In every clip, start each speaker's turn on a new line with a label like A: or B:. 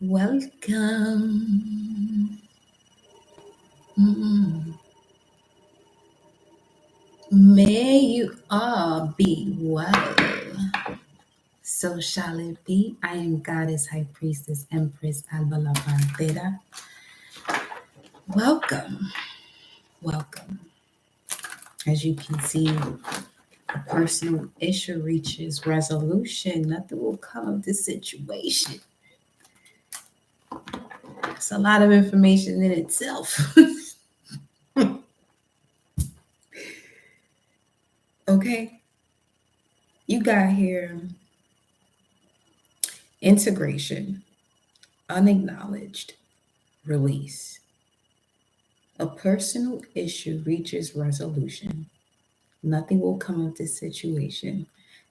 A: Welcome. Mm. May you all be well. So shall it be. I am Goddess, High Priestess, Empress Alba La Pantera. Welcome. Welcome. As you can see, a personal issue reaches resolution. Nothing will come of this situation. It's a lot of information in itself. Okay? You got here integration, unacknowledged, release. A personal issue reaches resolution. Nothing will come of this situation.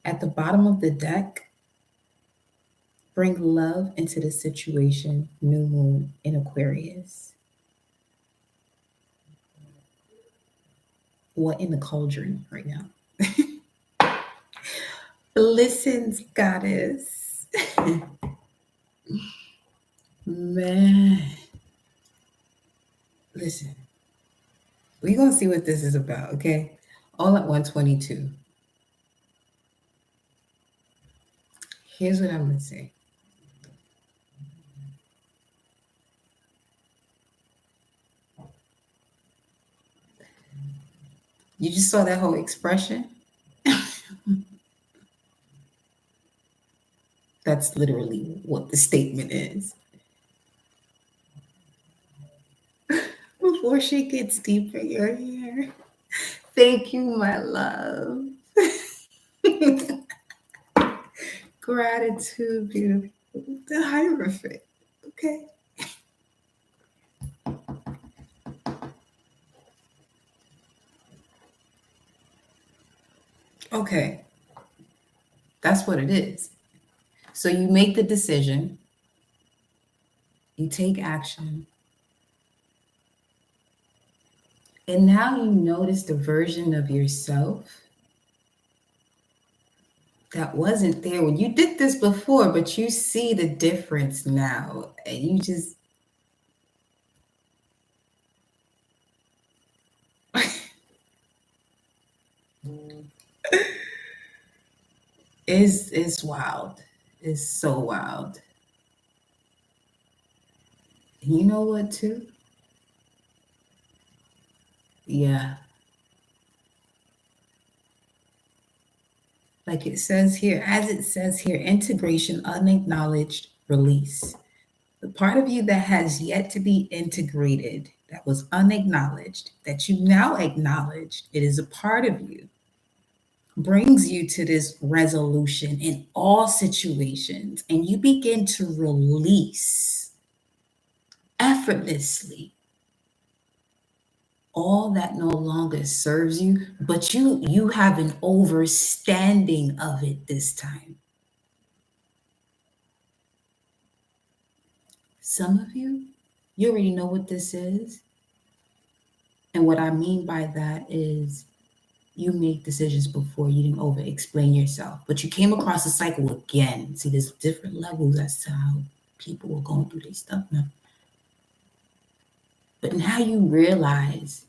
A: At the bottom of the deck, bring love into the situation, new moon in Aquarius. What in the cauldron right now? Blessings, goddess. Man. Listen, we're going to see what this is about, okay? All at 122. Here's what I'm going to say. You just saw that whole expression? That's literally what the statement is. Before she gets deeper, your hair. Thank you, my love. Gratitude, beautiful. The Hierophant. Okay. Okay. That's what it is. So you make the decision, you take action, and now you notice the version of yourself that wasn't there when you did this before, but you see the difference now, and you just it's wild. It's so wild. You know what too? Yeah. Like it says here, as it says here, integration, unacknowledged, release. The part of you that has yet to be integrated, that was unacknowledged, that you now acknowledge, it is a part of you, brings you to this resolution in all situations, and you begin to release effortlessly all that no longer serves you, but you have an overstanding of it this time. Some of you already know what this is. And what I mean by that is you make decisions before, you didn't over explain yourself, but you came across the cycle again. See, there's different levels as to how people are going through their stuff now. But now you realize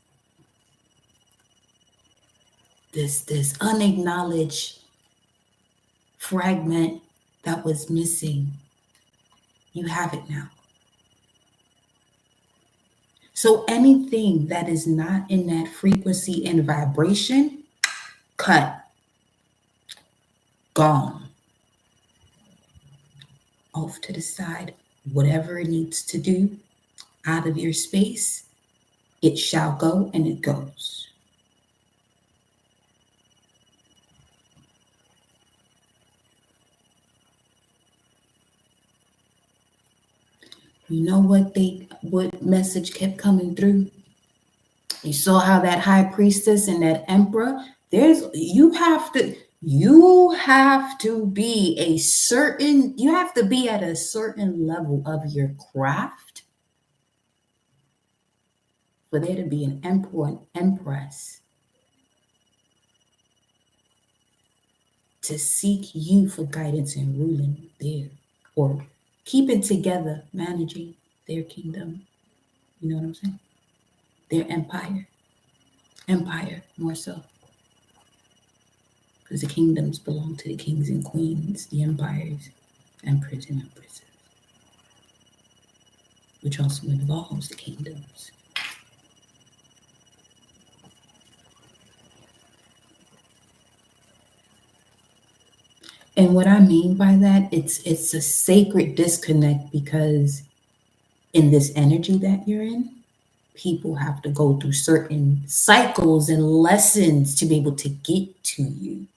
A: this unacknowledged fragment that was missing. You have it now. So anything that is not in that frequency and vibration, cut, gone, off to the side, whatever it needs to do, out of your space, it shall go and it goes. You know what message kept coming through? You saw how that high priestess and that emperor, you have to be at a certain level of your craft for there to be an emperor and empress to seek you for guidance and ruling there, or keep it together, managing their kingdom. You know what I'm saying? Their empire more so, because the kingdoms belong to the kings and queens, the empires, emperors and empresses, which also involves the kingdoms. And what I mean by that, it's a sacred disconnect, because in this energy that you're in, people have to go through certain cycles and lessons to be able to get to you.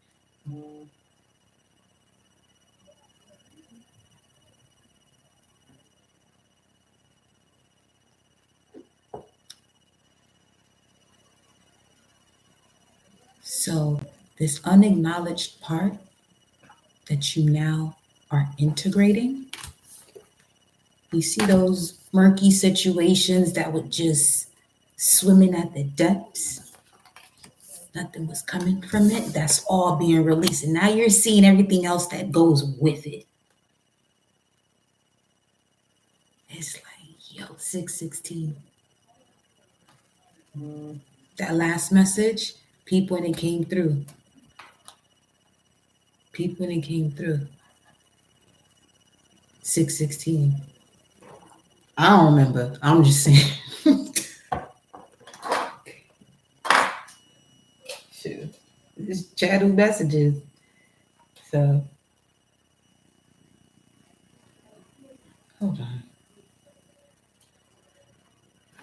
A: So, this unacknowledged part that you now are integrating, you see those murky situations that would just swimming at the depths, nothing was coming from it. That's all being released. And now you're seeing everything else that goes with it. It's like, yo, 616. That last message, people and it came through. People and it came through. 616. I don't remember. I'm just saying. Shoot. It's chatting messages. So hold on.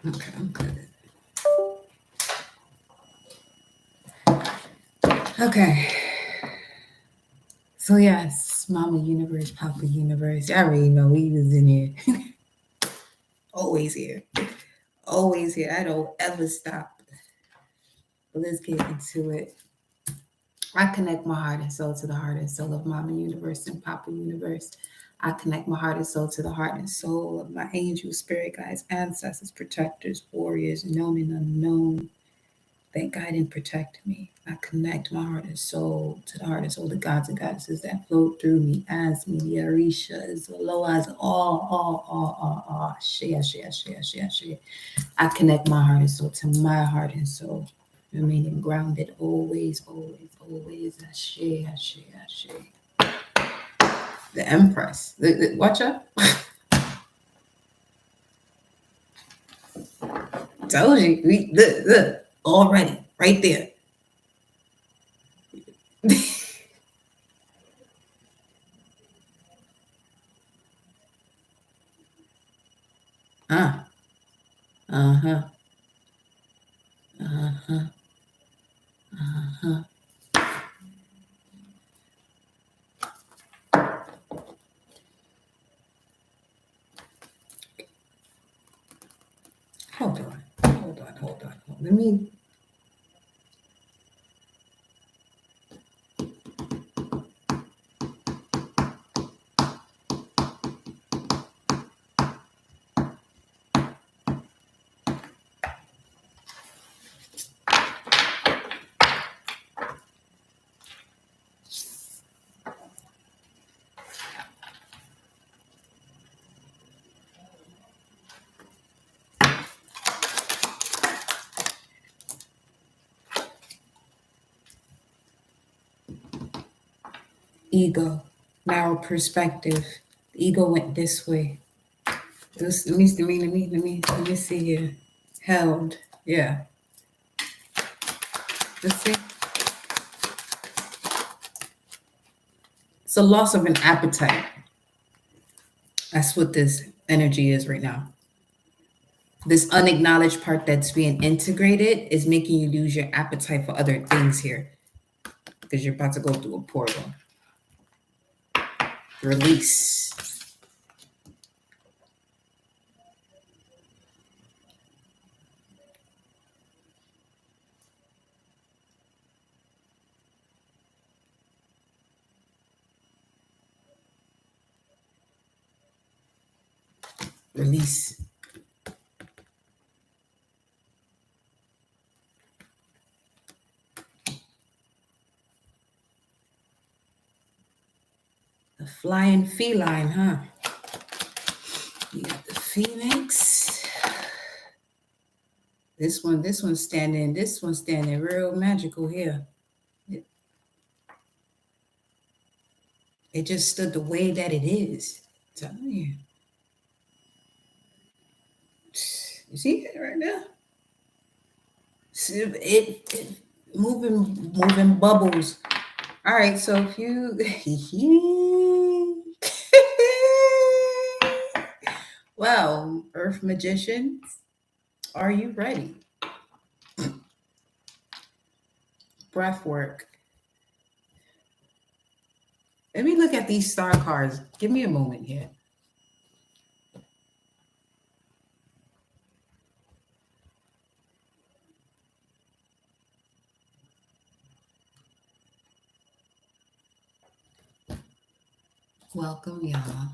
A: Okay, I'm good. Okay. So yes, Mama Universe, Papa Universe. I already know we was in here. Always here. Always here. I don't ever stop. But let's get into it. I connect my heart and soul to the heart and soul of Mama Universe and Papa Universe. I connect my heart and soul to the heart and soul of my angels, spirit guides, ancestors, protectors, warriors, known and unknown, that guide and protect me. I connect my heart and soul to the heart and soul of the gods and goddesses that flow through me, as me, the Orishas, the Loas, all. Share. I connect my heart and soul to my heart and soul, remaining grounded always. Ashe. The Empress. Watch out. Told you. Look, already, right there. Uh-huh. Uh-huh. Uh-huh. Hold on. Let me. Ego, narrow perspective. The ego went this way. Let me see here. Held. Yeah. Let's see. It's a loss of an appetite. That's what this energy is right now. This unacknowledged part that's being integrated is making you lose your appetite for other things here, because you're about to go through a portal. Release. Release. The flying feline, huh? Phoenix. This one's standing real magical here. It, it just stood the way that it is. I'm telling you. You see it right there? See, it moving bubbles. All right, so if you well, Earth Magicians, are you ready? Breath work. Let me look at these star cards. Give me a moment here. Welcome, y'all.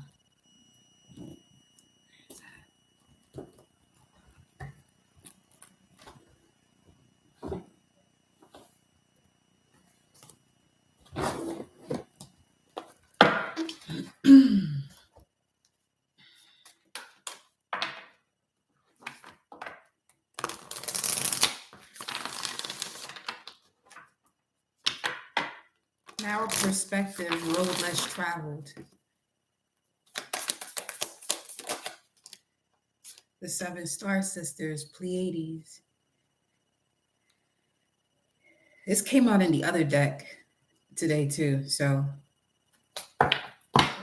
A: Narrow perspective, road less traveled. The seven star sisters, Pleiades. This came out in the other deck today too. So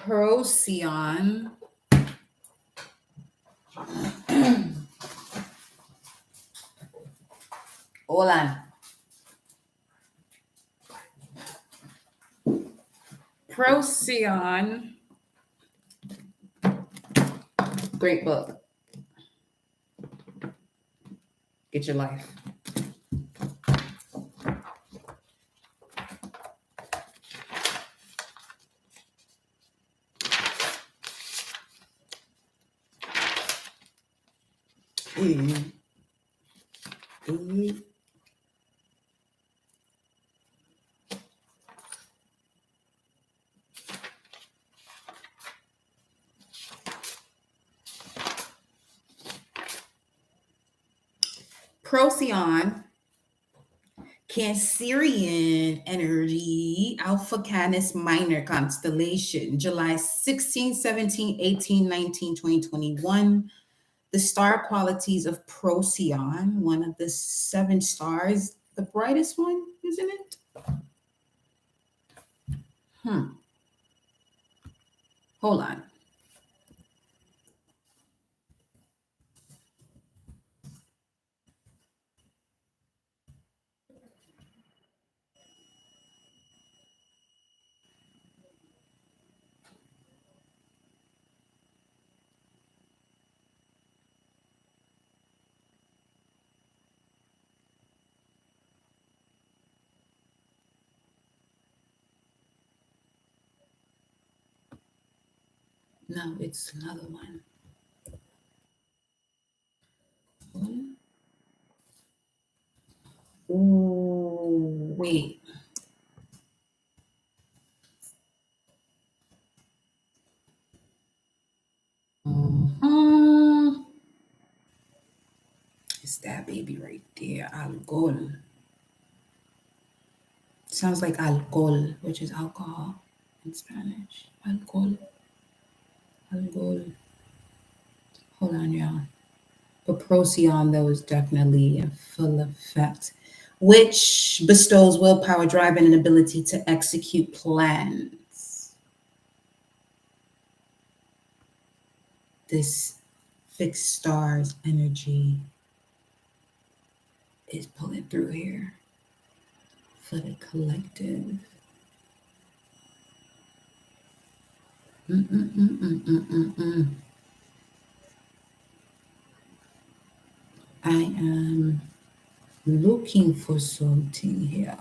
A: Procyon. Hold on. Procyon. Great book. Get your life. Procyon, Cancerian energy, Alpha Canis Minor constellation, July 16, 17, 18, 19, 2021. The star qualities of Procyon, one of the seven stars, the brightest one, isn't it? Hold on. No, it's another one. Oh, wait. It's that baby right there, alcohol. Sounds like alcohol, which is alcohol in Spanish. Alcohol. Alcohol. Hold on, y'all. But Procyon, though, is definitely in full effect, which bestows willpower, drive, and an ability to execute plans. This fixed stars energy is pulling through here for the collective. I am looking for something here.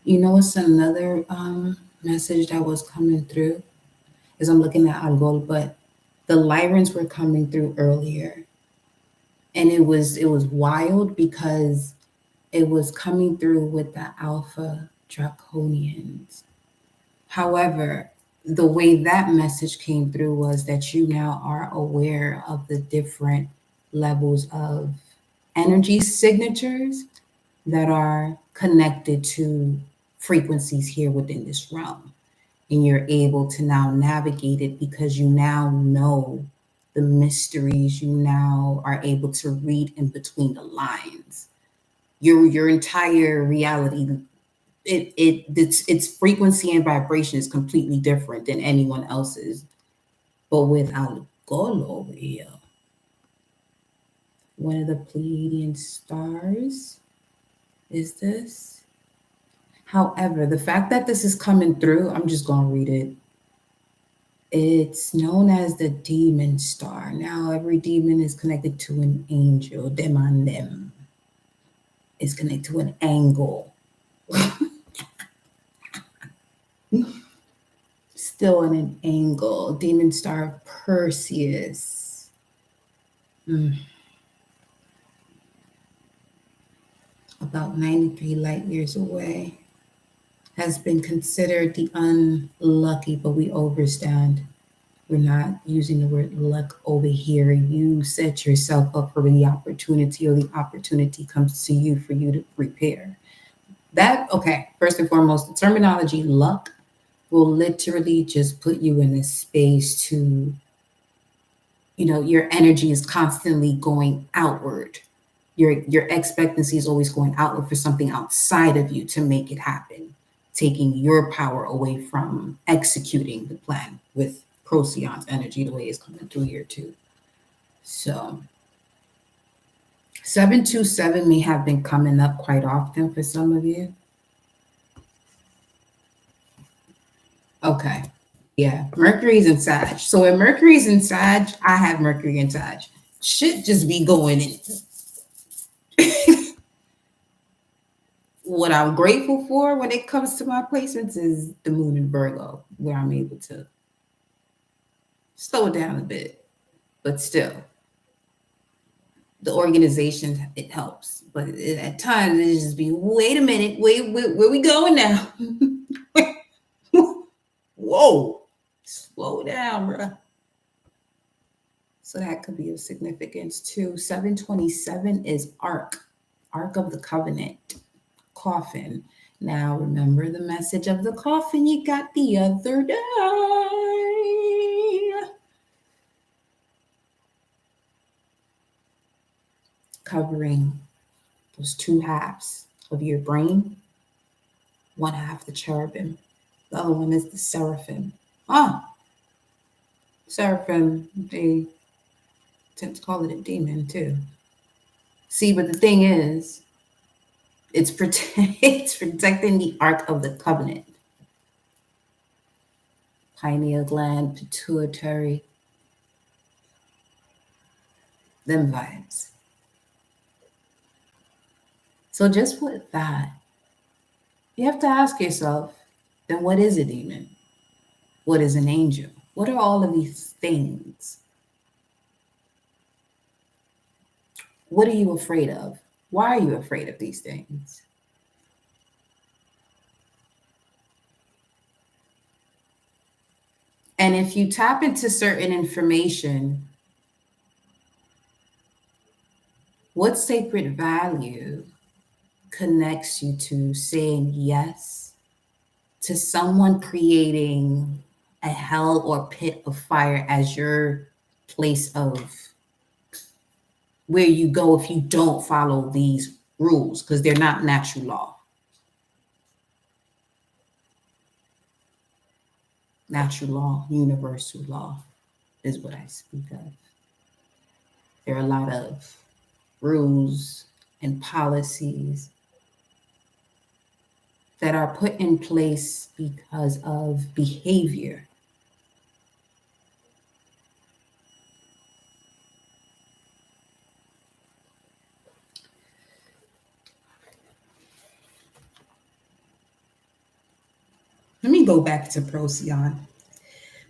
A: You know, it's another message that was coming through as I'm looking at Algol, but the Lyrans were coming through earlier, and it was wild because it was coming through with the Alpha Draconians. However, the way that message came through was that you now are aware of the different levels of energy signatures that are connected to frequencies here within this realm. And you're able to now navigate it because you now know the mysteries. You now are able to read in between the lines. Your entire reality, its frequency and vibration is completely different than anyone else's. But without Golo over here, one of the Pleiadian stars is this. However, the fact that this is coming through, I'm just going to read it. It's known as the demon star. Now, every demon is connected to an angel. Them and them is connected to an angle. Still in an angle. Demon star of Perseus. About 93 light years away. Has been considered the unlucky, but we overstand. We're not using the word luck over here. You set yourself up for the opportunity, or the opportunity comes to you for you to prepare. That, okay, first and foremost, the terminology luck will literally just put you in a space to, your energy is constantly going outward. Your expectancy is always going outward for something outside of you to make it happen, taking your power away from executing the plan with Procyon's energy the way it's coming through here too. So 727 may have been coming up quite often for some of you. Okay. Yeah, Mercury's in Sag. So when Mercury's in Sag, I have Mercury in Sag. Shit just be going in. What I'm grateful for when it comes to my placements is the moon in Virgo, where I'm able to slow it down a bit, but still, the organization, it helps. But at times it just be, wait a minute, where we going now? Whoa, slow down, bro. So that could be of significance too. 727 is Ark of the Covenant, coffin. Now remember the message of the coffin you got the other day. Covering those two halves of your brain. One half the cherubim, the other one is the seraphim. Seraphim, they tend to call it a demon too. See, but the thing is, it's it's protecting the Ark of the Covenant. Pineal gland, pituitary, them vibes. So just with that, you have to ask yourself, then what is a demon? What is an angel? What are all of these things? What are you afraid of? Why are you afraid of these things? And if you tap into certain information, what sacred value connects you to saying yes to someone creating a hell or pit of fire as your place of where you go if you don't follow these rules, because they're not natural law. Natural law, universal law is what I speak of. There are a lot of rules and policies that are put in place because of behavior. me go back to Procyon.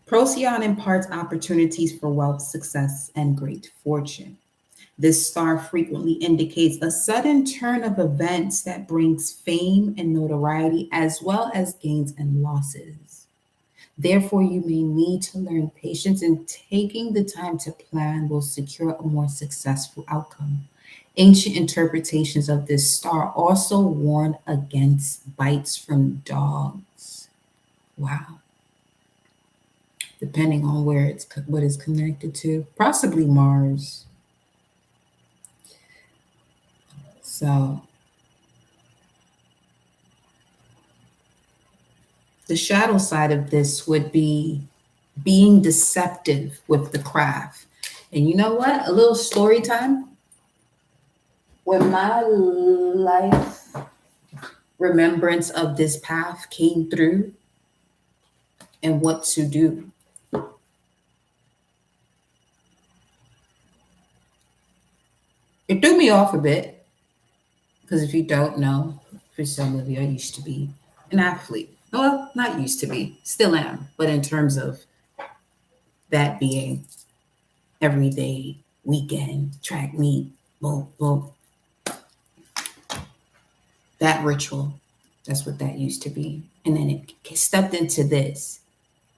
A: Procyon imparts opportunities for wealth, success, and great fortune. This star frequently indicates a sudden turn of events that brings fame and notoriety, as well as gains and losses. Therefore, you may need to learn patience, and taking the time to plan will secure a more successful outcome. Ancient interpretations of this star also warn against bites from dogs. Wow. Depending on where what it's connected to, possibly Mars. So the shadow side of this would be being deceptive with the craft. And you know what? A little story time. When my life remembrance of this path came through and what to do. It threw me off a bit because if you don't know, for some of you, I used to be an athlete. Well, not used to be, still am, but in terms of that being everyday weekend track meet, boom, boom. That ritual, that's what that used to be. And then it stepped into this.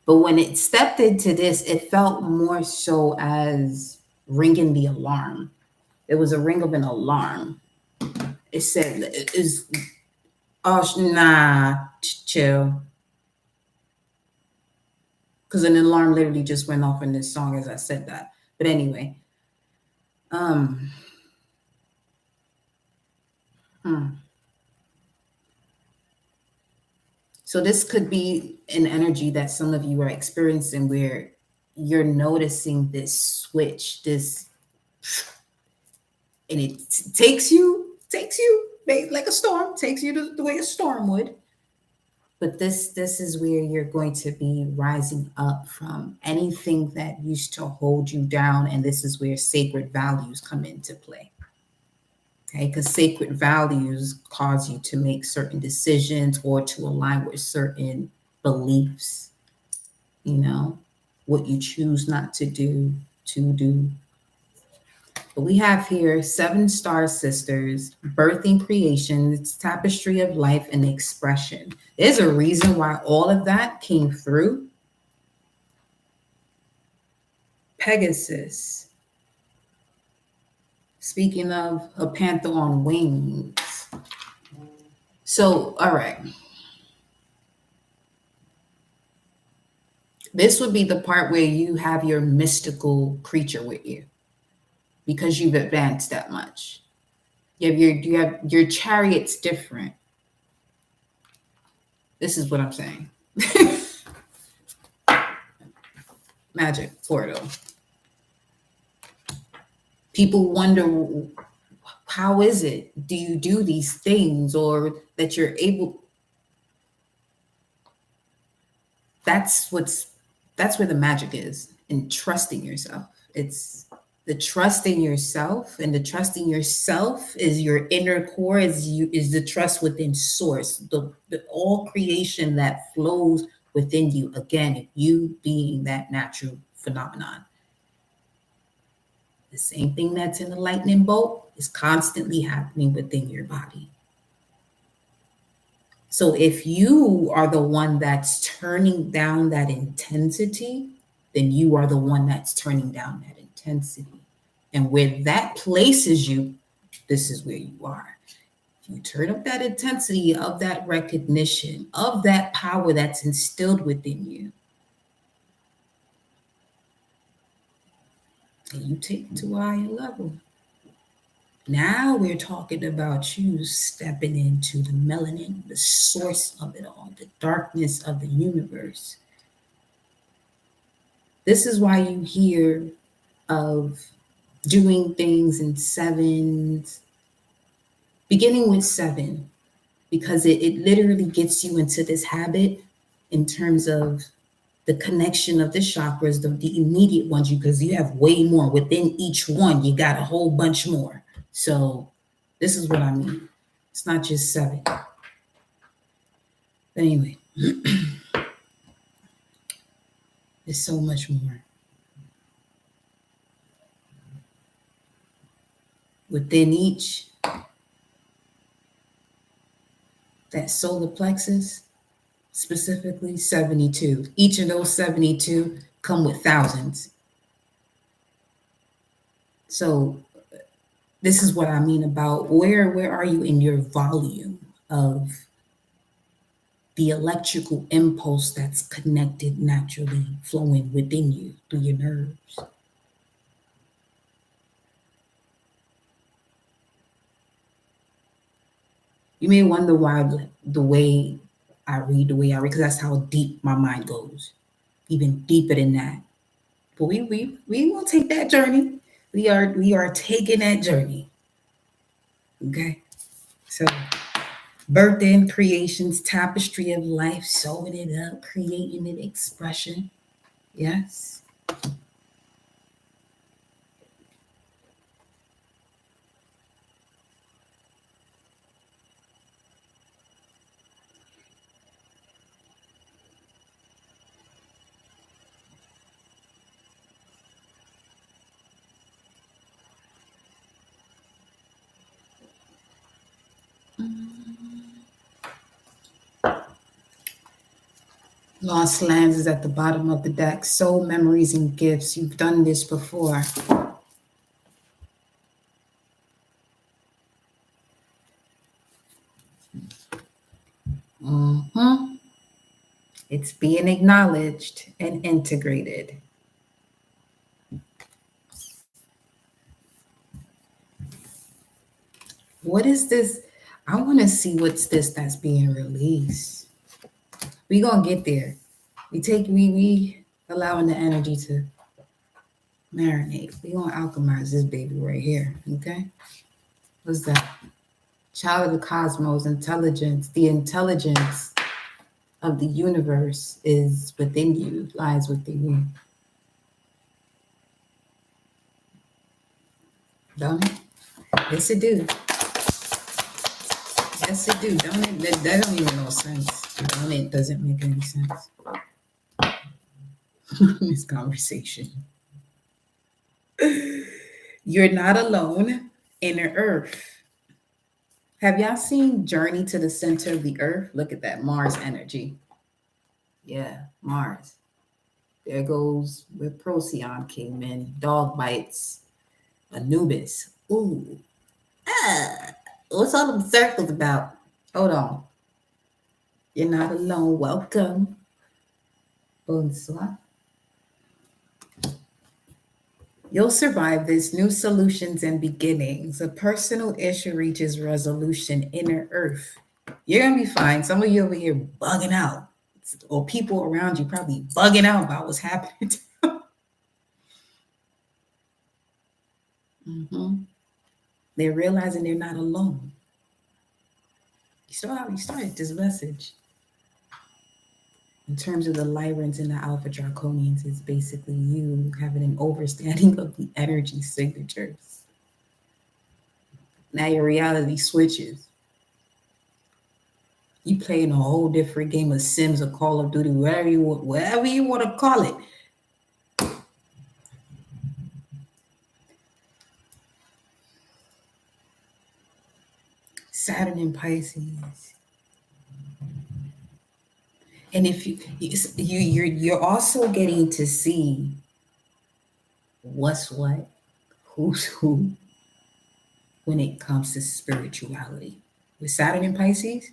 A: But when it stepped into this, it felt more so as ringing the alarm. It was a ring of an alarm. It said, oh, nah, chill. Because an alarm literally just went off in this song as I said that. But anyway, So this could be an energy that some of you are experiencing where you're noticing this switch, and it takes you like a storm, takes you the way a storm would. But this is where you're going to be rising up from anything that used to hold you down. And this is where sacred values come into play. Okay, because sacred values cause you to make certain decisions or to align with certain beliefs, you know, what you choose not to do, to do. But we have here 7 star sisters, birthing creations, tapestry of life and expression. There's a reason why all of that came through. Pegasus. Speaking of a panther on wings. So, all right. This would be the part where you have your mystical creature with you because you've advanced that much. You have your chariot's different. This is what I'm saying. Magic portal. People wonder, how is it? Do you do these things or that you're able? That's where the magic is, in trusting yourself. It's the trust in yourself, and the trust in yourself is your inner core, is the trust within source, the all creation that flows within you. Again, you being that natural phenomenon. The same thing that's in the lightning bolt is constantly happening within your body. So if you are the one that's turning down that intensity, then you are the one that's turning down that intensity. And where that places you, this is where you are. If you turn up that intensity of that recognition, of that power that's instilled within you, and you take it to a higher level. Now we're talking about you stepping into the melanin, the source of it all, the darkness of the universe. This is why you hear of doing things in 7s, beginning with 7, because it literally gets you into this habit in terms of the connection of the chakras, the immediate ones, because you have way more within each one. You got a whole bunch more. So this is what I mean. It's not just 7. But anyway, There's so much more. Within each, that solar plexus, specifically 72. Each of those 72 come with thousands. So this is what I mean about where are you in your volume of the electrical impulse that's connected naturally flowing within you through your nerves. You may wonder why the way the way I read, because that's how deep my mind goes, even deeper than that. But we will take that journey. We are taking that journey. Okay. So birth and creations, tapestry of life, sewing it up, creating an expression. Yes. Lost lands is at the bottom of the deck. Soul memories and gifts. You've done this before. It's being acknowledged and integrated. What is this? I want to see what's this that's being released. We gonna get there. We allowing the energy to marinate. We gonna alchemize this baby right here. Okay. What's that? Child of the cosmos, intelligence. The intelligence of the universe is within you, lies within you. Don't it? Yes, it do. Yes, it do. Don't it? That don't even make sense. Don't it? Doesn't make any sense. This conversation. You're not alone. Inner Earth. Have y'all seen Journey to the Center of the Earth? Look at that Mars energy. Yeah, Mars. There goes where Procyon came in. Dog bites. Anubis. Ooh. What's all them circles about? Hold on. You're not alone. Welcome. Bonsoir. You'll survive this. New solutions and beginnings. A personal issue reaches resolution. Inner Earth. You're going to be fine. Some of you over here bugging out, or people around you probably bugging out about what's happening. They're realizing they're not alone. You saw how you started this message. In terms of the Lyrans and the Alpha Draconians, it's basically you having an overstanding of the energy signatures. Now your reality switches. You playing a whole different game of Sims or Call of Duty, whatever you want to call it. Saturn in Pisces. And if you're also getting to see what's what, who's who when it comes to spirituality. With Saturn in Pisces,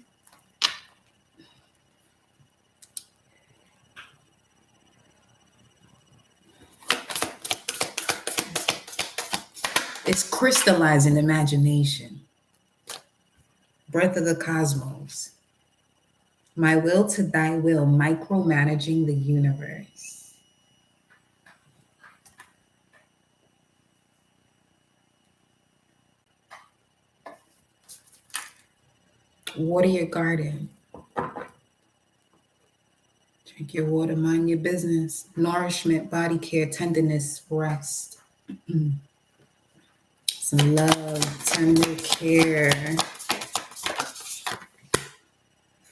A: it's crystallizing imagination. Breath of the cosmos. My will to thy will, micromanaging the universe. Water your garden. Drink your water, mind your business. Nourishment, body care, tenderness, rest. Some love, tender care.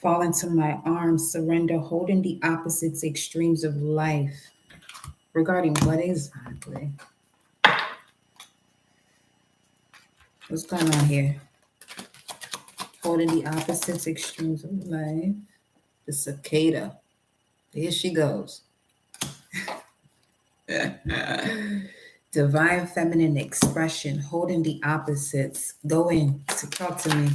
A: Fall into my arms, surrender, holding the opposites, extremes of life. Regarding what exactly? What's going on here? Holding the opposites, extremes of life. The cicada. Here she goes. Divine feminine expression, holding the opposites. Go in to talk to me.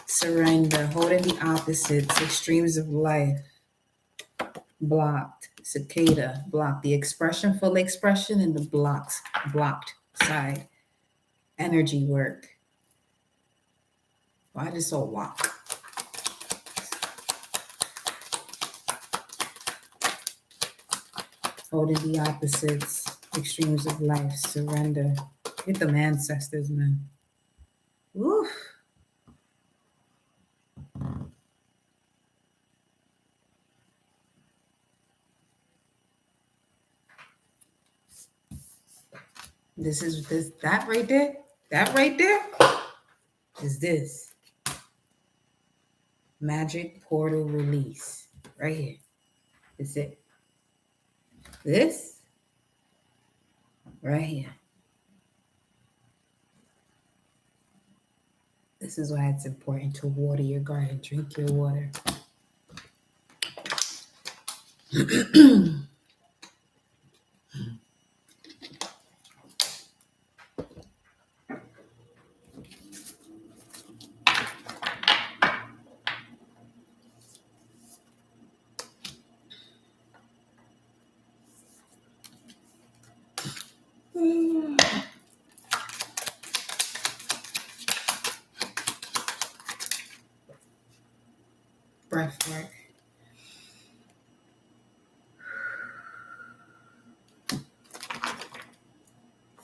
A: Surrender, holding the opposites, extremes of life. Blocked, cicada, blocked. The expression, full expression, and the blocked side. Energy work. Why this all walk? Holding the opposites, extremes of life, surrender. Get them ancestors, man. Woo. That right there. That right there is this magic portal release right here. Is it this right here? This is why it's important to water your garden. Drink your water. Breath work.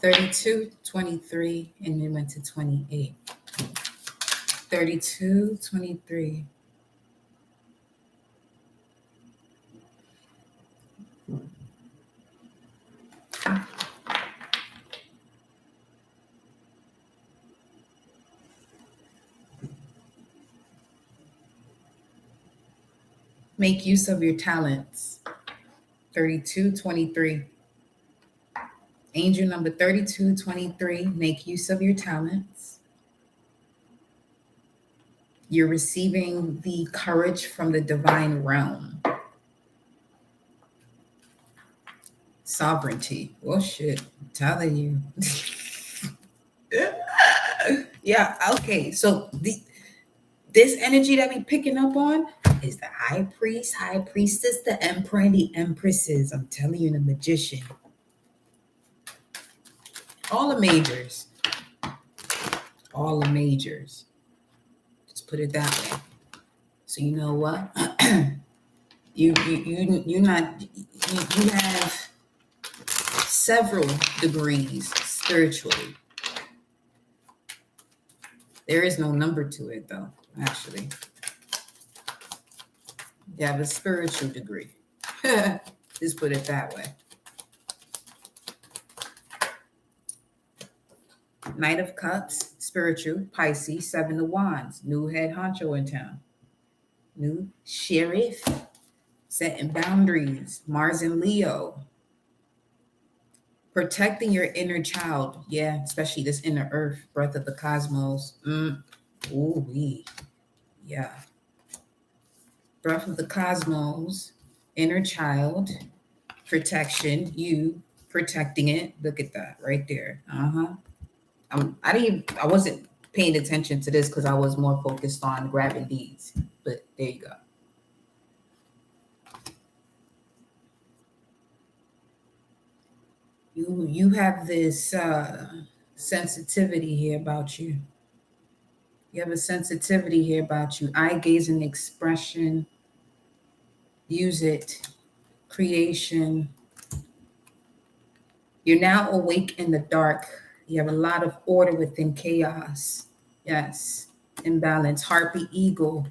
A: $32, $23, and then went to $28. $32, $23. Make use of your talents. 32, 23. Angel number 32, 23. Make use of your talents. You're receiving the courage from the divine realm. Sovereignty. Oh shit. I'm telling you. Yeah, okay. So this energy that we picking up on is the high priest, high priestess, the emperor, and the empresses. I'm telling you, the magician. All the majors. All the majors. Just put it that way. So you know what? you have several degrees spiritually. There is no number to it though, actually. You have a spiritual degree. Just put it that way. Knight of Cups, spiritual, Pisces, Seven of Wands, new head honcho in town. New sheriff, setting boundaries, Mars and Leo. Protecting your inner child. Yeah, especially this inner earth, breath of the cosmos. Ooh-wee. Yeah. Breath of the cosmos, inner child, protection, you protecting it. Look at that right there. I wasn't paying attention to this because I was more focused on grabbing these, but there you go. You have this sensitivity here about you. You have a sensitivity here about you. Eye gazing expression. Use it. Creation. You're now awake in the dark. You have a lot of order within chaos. Yes. Imbalance. Harpy eagle.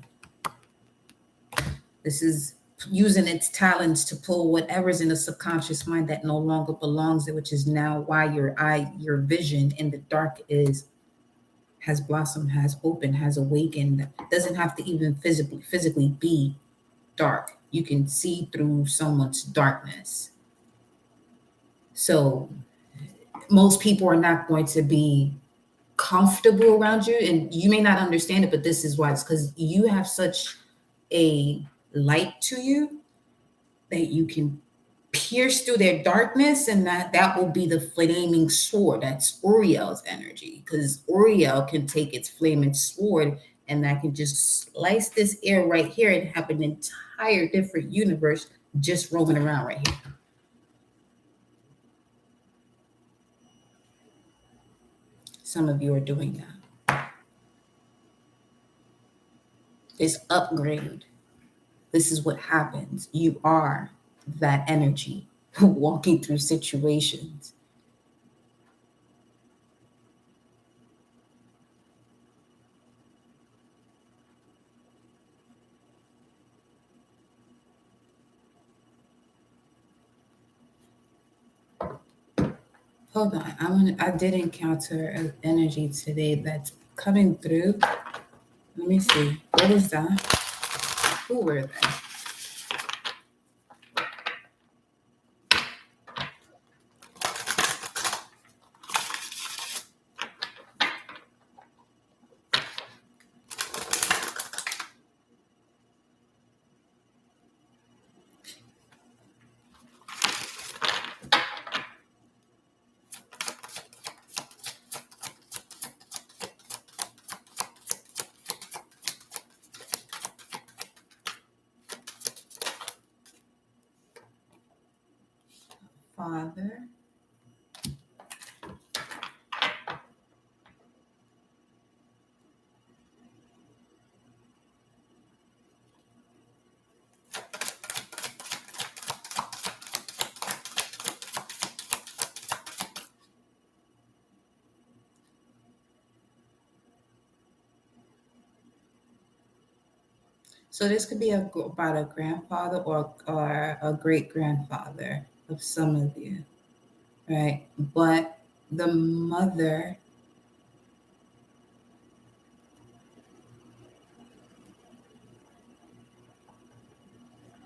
A: This is using its talents to pull whatever's in the subconscious mind that no longer belongs there, which is now why your vision in the dark has blossomed, has opened, has awakened. It doesn't have to even physically be dark. You can see through someone's darkness. So most people are not going to be comfortable around you, and you may not understand it, but this is why. It's because you have such a light to you that you can pierce through their darkness, and that will be the flaming sword. That's Uriel's energy, because Uriel can take its flaming sword and that can just slice this air right here and have an entire different universe just roaming around right here. Some of you are doing that. This upgrade, this is what happens. You are that energy walking through situations. Hold on, I did encounter an energy today that's coming through. Let me see. What is that? Who were they? Father. So this could be about a grandfather or a great grandfather of some of you, right? But the mother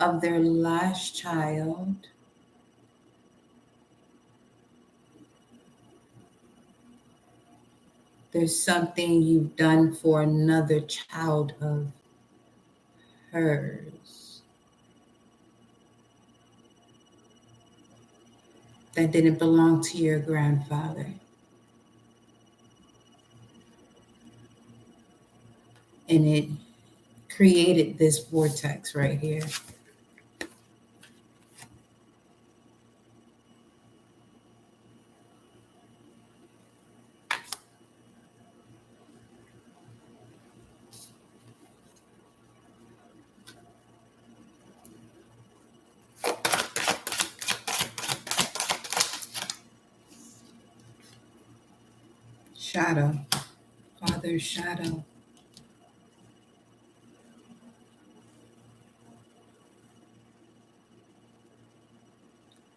A: of their last child there's something you've done for another child of hers that didn't belong to your grandfather. And it created this vortex right here. Shadow, father's shadow.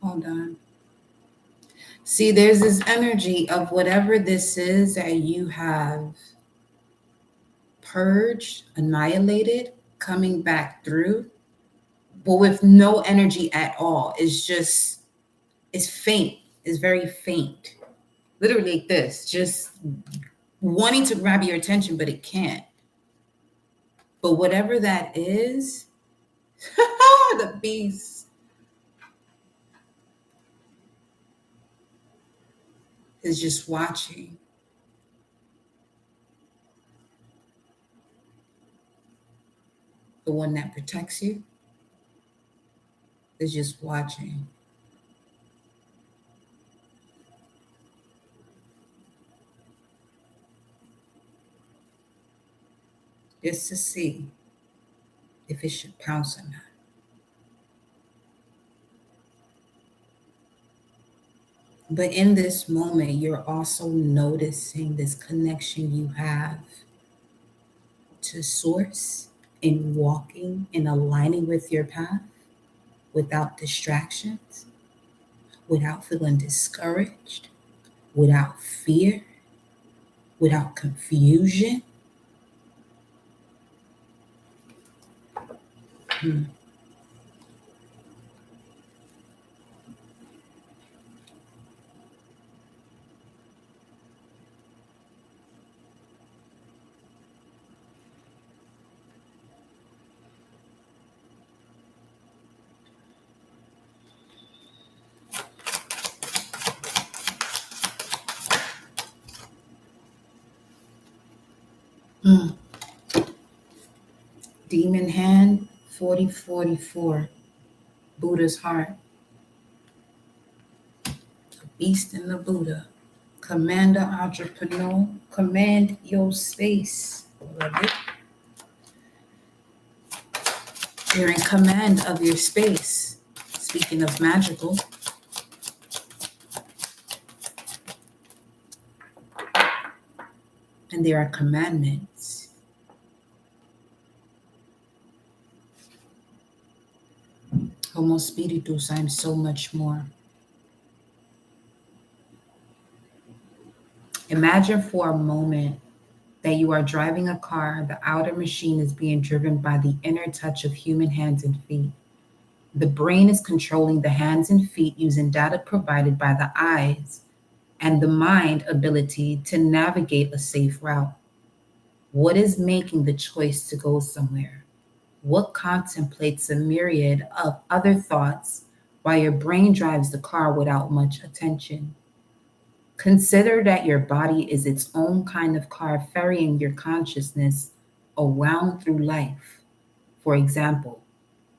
A: Hold on. See, there's this energy of whatever this is that you have purged, annihilated, coming back through, but with no energy at all. It's faint. It's very faint. Literally like this, just wanting to grab your attention, but it can't. But whatever that is, the beast is just watching. The one that protects you is just watching. Just to see if it should pounce or not. But in this moment, you're also noticing this connection you have to source and walking and aligning with your path without distractions, without feeling discouraged, without fear, without confusion. Hmm. Mm. Demon hand, 4044. Buddha's heart. Beast in the Buddha. Commander entrepreneur. Command your space. Love it. You're in command of your space. Speaking of magical, and there are commandments. Homo spiritus, I'm so much more. Imagine for a moment that you are driving a car, the outer machine is being driven by the inner touch of human hands and feet. The brain is controlling the hands and feet using data provided by the eyes and the mind ability to navigate a safe route. What is making the choice to go somewhere? What contemplates a myriad of other thoughts while your brain drives the car without much attention? Consider that your body is its own kind of car ferrying your consciousness around through life. For example,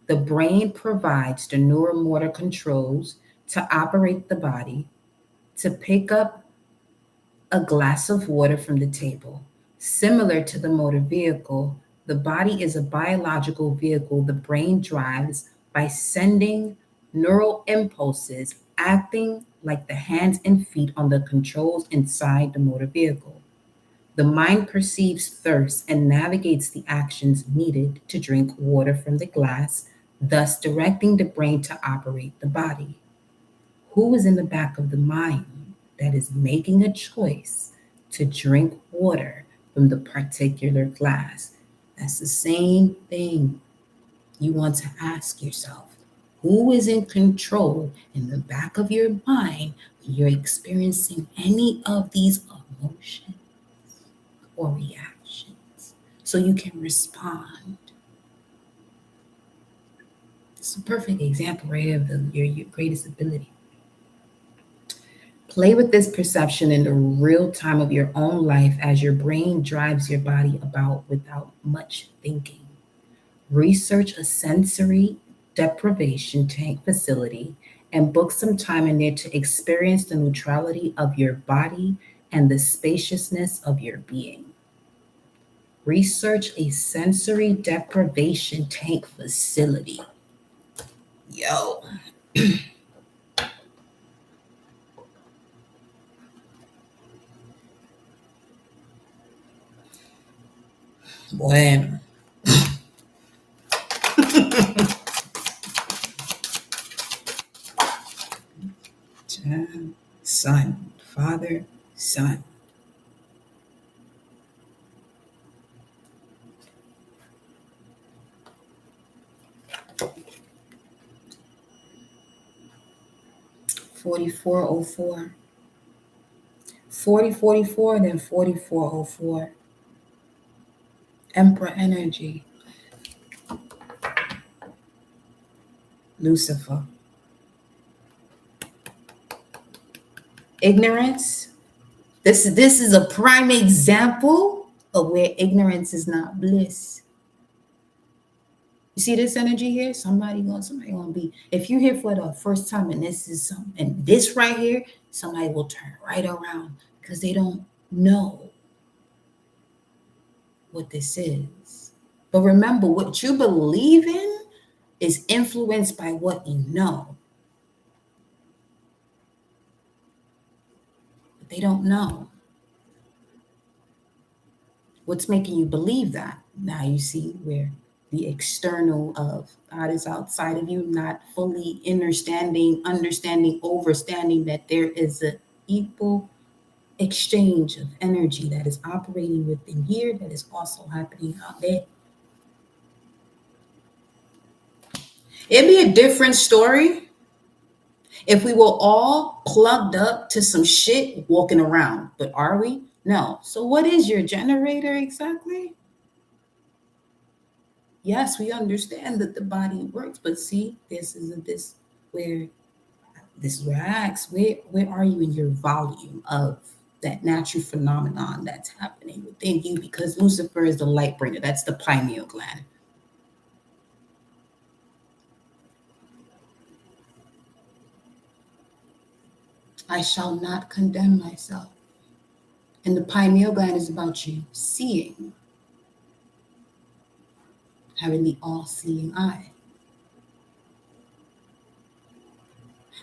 A: the brain provides the neuromotor controls to operate the body, to pick up a glass of water from the table. Similar to the motor vehicle, the body is a biological vehicle the brain drives by sending neural impulses acting like the hands and feet on the controls inside the motor vehicle. The mind perceives thirst and navigates the actions needed to drink water from the glass, thus directing the brain to operate the body. Who is in the back of the mind that is making a choice to drink water from the particular glass? That's the same thing you want to ask yourself. Who is in control in the back of your mind when you're experiencing any of these emotions or reactions so you can respond? It's a perfect example right here of your greatest ability. Play with this perception in the real time of your own life as your brain drives your body about without much thinking. Research a sensory deprivation tank facility and book some time in there to experience the neutrality of your body and the spaciousness of your being. Research a sensory deprivation tank facility. Yo. Bueno. Son, father, son. $44.04. 4044, then 4404. Emperor energy. Lucifer. Ignorance. This is a prime example of where ignorance is not bliss. You see this energy here? Somebody gonna be. If you're here for the first time and this is some and this right here, somebody will turn right around because they don't know what this is. But remember, what you believe in is influenced by what you know. But they don't know. What's making you believe that? Now you see where the external of God is outside of you, not fully understanding, overstanding that there is an equal exchange of energy that is operating within here that is also happening out there. It'd be a different story if we were all plugged up to some shit walking around. But are we? No. So what is your generator exactly? Yes, we understand that the body works, but see, this is where I ask, where are you in your volume of that natural phenomenon that's happening within you, because Lucifer is the light bringer. That's the pineal gland. I shall not condemn myself. And the pineal gland is about you seeing, having the all-seeing eye.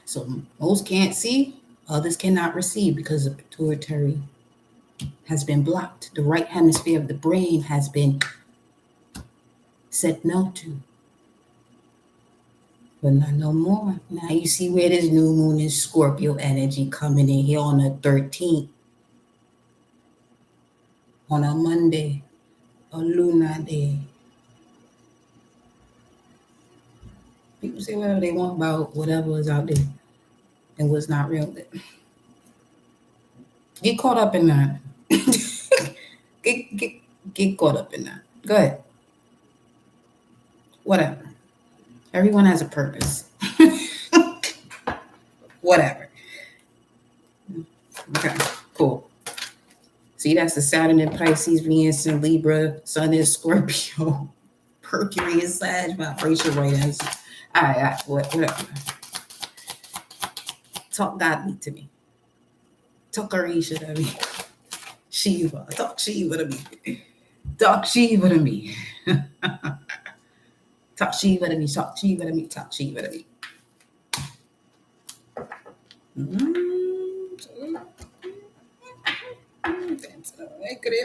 A: So most can't see, others cannot receive because the pituitary has been blocked. The right hemisphere of the brain has been said no to. But not no more. Now you see where this new moon is Scorpio energy coming in here on the 13th, on a Monday, a lunar day. People say whatever they want about whatever is out there and what's not real. Get caught up in that. get caught up in that. Go ahead. Whatever. Everyone has a purpose. Whatever. Okay, cool. See, that's the Saturn in Pisces, Venus in Libra, Sun is Scorpio, Mercury is Sag, vibration right answer. All right, whatever. Talk godly to me. Talk Arisha to me. Shiva. Talk Shiva to me. Talk Shiva to me. Talk Shiva to me. Talk Shiva to me. Talk Shiva to me.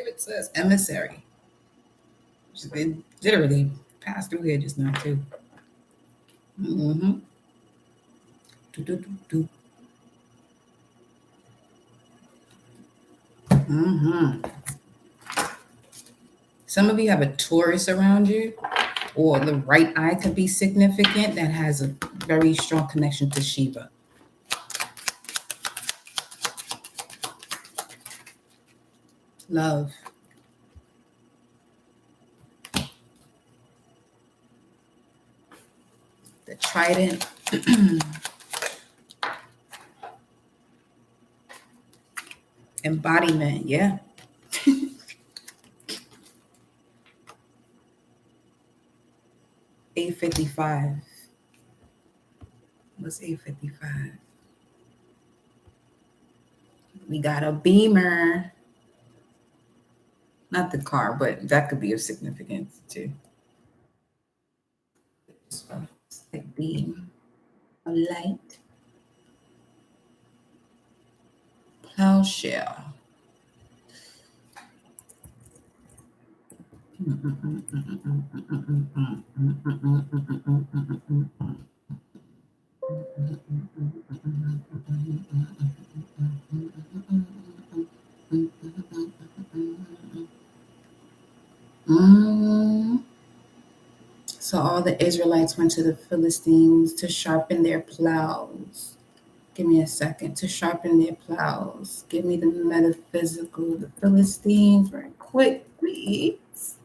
A: It says emissary. They literally passed through here just now too. Mm-hmm. Mm-hmm. Some of you have a Taurus around you, or the right eye could be significant. That has a very strong connection to Shiva. Love. The trident. Embodiment, yeah. 855. What's 855? We got a Beamer. Not the car, but that could be of significance too. A beam, a light, plowshare. So all the Israelites went to the Philistines to sharpen their plows. Give me a second. To sharpen their plows. Give me the metaphysical, the Philistines, very quick, please.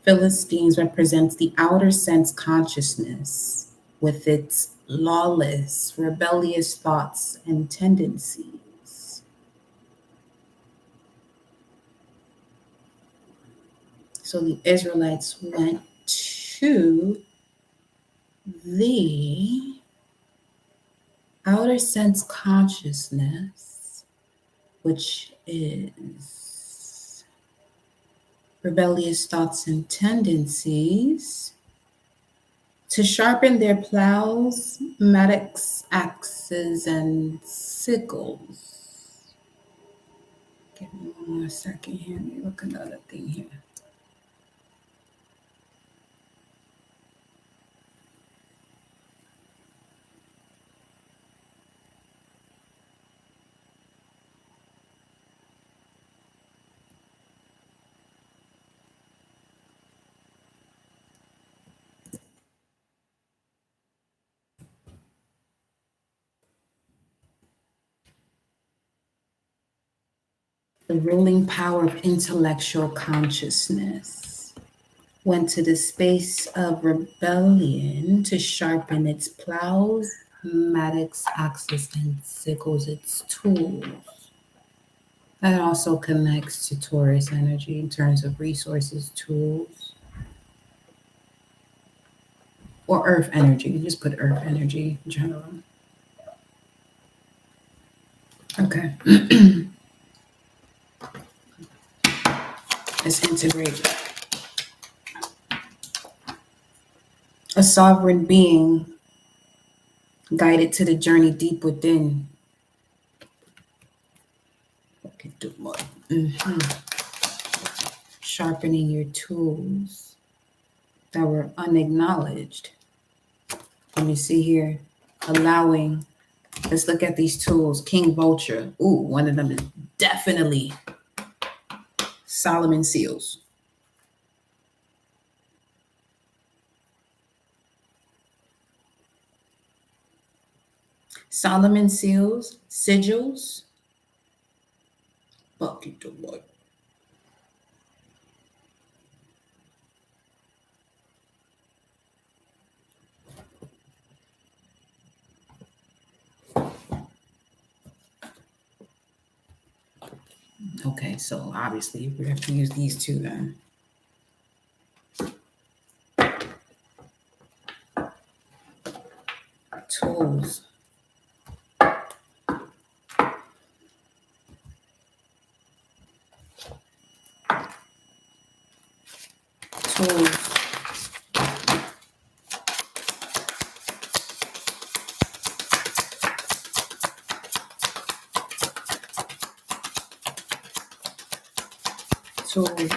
A: Philistines represents the outer sense consciousness with its lawless, rebellious thoughts and tendencies. So the Israelites went to the outer sense consciousness, which is rebellious thoughts and tendencies, to sharpen their plows, mattocks, axes, and sickles. Give me one more second here. Let me look another thing here. The ruling power of intellectual consciousness went to the space of rebellion to sharpen its plows, mattocks, axes, and sickles, its tools. That also connects to Taurus energy in terms of resources, tools, or earth energy. You just put earth energy in general. Okay. Let's integrate. A sovereign being guided to the journey deep within. Sharpening your tools that were unacknowledged. Let me see here. Allowing, let's look at these tools. King Vulture. Ooh, one of them is definitely Solomon Seals. Solomon Seals, sigils. Bucket of what? Okay, so obviously we have to use these two then. Tools. Tools. Tools.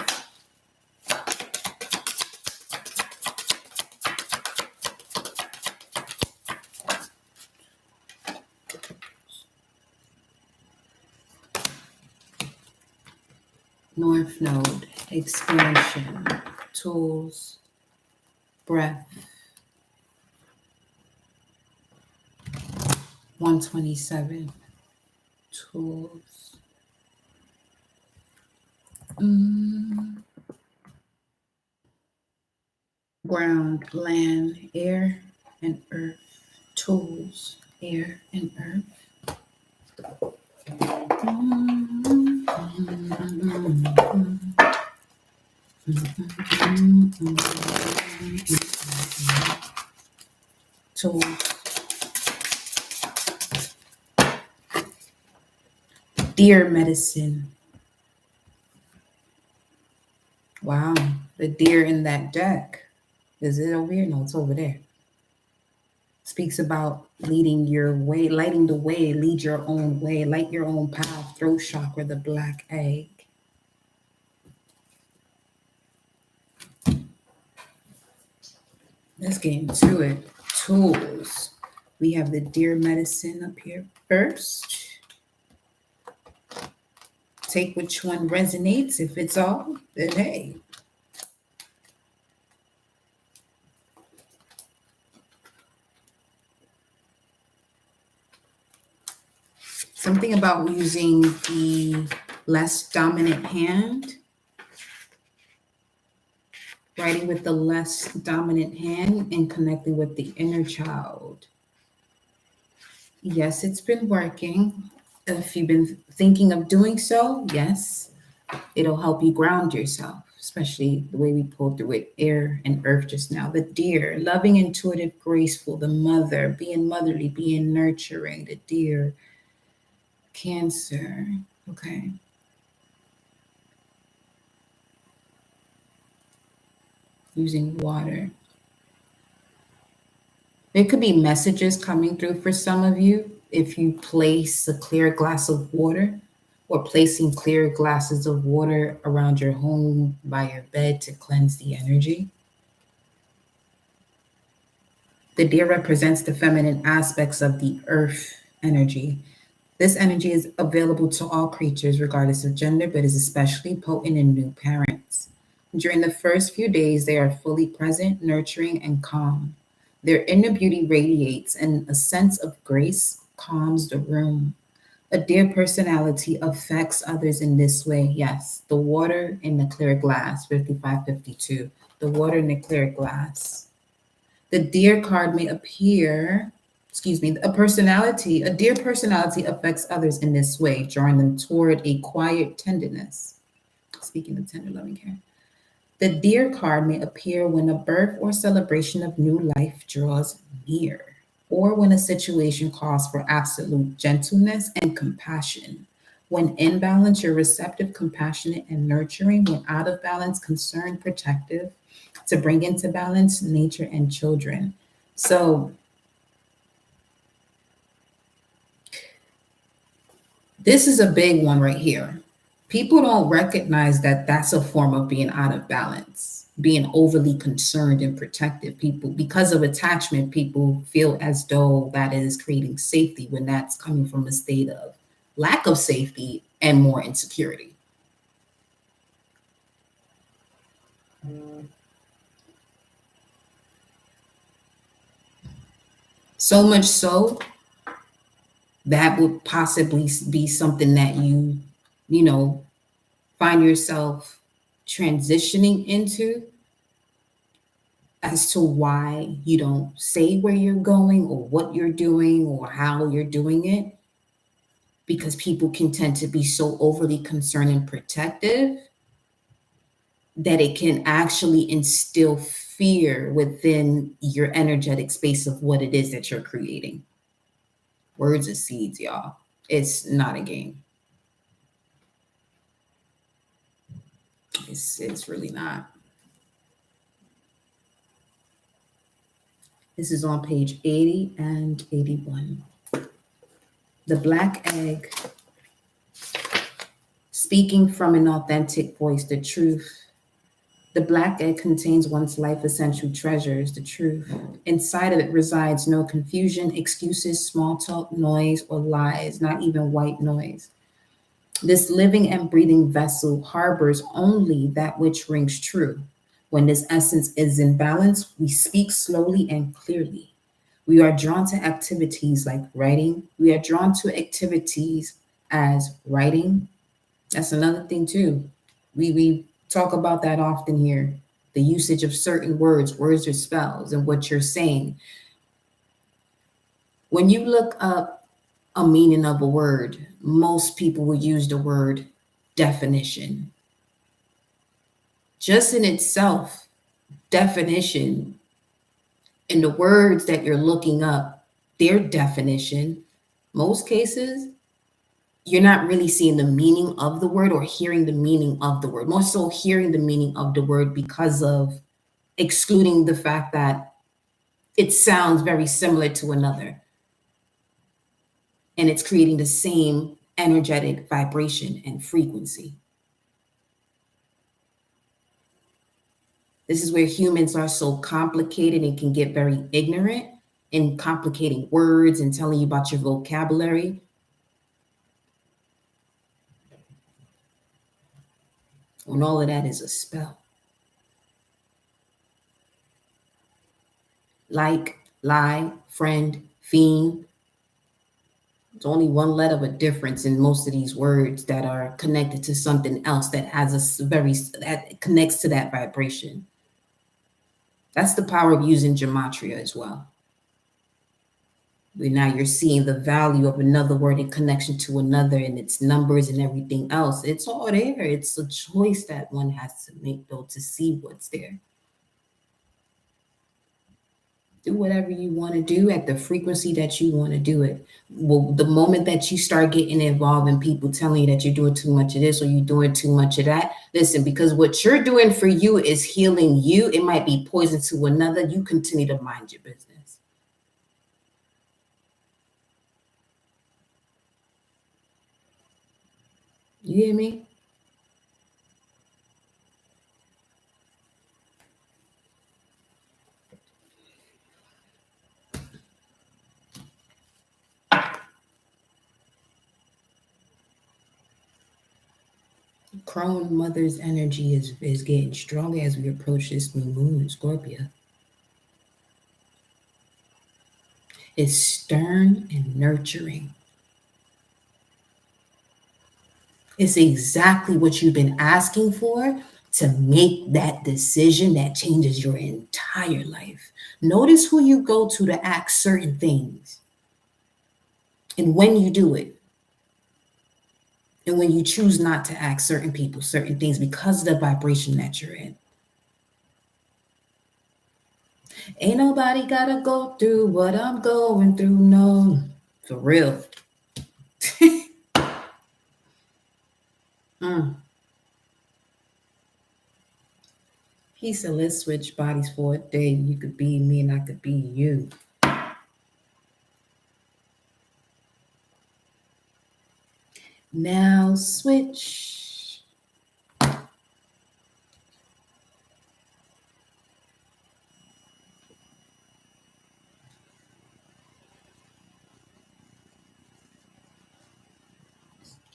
A: North Node, expansion, tools, breath. 127, tools. Ground, land, air, and earth. Tools, air, and earth. Tools. Deer medicine. Wow, the deer in that deck. Is it over here? No, it's over there. Speaks about leading your way, lighting the way, lead your own way, light your own path, throat chakra, the black egg. Let's get into it. Tools. We have the deer medicine up here first. Take which one resonates. If it's all, then hey. Something about using the less dominant hand. Writing with the less dominant hand and connecting with the inner child. Yes, it's been working. If you've been thinking of doing so, yes, it'll help you ground yourself, especially the way we pulled through it, air and earth just now. The deer, loving, intuitive, graceful, the mother, being motherly, being nurturing, the deer, Cancer, okay. Using water. There could be messages coming through for some of you if you place a clear glass of water or placing clear glasses of water around your home by your bed to cleanse the energy. The deer represents the feminine aspects of the earth energy. This energy is available to all creatures regardless of gender, but is especially potent in new parents. During the first few days, they are fully present, nurturing, and calm. Their inner beauty radiates, and a sense of grace calms the room. A dear personality affects others in this way. Yes, the water in the clear glass, 5552. The water in the clear glass. The dear card may appear, a dear personality affects others in this way, drawing them toward a quiet tenderness. Speaking of tender loving care. The dear card may appear when a birth or celebration of new life draws near, or when a situation calls for absolute gentleness and compassion. When in balance, you're receptive, compassionate, and nurturing. When out of balance, concerned, protective, to bring into balance nature and children. So, this is a big one right here. People don't recognize that that's a form of being out of balance, being overly concerned and protective. People, because of attachment, people feel as though that is creating safety when that's coming from a state of lack of safety and more insecurity. So much so that would possibly be something that you know, find yourself transitioning into as to why you don't say where you're going or what you're doing or how you're doing it, because people can tend to be so overly concerned and protective that it can actually instill fear within your energetic space of what it is that you're creating. Words are seeds, y'all. It's not a game. It's really not. This is on page 80 and 81. The black egg, speaking from an authentic voice, the truth. The black egg contains one's life essential treasures, the truth. Inside of it resides no confusion, excuses, small talk, noise, or lies, not even white noise. This living and breathing vessel harbors only that which rings true. When this essence is in balance, we speak slowly and clearly. We are drawn to activities like writing. We are drawn to activities as writing. That's another thing too. We talk about that often here. The usage of certain words or spells, and what you're saying. When you look up a meaning of a word, most people will use the word definition. Just in itself, definition, and the words that you're looking up, their definition, most cases, you're not really seeing the meaning of the word or hearing the meaning of the word. More so hearing the meaning of the word because of excluding the fact that it sounds very similar to another. And it's creating the same energetic vibration and frequency. This is where humans are so complicated and can get very ignorant in complicating words and telling you about your vocabulary. When all of that is a spell. Like, lie, friend, fiend. There's only one letter of a difference in most of these words that are connected to something else that has that connects to that vibration. That's the power of using gematria as well. Where now you're seeing the value of another word in connection to another and its numbers and everything else. It's all there. It's a choice that one has to make, though, to see what's there. Do whatever you want to do at the frequency that you want to do it. Well, the moment that you start getting involved in people telling you that you're doing too much of this or you're doing too much of that, listen, because what you're doing for you is healing you. It might be poison to another. You continue to mind your business. You hear me? Crone Mother's energy is getting stronger as we approach this new moon in Scorpio. It's stern and nurturing. It's exactly what you've been asking for to make that decision that changes your entire life. Notice who you go to ask certain things and when you do it. And when you choose not to ask certain people, certain things because of the vibration that you're in. Ain't nobody gotta go through what I'm going through, no. For real. mm. He said, let's switch bodies for a day. You could be me and I could be you. Now switch.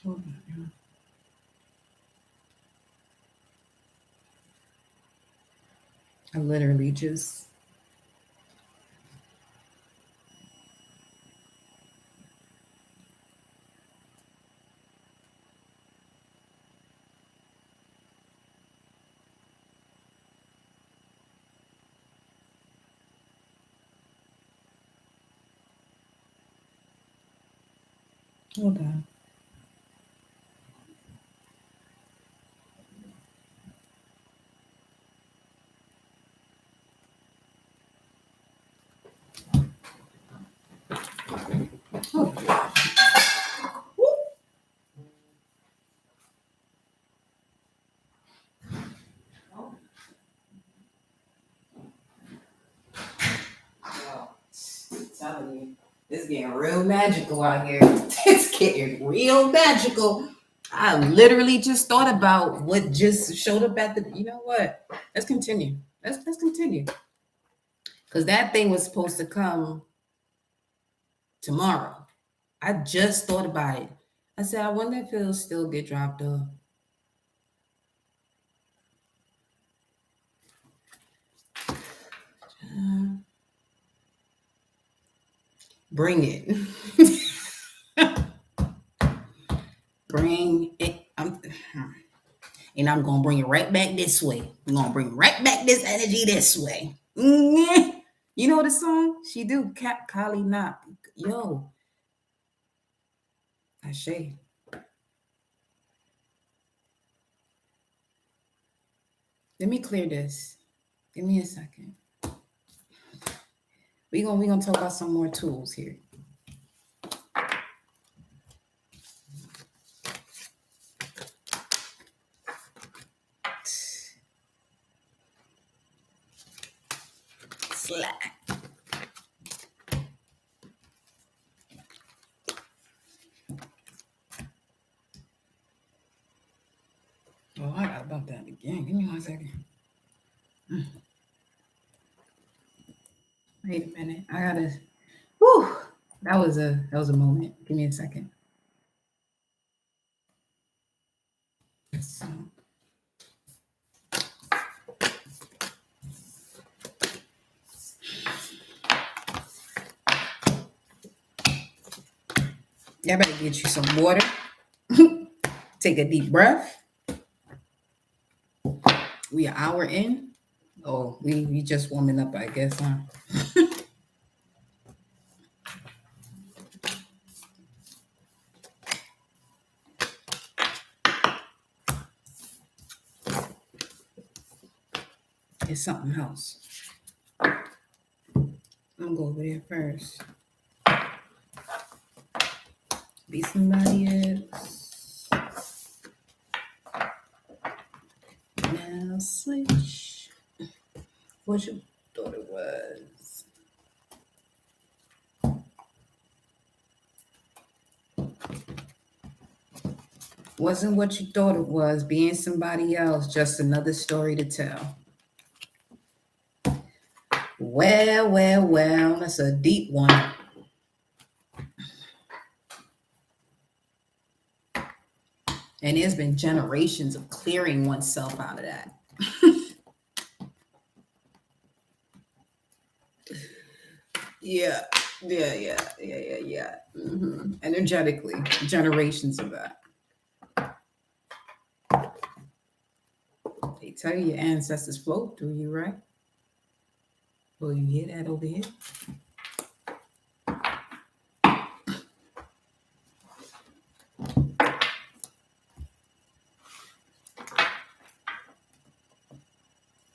A: Hold on. I literally just hold on. Oh. Telling you, it's getting real magical out here. It's getting real magical. I literally just thought about what just showed up at the. You know what? Let's continue. Let's continue because that thing was supposed to come tomorrow. I just thought about it. I said, I wonder if it'll still get dropped off. Bring it. Bring it. And I'm gonna bring it right back this way. I'm gonna bring right back this energy this way. You know the song? She do Kali Knock. Yo. Ashe. Let me clear this. Give me a second. We're gonna talk about some more tools here. Slack. Oh, I got about that again. Give me 1 second. Wait a minute. I gotta. Whew. That was a moment. Give me a second. So. Y'all better get you some water. Take a deep breath. We an hour in. Oh, we just warming up, I guess, huh? It's something else. I'm gonna go over there first. Be somebody else. Now switch. What you thought it was? Wasn't what you thought it was. Being somebody else, just another story to tell. Well, that's a deep one. And there's been generations of clearing oneself out of that. Yeah. Mm-hmm. Energetically, generations of that. tell you your ancestors flow through you, right? Will you hear that over here?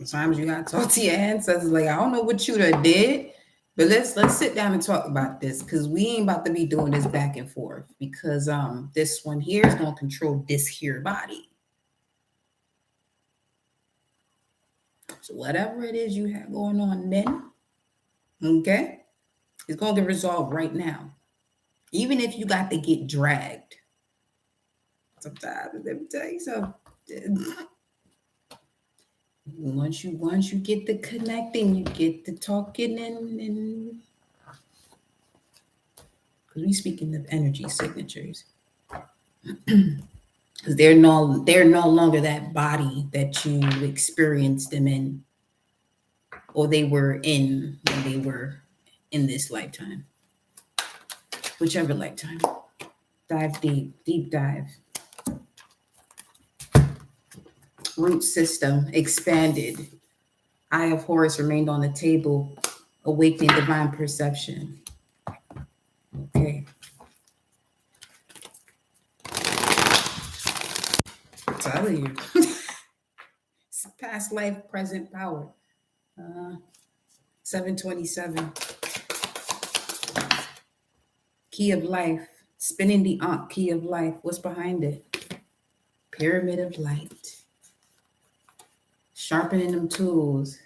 A: Sometimes you gotta talk to your ancestors. Like, I don't know what you done did, but let's sit down and talk about this, because we ain't about to be doing this back and forth, because this one here is gonna control this here body. So whatever it is you have going on then, okay, it's gonna get resolved right now. Even if you got to get dragged. Sometimes, let me tell you something. Once you get the connecting, you get the talking, and because we speaking of energy signatures. Because they're no longer that body that you experienced them in, or they were in when they were in this lifetime. Whichever lifetime. Dive deep dive. Root system expanded. Eye of Horus remained on the table, awakening divine perception. Okay. I'm telling you. Past life, present power. 727. Key of life. Spinning the Ankh, key of life. What's behind it? Pyramid of light. Sharpening them tools.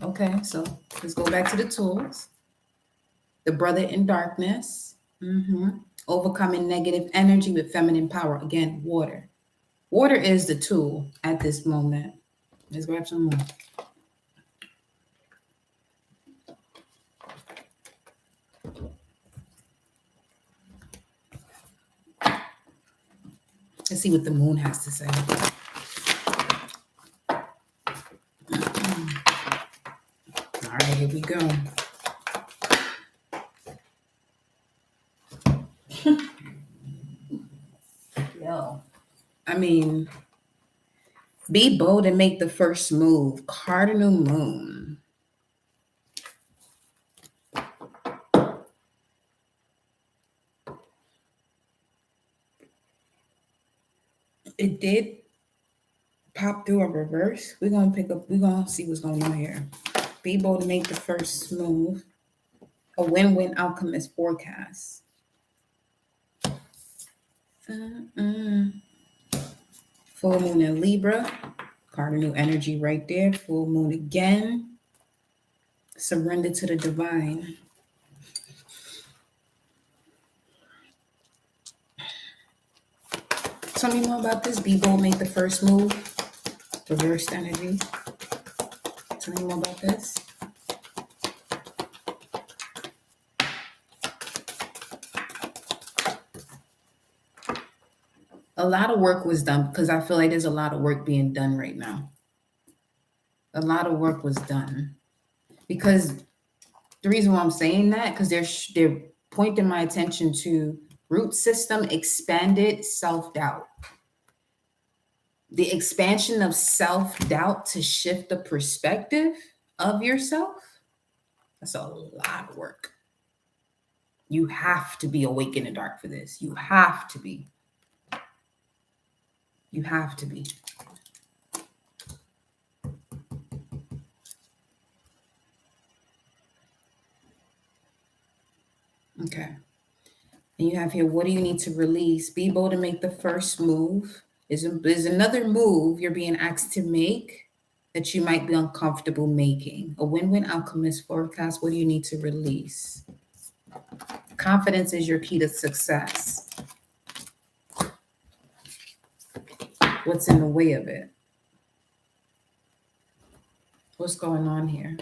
A: Okay, so let's go back to the tools. The brother in darkness. Overcoming negative energy with feminine power. Again, water. Water is the tool at this moment. Let's grab some more. Let's see what the moon has to say. All right, here we go. Yo, I mean, be bold and make the first move. Cardinal moon. It did pop through a reverse. We're gonna see what's going on here. Be bold to make the first move. A win-win outcome is forecast. Full moon in Libra. Cardinal energy right there. Full moon again. Surrender to the divine. Tell me more about this. Be bold, make the first move. Reversed energy. Tell me more about this. A lot of work was done, because I feel like there's a lot of work being done right now. A lot of work was done. Because the reason why I'm saying that, because they're pointing my attention to root system expanded self-doubt. The expansion of self-doubt to shift the perspective of yourself, that's a lot of work. You have to be awake in the dark for this. You have to be. You have to be. Okay. And you have here, what do you need to release? Be bold to make the first move. There's another move you're being asked to make that you might be uncomfortable making. A win-win outcome is forecast. What do you need to release? Confidence is your key to success. What's in the way of it? What's going on here?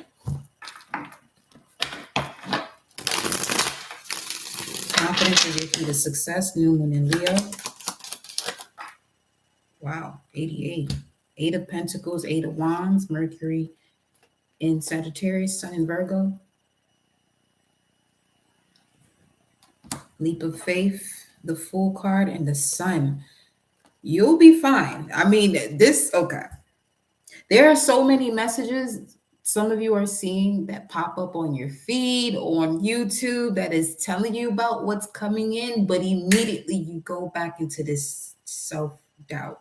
A: Confidence is your key to success. New moon in Leo. Wow, 88. 8 of Pentacles, 8 of Wands, Mercury in Sagittarius, Sun in Virgo. Leap of faith, the Fool card, and the Sun. You'll be fine. I mean, this, okay. There are so many messages some of you are seeing that pop up on your feed or on YouTube that is telling you about what's coming in, but immediately you go back into this self-doubt.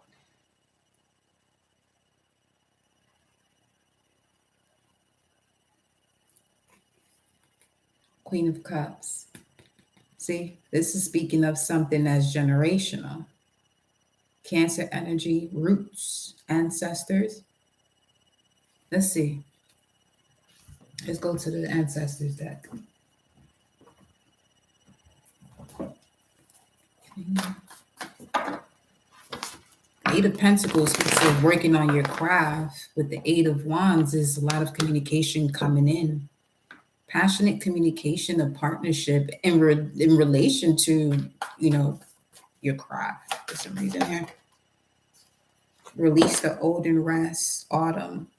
A: Queen of Cups. See, this is speaking of something that's generational. Cancer energy, roots, ancestors. Let's see. Let's go to the ancestors deck. Eight of Pentacles speaks of working on your craft. With the Eight of Wands is a lot of communication coming in. Passionate communication, a partnership in relation to, your craft for some reason here. Release the old and rest. Autumn.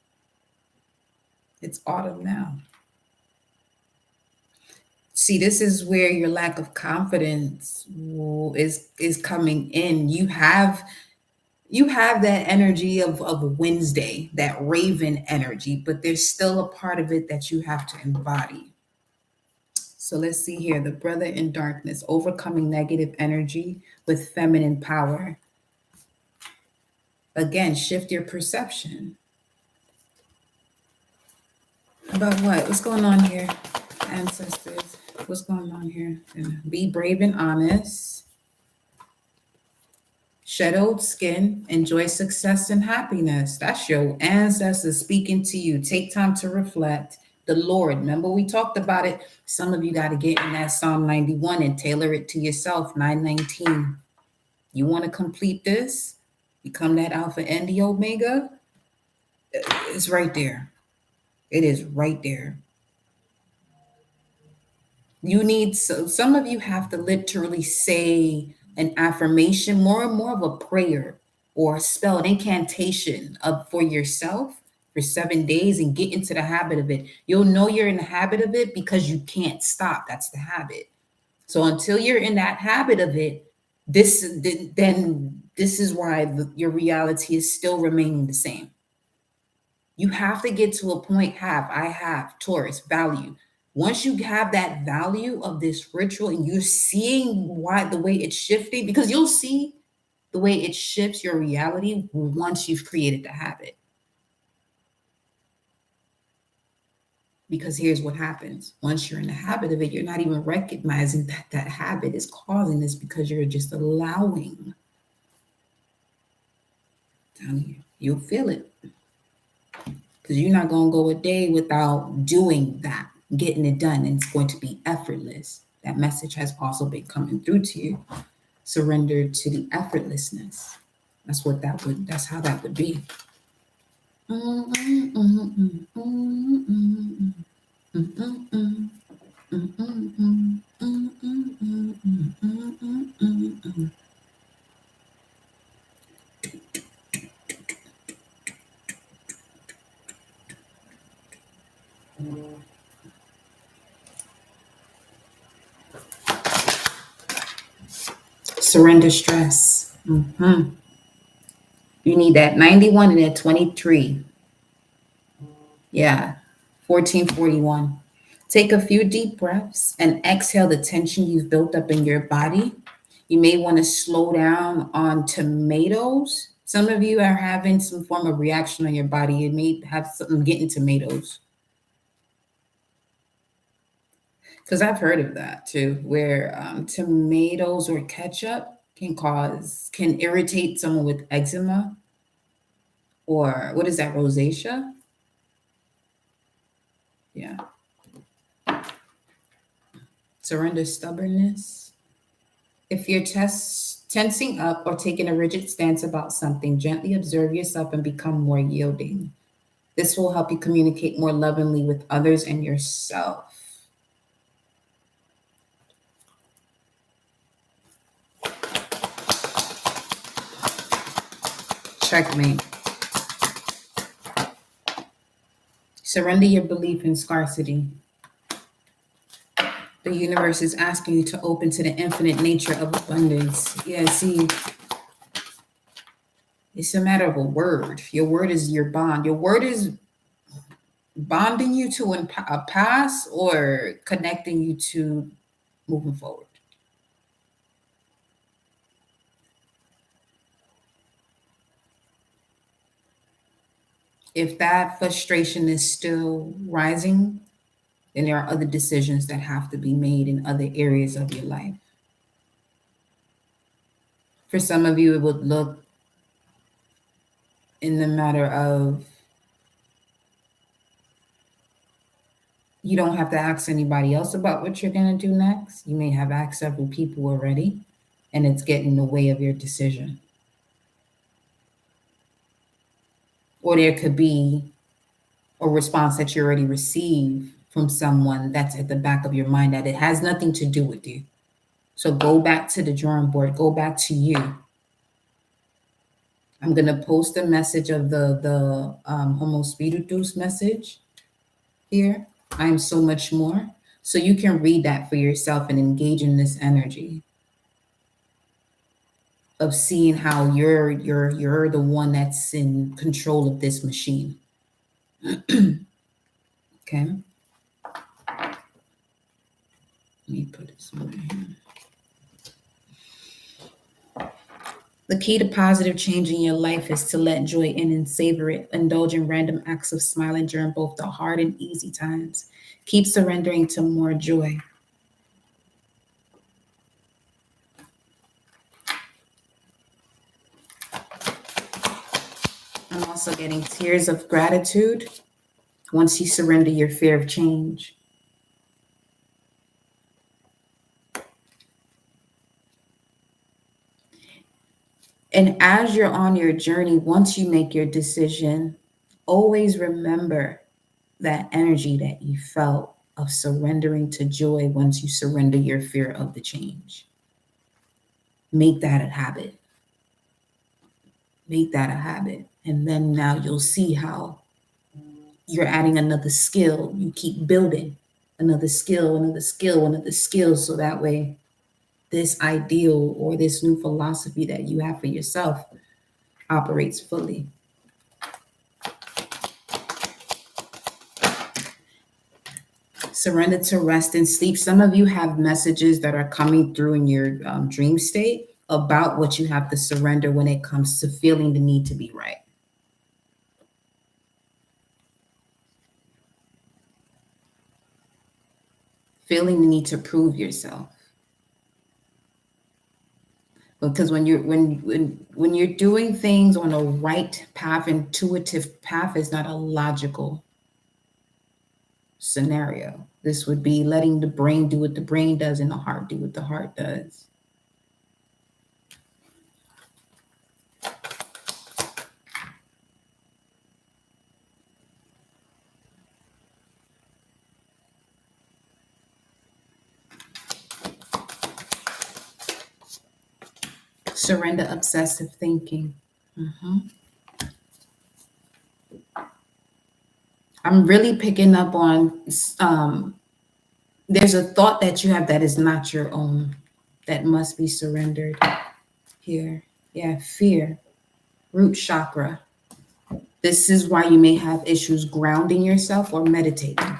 A: It's autumn now. See, this is where your lack of confidence is coming in. You have that energy of Wednesday, that raven energy, but there's still a part of it that you have to embody. So let's see here. The brother in darkness, overcoming negative energy with feminine power. Again, shift your perception. About what? What's going on here? Ancestors, what's going on here? Be brave and honest. Shed old skin. Enjoy success and happiness. That's your ancestors speaking to you. Take time to reflect. The Lord, remember we talked about it. Some of you got to get in that Psalm 91 and tailor it to yourself. 919. You want to complete this? Become that Alpha and the Omega? It's right there. It is right there. You need, so some of you have to literally say an affirmation, more and more of a prayer or a spell, an incantation for yourself for 7 days and get into the habit of it. You'll know you're in the habit of it because you can't stop. That's the habit. So until you're in that habit of it, this is why your reality is still remaining the same. You have to get to a point, I have, Taurus, value. Once you have that value of this ritual and you're seeing the way it's shifting, because you'll see the way it shifts your reality once you've created the habit. Because here's what happens. Once you're in the habit of it, you're not even recognizing that that habit is causing this because you're just allowing. Down here, you'll feel it. Because you're not going to go a day without doing that, getting it done, and it's going to be effortless. That message has also been coming through to you. Surrender to the effortlessness. That's how that would be. Surrender stress. You need that 91 and that 23. Yeah, 1441. Take a few deep breaths and exhale the tension you've built up in your body. You may want to slow down on tomatoes. Some of you are having some form of reaction on your body. You may have something getting tomatoes. Because I've heard of that too, where tomatoes or ketchup can irritate someone with eczema, or what is that, rosacea? Yeah. Surrender stubbornness. If you're tensing up or taking a rigid stance about something, gently observe yourself and become more yielding. This will help you communicate more lovingly with others and yourself. Checkmate. Surrender your belief in scarcity. The universe is asking you to open to the infinite nature of abundance. Yeah, see, It's a matter of a word. Your word is your bond. Your word is bonding you to a past or connecting you to moving forward. If that frustration is still rising, then there are other decisions that have to be made in other areas of your life. For some of you, it would look in the matter of you don't have to ask anybody else about what you're going to do next. You may have asked several people already, and it's getting in the way of your decision. Or there could be a response that you already received from someone that's at the back of your mind that it has nothing to do with you. So go back to the drawing board, go back to you. I'm going to post a message of the Homo Spiritus message here. I am so much more. So you can read that for yourself and engage in this energy of seeing how you're the one that's in control of this machine. Okay. Let me put this over here. The key to positive change in your life is to let joy in and savor it. Indulge in random acts of smiling during both the hard and easy times. Keep surrendering to more joy. I'm also getting tears of gratitude once you surrender your fear of change. And as you're on your journey, once you make your decision, always remember that energy that you felt of surrendering to joy once you surrender your fear of the change. Make that a habit. Make that a habit. And then now you'll see how you're adding another skill. You keep building another skill, another skill, another skill. So that way, this ideal or this new philosophy that you have for yourself operates fully. Surrender to rest and sleep. Some of you have messages that are coming through in your dream state about what you have to surrender when it comes to feeling the need to be right. Feeling the need to prove yourself. Because when you're doing things on a right path, intuitive path is not a logical scenario. This would be letting the brain do what the brain does and the heart do what the heart does. Surrender obsessive thinking. I'm really picking up on there's a thought that you have that is not your own, that must be surrendered here. Yeah, fear, root chakra. This is why you may have issues grounding yourself or meditating.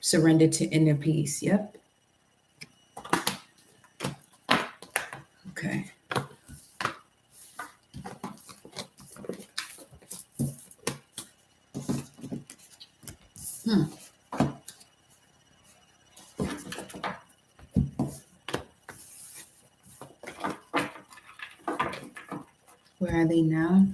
A: Surrender to inner peace. Yep. Okay. Where are they now?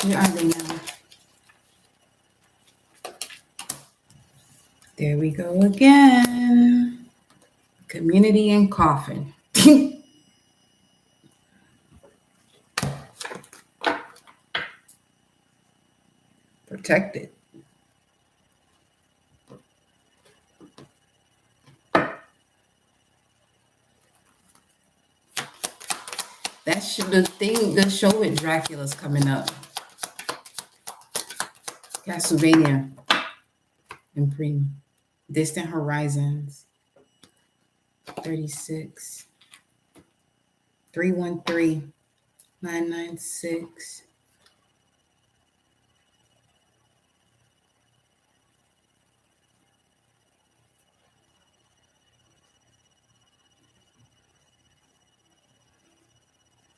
A: Where are they now? There we go again. Community and coffin. Protected. The show with Dracula's coming up. Castlevania and Prima. Distant Horizons. 36. 313. 996.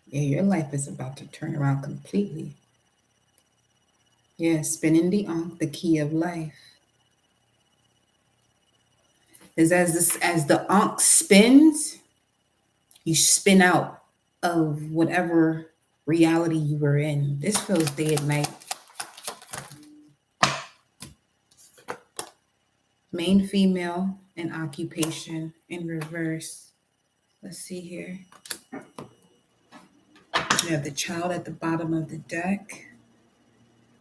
A: Yeah, your life is about to turn around completely. Yeah, spinning the Ankh, the key of life. Is as the Ankh spins, you spin out of whatever reality you were in. This feels day and night. Main female and occupation in reverse. Let's see here. You have the child at the bottom of the deck.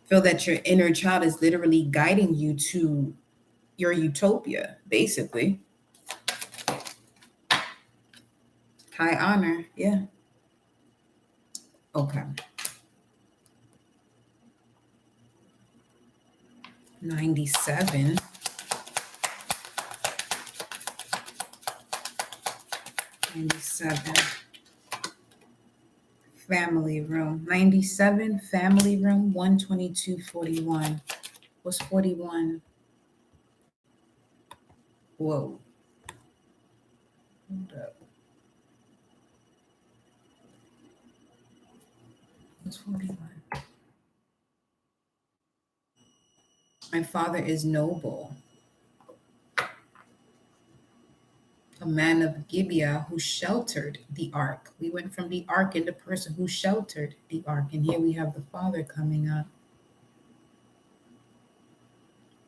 A: Feel that your inner child is literally guiding you to your utopia, basically. High honor, yeah. Okay. 97. 97. Family room. 97, family room, 12241. What's 41? Whoa. Hold up. What's 41? My father is noble, a man of Gibeah who sheltered the ark. We went from the ark into person who sheltered the ark. And here we have the father coming up.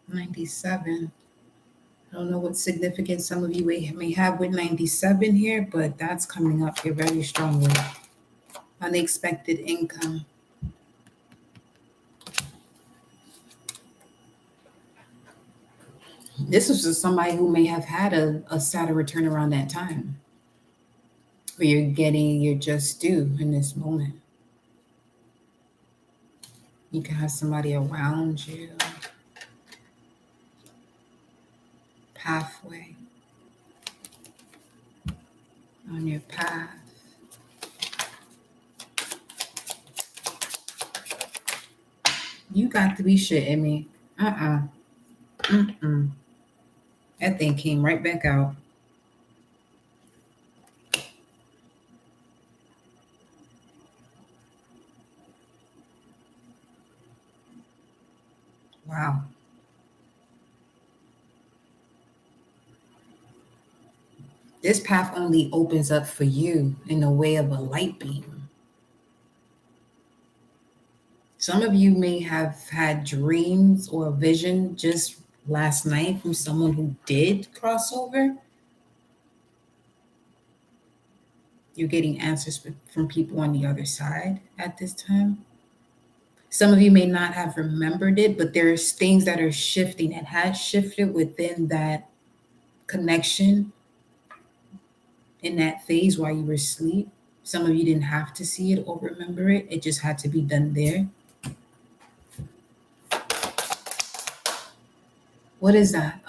A: 97. I don't know what significance some of you may have with 97 here, but that's coming up here very strongly. Unexpected income. This was just somebody who may have had a Saturn return around that time, where you're getting your just due in this moment. You can have somebody around you. Pathway. On your path. You got to be shitting me. Mm-mm. That thing came right back out. Wow. This path only opens up for you in the way of a light beam. Some of you may have had dreams or a vision just last night from someone who did cross over. You're getting answers from people on the other side at this time. Some of you may not have remembered it, but there's things that are shifting and has shifted within that connection in that phase while you were asleep. Some of you didn't have to see it or remember it. It just had to be done there. What is that?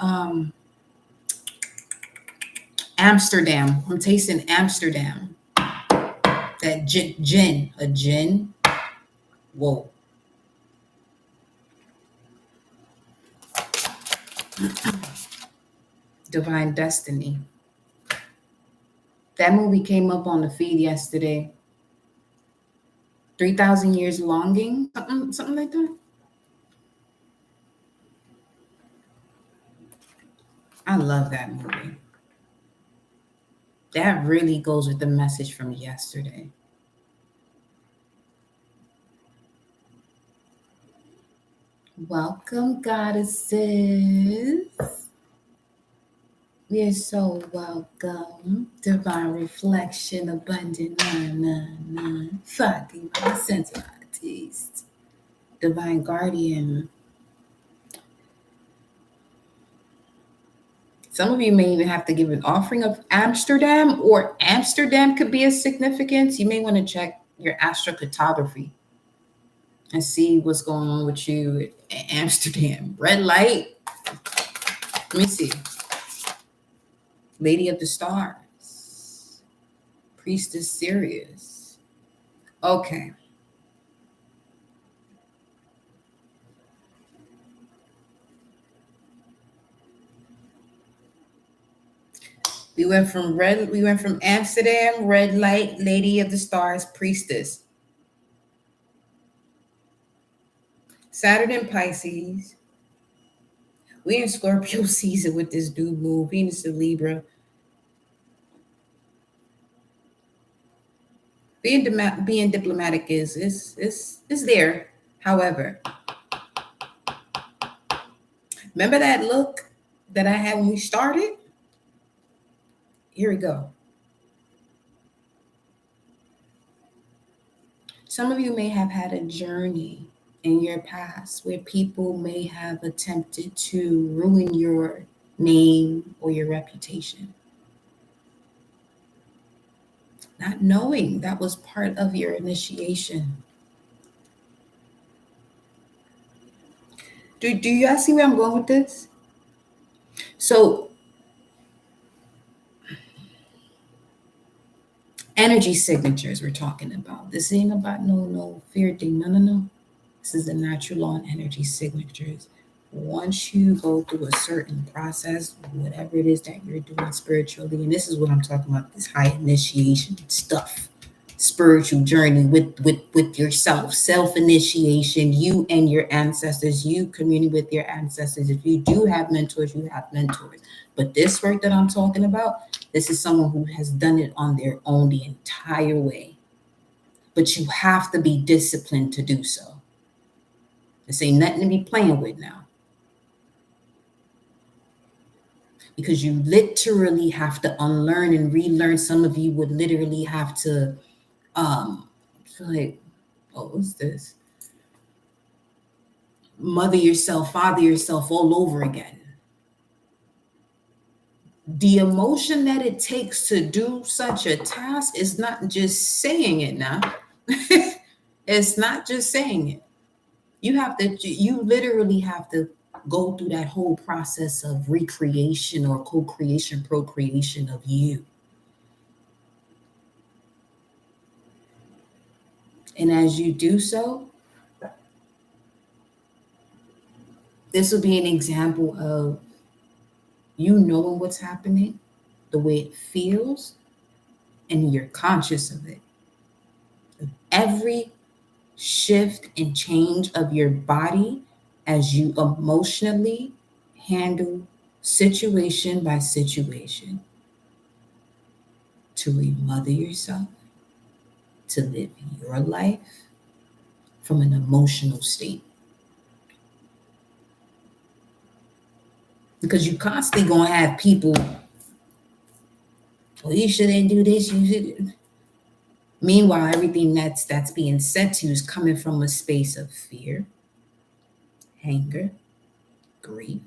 A: Amsterdam. I'm tasting Amsterdam. That gin. A gin. Whoa. Divine Destiny. That movie came up on the feed yesterday. 3,000 Years Longing, something like that. I love that movie. That really goes with the message from yesterday. Welcome, goddesses. You're so welcome. Divine reflection, abundant, Fatima, sense artist. Divine guardian. Some of you may even have to give an offering of Amsterdam, or Amsterdam could be a significance. You may want to check your astrocartography and see what's going on with you at Amsterdam. Red light. Let me see. Lady of the Stars. Priestess Sirius. Okay. We went from Amsterdam, red light, Lady of the Stars, Priestess. Saturn in Pisces. We in Scorpio season with this dude move. Venus in Libra. Being diplomatic is there. However, remember that look that I had when we started? Here we go. Some of you may have had a journey in your past where people may have attempted to ruin your name or your reputation. Not knowing that was part of your initiation. Do you guys see where I'm going with this? So, energy signatures we're talking about. This ain't about no fear thing. No. This is a natural law and energy signatures. Once you go through a certain process, whatever it is that you're doing spiritually, and this is what I'm talking about, this high initiation stuff, spiritual journey with yourself, self-initiation, you and your ancestors, you communing with your ancestors. If you do have mentors, you have mentors. But this work that I'm talking about, this is someone who has done it on their own the entire way. But you have to be disciplined to do so. This ain't nothing to be playing with now. Because you literally have to unlearn and relearn. Some of you would literally have to feel like, oh, what's this? Mother yourself, father yourself all over again. The emotion that it takes to do such a task is not just saying it now. It's not just saying it. You literally have to go through that whole process of recreation or co-creation, procreation of you. And as you do so, this will be an example of you knowing what's happening, the way it feels, and you're conscious of it. Every shift and change of your body as you emotionally handle situation by situation to remother yourself, to live your life from an emotional state. Because you constantly gonna have people, well, you shouldn't do this, you should. Meanwhile, everything that's being said to you is coming from a space of fear, anger, grief,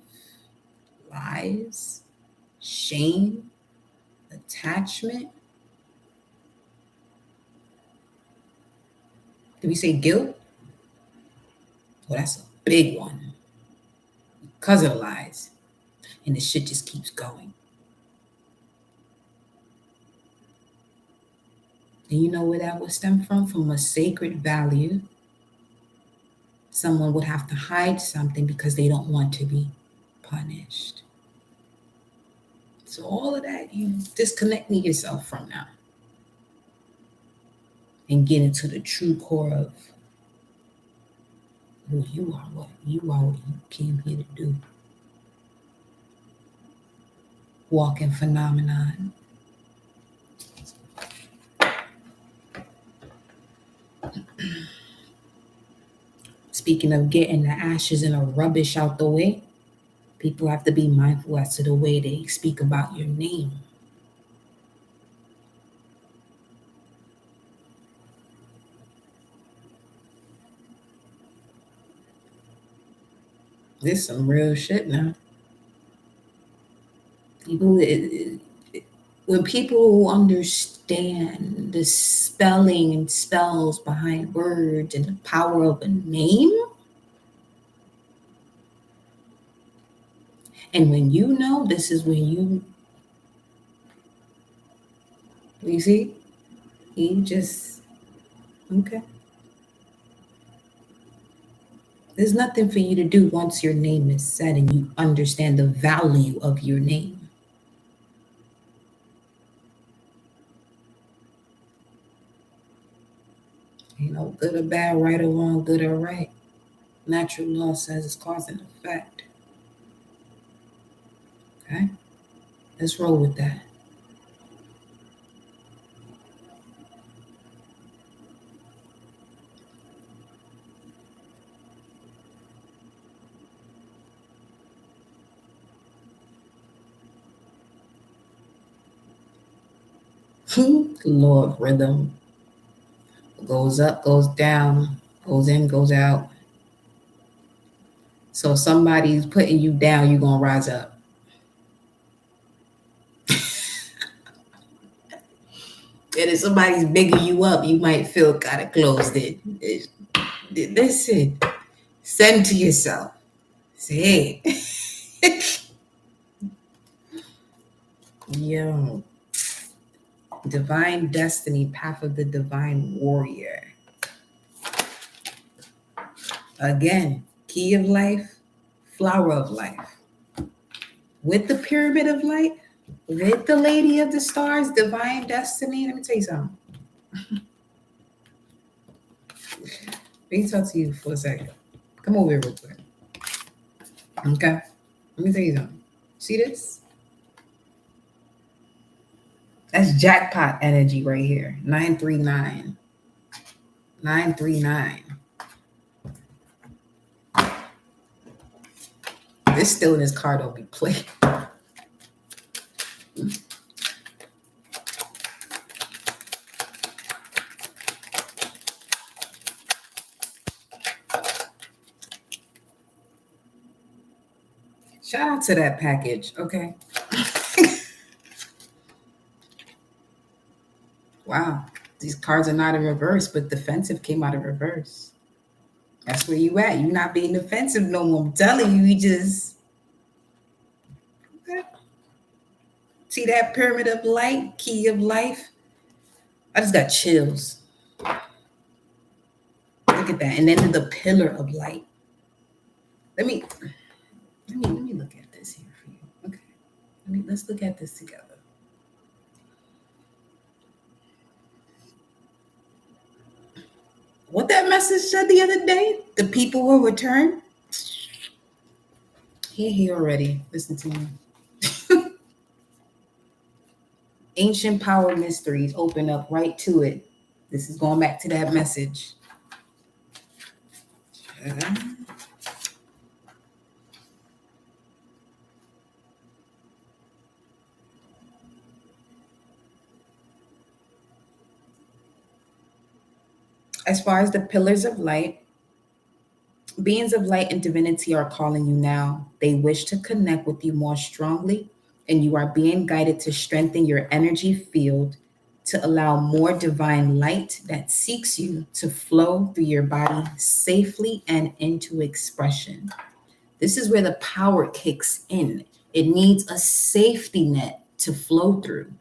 A: lies, shame, attachment. Did we say guilt? Well, that's a big one because of the lies. And the shit just keeps going. And you know where that would stem from? From a sacred value. Someone would have to hide something because they don't want to be punished. So all of that, you disconnecting yourself from now and get into the true core of who you are, what you came here to do. Walking phenomenon. Speaking of getting the ashes and the rubbish out the way, People have to be mindful as to the way they speak about your name. This some real shit now. People, when people understand the spelling and spells behind words and the power of a name, and when you know, this is when you see, you just, okay. There's nothing for you to do once your name is said and you understand the value of your name. You know, good or bad, right or wrong, good or right. Natural law says it's cause and effect. Okay? Let's roll with that. Law of rhythm goes up, goes down, goes in, goes out. So if somebody's putting you down, you're gonna rise up. And if somebody's bigging you up, you might feel kind of closed in. Listen, send to yourself. Say, hey, yo, divine destiny, path of the divine warrior. Again, key of life, flower of life. With the pyramid of light, with the lady of the stars, divine destiny. Let me tell you something. Let me talk to you for a second. Come over here real quick. Okay. Let me tell you something. See this? That's jackpot energy right here. 939. 939. This stillness card don't be played. Shout out to that package, okay? Wow. These cards are not in reverse, but defensive came out of reverse. That's where you at. You're not being defensive no more. I'm telling you, you just okay. See that pyramid of light, key of life. I just got chills. Look at that. And then the pillar of light. Let me look at this here for you. Okay. Let's look at this together. What that message said the other day, the people will return. Here already. Listen to me. Ancient power mysteries open up right to it. This is going back to that message. As far as the pillars of light, beings of light and divinity are calling you now. They wish to connect with you more strongly, and you are being guided to strengthen your energy field to allow more divine light that seeks you to flow through your body safely and into expression. This is where the power kicks in. It needs a safety net to flow through.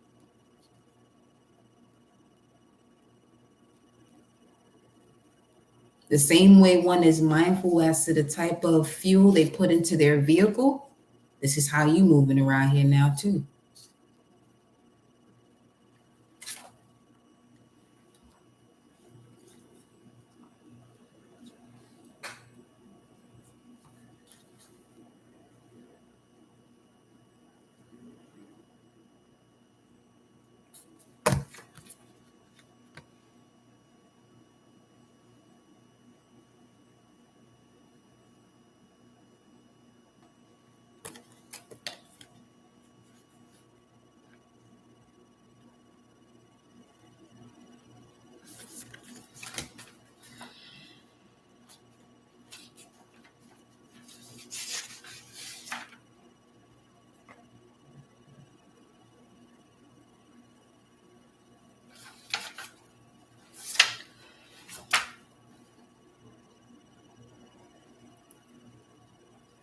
A: The same way one is mindful as to the type of fuel they put into their vehicle, this is how you moving around here now too.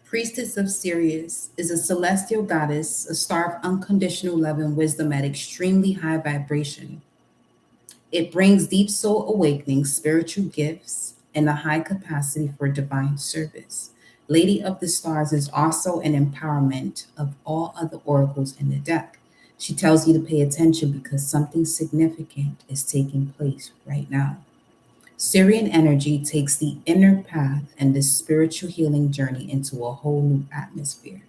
A: Priestess of Sirius is a celestial goddess, a star of unconditional love and wisdom at extremely high vibration. It brings deep soul awakening, spiritual gifts, and a high capacity for divine service. Lady of the Stars is also an empowerment of all other oracles in the deck. She tells you to pay attention because something significant is taking place right now. Syrian energy takes the inner path and the spiritual healing journey into a whole new atmosphere.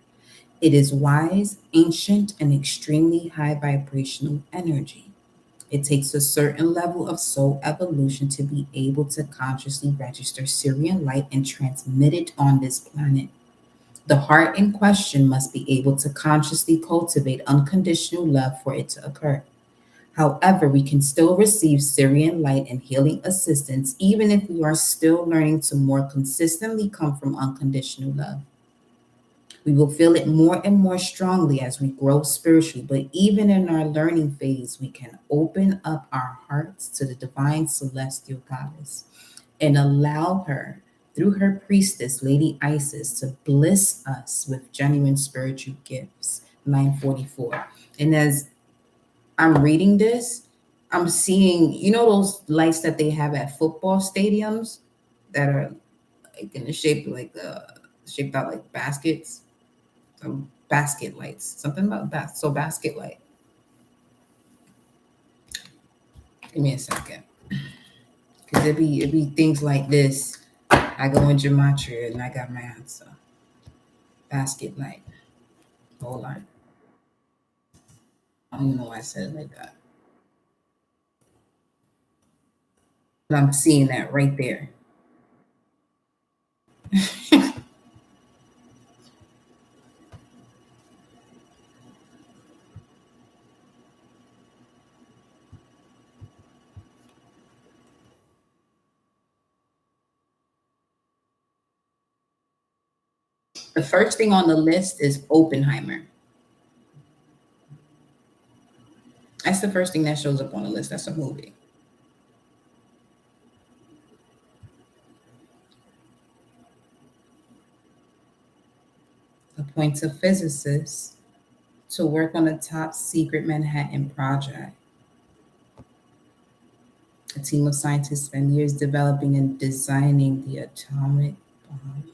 A: It is wise, ancient, and extremely high vibrational energy. It takes a certain level of soul evolution to be able to consciously register Syrian light and transmit it on this planet. The heart in question must be able to consciously cultivate unconditional love for it to occur. However, we can still receive Syrian light and healing assistance even if we are still learning to more consistently come from unconditional love. We will feel it more and more strongly as we grow spiritually, but even in our learning phase, we can open up our hearts to the divine celestial goddess and allow her, through her priestess, Lady Isis, to bliss us with genuine spiritual gifts. 944. And as I'm reading this, I'm seeing, those lights that they have at football stadiums that are like in the shape like shaped out like baskets, some basket lights, something about that. So basket light. Give me a second, because it be things like this. I go in gematria and I got my answer. Basket light. Hold on. I don't even know why I said it like that. But I'm seeing that right there. The first thing on the list is Oppenheimer. That's the first thing that shows up on the list. That's a movie. Appoints a physicist to work on a top secret Manhattan project. A team of scientists spend years developing and designing the atomic bomb.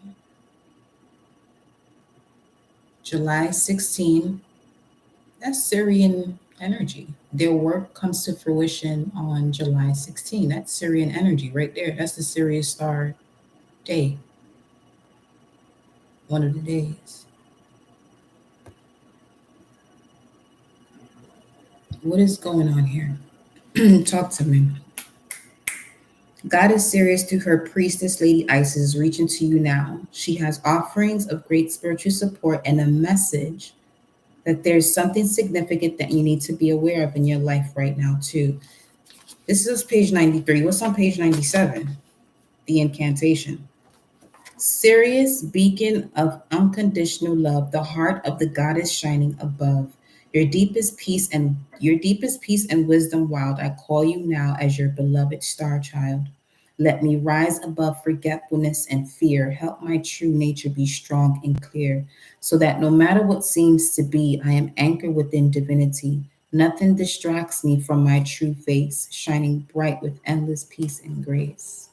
A: July 16, that's Syrian energy. Their work comes to fruition on July 16. That's Syrian energy right there. That's the Sirius Star day, one of the days. What is going on here? Talk to me. God is serious through her priestess, Lady Isis, reaching to you now. She has offerings of great spiritual support and a message that there's something significant that you need to be aware of in your life right now, too. This is page 93. What's on page 97? The incantation. Sirius, beacon of unconditional love, the heart of the goddess shining above. Your deepest peace and wisdom wild, I call you now as your beloved star child. Let me rise above forgetfulness and fear. Help my true nature be strong and clear, so that no matter what seems to be, I am anchored within divinity. Nothing distracts me from my true face, shining bright with endless peace and grace.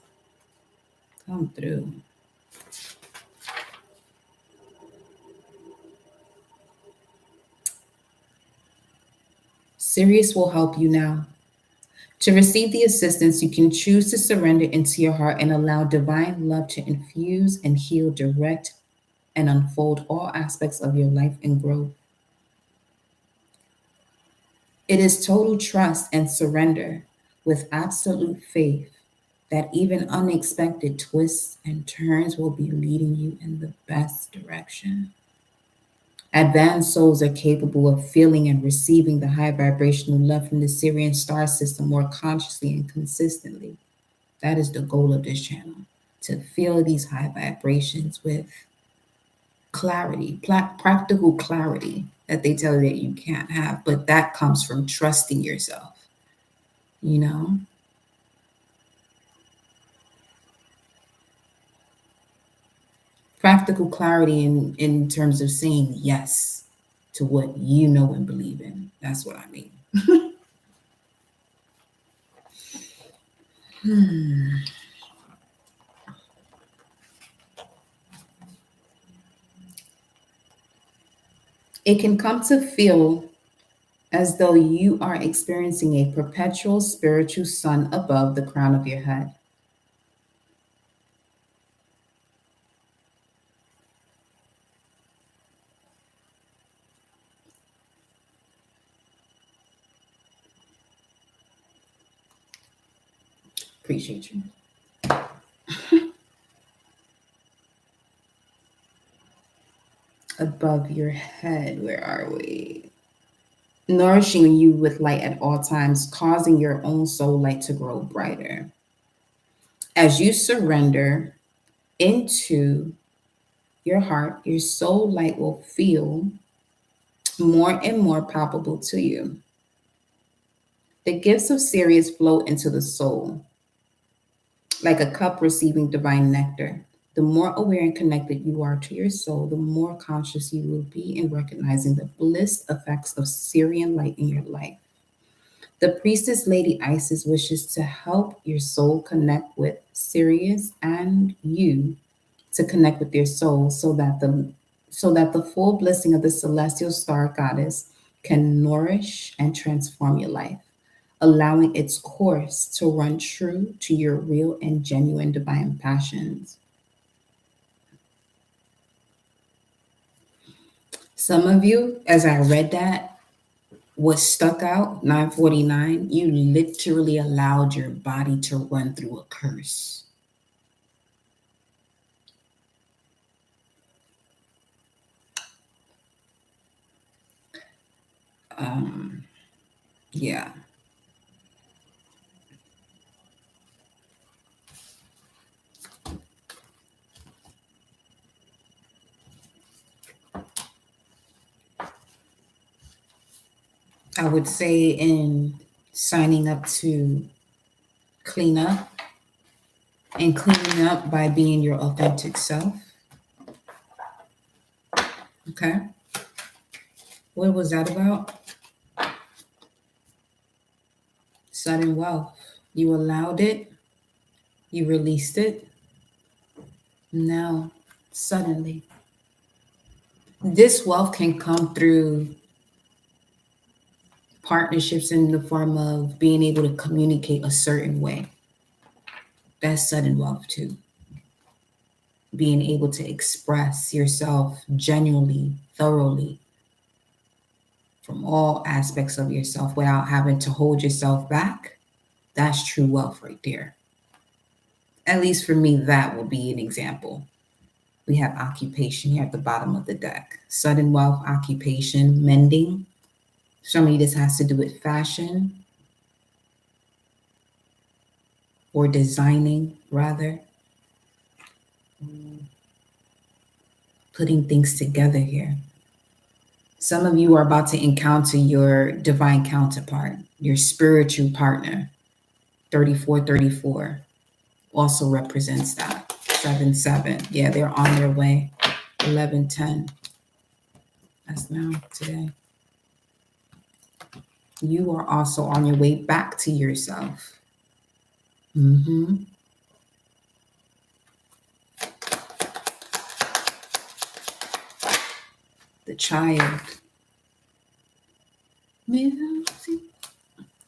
A: Come through. Sirius will help you now. To receive the assistance, you can choose to surrender into your heart and allow divine love to infuse and heal, direct, and unfold all aspects of your life and growth. It is total trust and surrender with absolute faith that even unexpected twists and turns will be leading you in the best direction. Advanced souls are capable of feeling and receiving the high vibrational love from the Syrian star system more consciously and consistently. That is the goal of this channel, to feel these high vibrations with clarity, practical clarity that they tell you that you can't have, but that comes from trusting yourself, you know? Practical clarity in terms of saying yes to what you know and believe in. That's what I mean. It can come to feel as though you are experiencing a perpetual spiritual sun above the crown of your head. Appreciate you. Above your head, where are we? Nourishing you with light at all times, causing your own soul light to grow brighter. As you surrender into your heart, your soul light will feel more and more palpable to you. The gifts of Sirius flow into the soul like a cup receiving divine nectar. The more aware and connected you are to your soul, the more conscious you will be in recognizing the bliss effects of Sirian light in your life. The priestess Lady Isis wishes to help your soul connect with Sirius and you to connect with your soul so that the full blessing of the celestial star goddess can nourish and transform your life, allowing its course to run true to your real and genuine divine passions. Some of you, as I read that, what stuck out, 949, you literally allowed your body to run through a curse. Yeah. I would say in signing up to clean up and cleaning up by being your authentic self. Okay. What was that about? Sudden wealth. You allowed it, you released it. Now, suddenly, this wealth can come through partnerships in the form of being able to communicate a certain way. That's sudden wealth too. Being able to express yourself genuinely, thoroughly, from all aspects of yourself without having to hold yourself back. That's true wealth right there. At least for me, that would be an example. We have occupation here at the bottom of the deck. Sudden wealth, occupation, mending. Somebody this has to do with fashion or designing, rather. Putting things together here. Some of you are about to encounter your divine counterpart, your spiritual partner. 3434 also represents that. 77. Yeah, they're on their way. 1110. That's now, today. You are also on your way back to yourself. The child.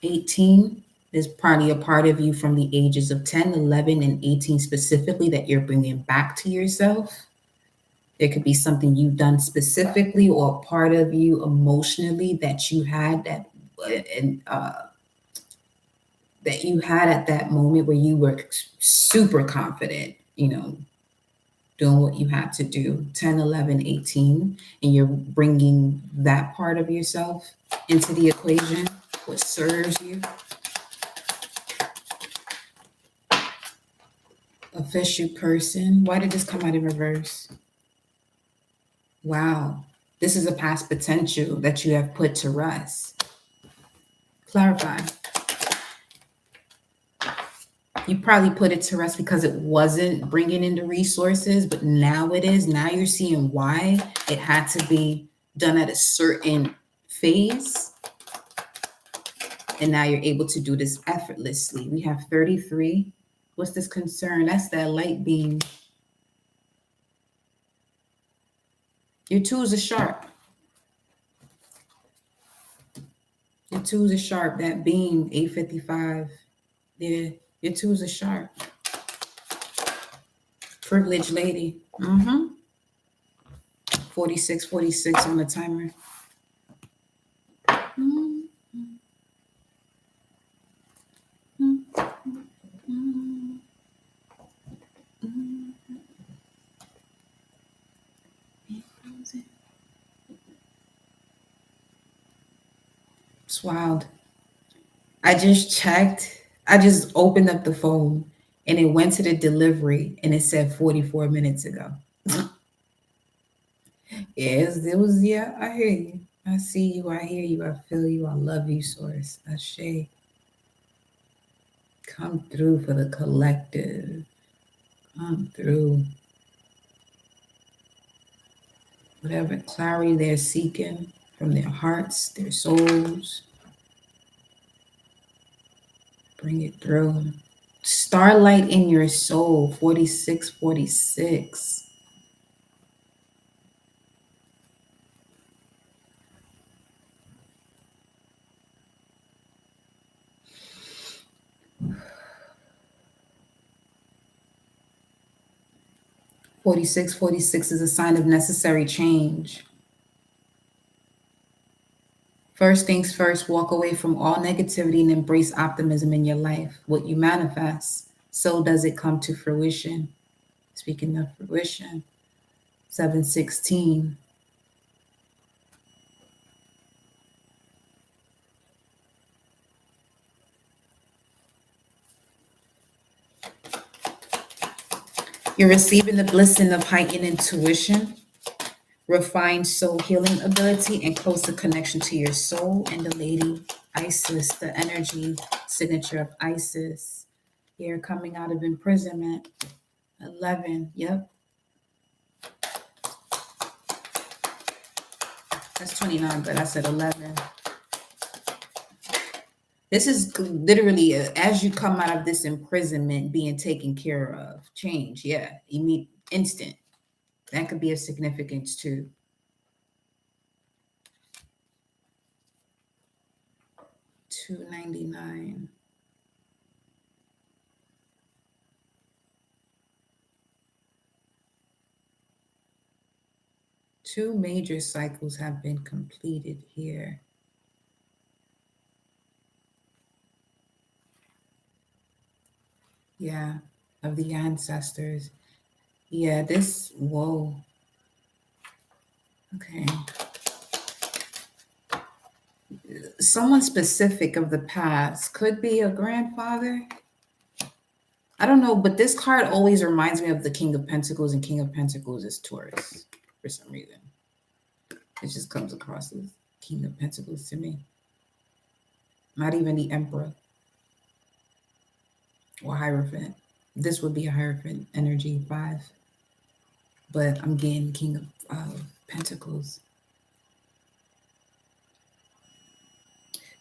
A: 18 is probably a part of you from the ages of 10, 11, and 18 specifically that you're bringing back to yourself. There could be something you've done specifically or a part of you emotionally that you had that you had at that moment where you were super confident, doing what you had to do. 10, 11, 18, and you're bringing that part of yourself into the equation, what serves you. Official person. Why did this come out in reverse? Wow. This is a past potential that you have put to rest. Clarify. You probably put it to rest because it wasn't bringing in the resources, but now it is. Now you're seeing why it had to be done at a certain phase. And now you're able to do this effortlessly. We have 33. What's this concern? That's that light beam. Your tools are sharp. Your tools are sharp. That beam, 855. Yeah, your tools are sharp. Privileged lady. 46 on the timer. It's wild. I just checked. I just opened up the phone and it went to the delivery and it said 44 minutes ago. Yes, it was, yeah, I hear you. I see you, I hear you, I feel you, I love you, Source. Ashe. Come through for the collective. Come through. Whatever clarity they're seeking from their hearts, their souls. Bring it through. Starlight in your soul, 46. 46 is a sign of necessary change. First things first, walk away from all negativity and embrace optimism in your life. What you manifest, so does it come to fruition. Speaking of fruition, 716. You're receiving the blessing of heightened intuition, refined soul healing ability, and closer connection to your soul and the lady Isis, the energy signature of Isis. Here coming out of imprisonment. 11. Yep. That's 29, but I said 11. This is literally as you come out of this imprisonment, being taken care of. Change, yeah, instant. That could be of significance too. 299. Two major cycles have been completed here. Yeah, of the ancestors. Yeah, whoa. Okay. Someone specific of the past, could be a grandfather. I don't know, but this card always reminds me of the King of Pentacles, and King of Pentacles is Taurus for some reason. It just comes across as King of Pentacles to me. Not even the Emperor or Hierophant. This would be a Hierophant energy 5. But I'm getting King of Pentacles.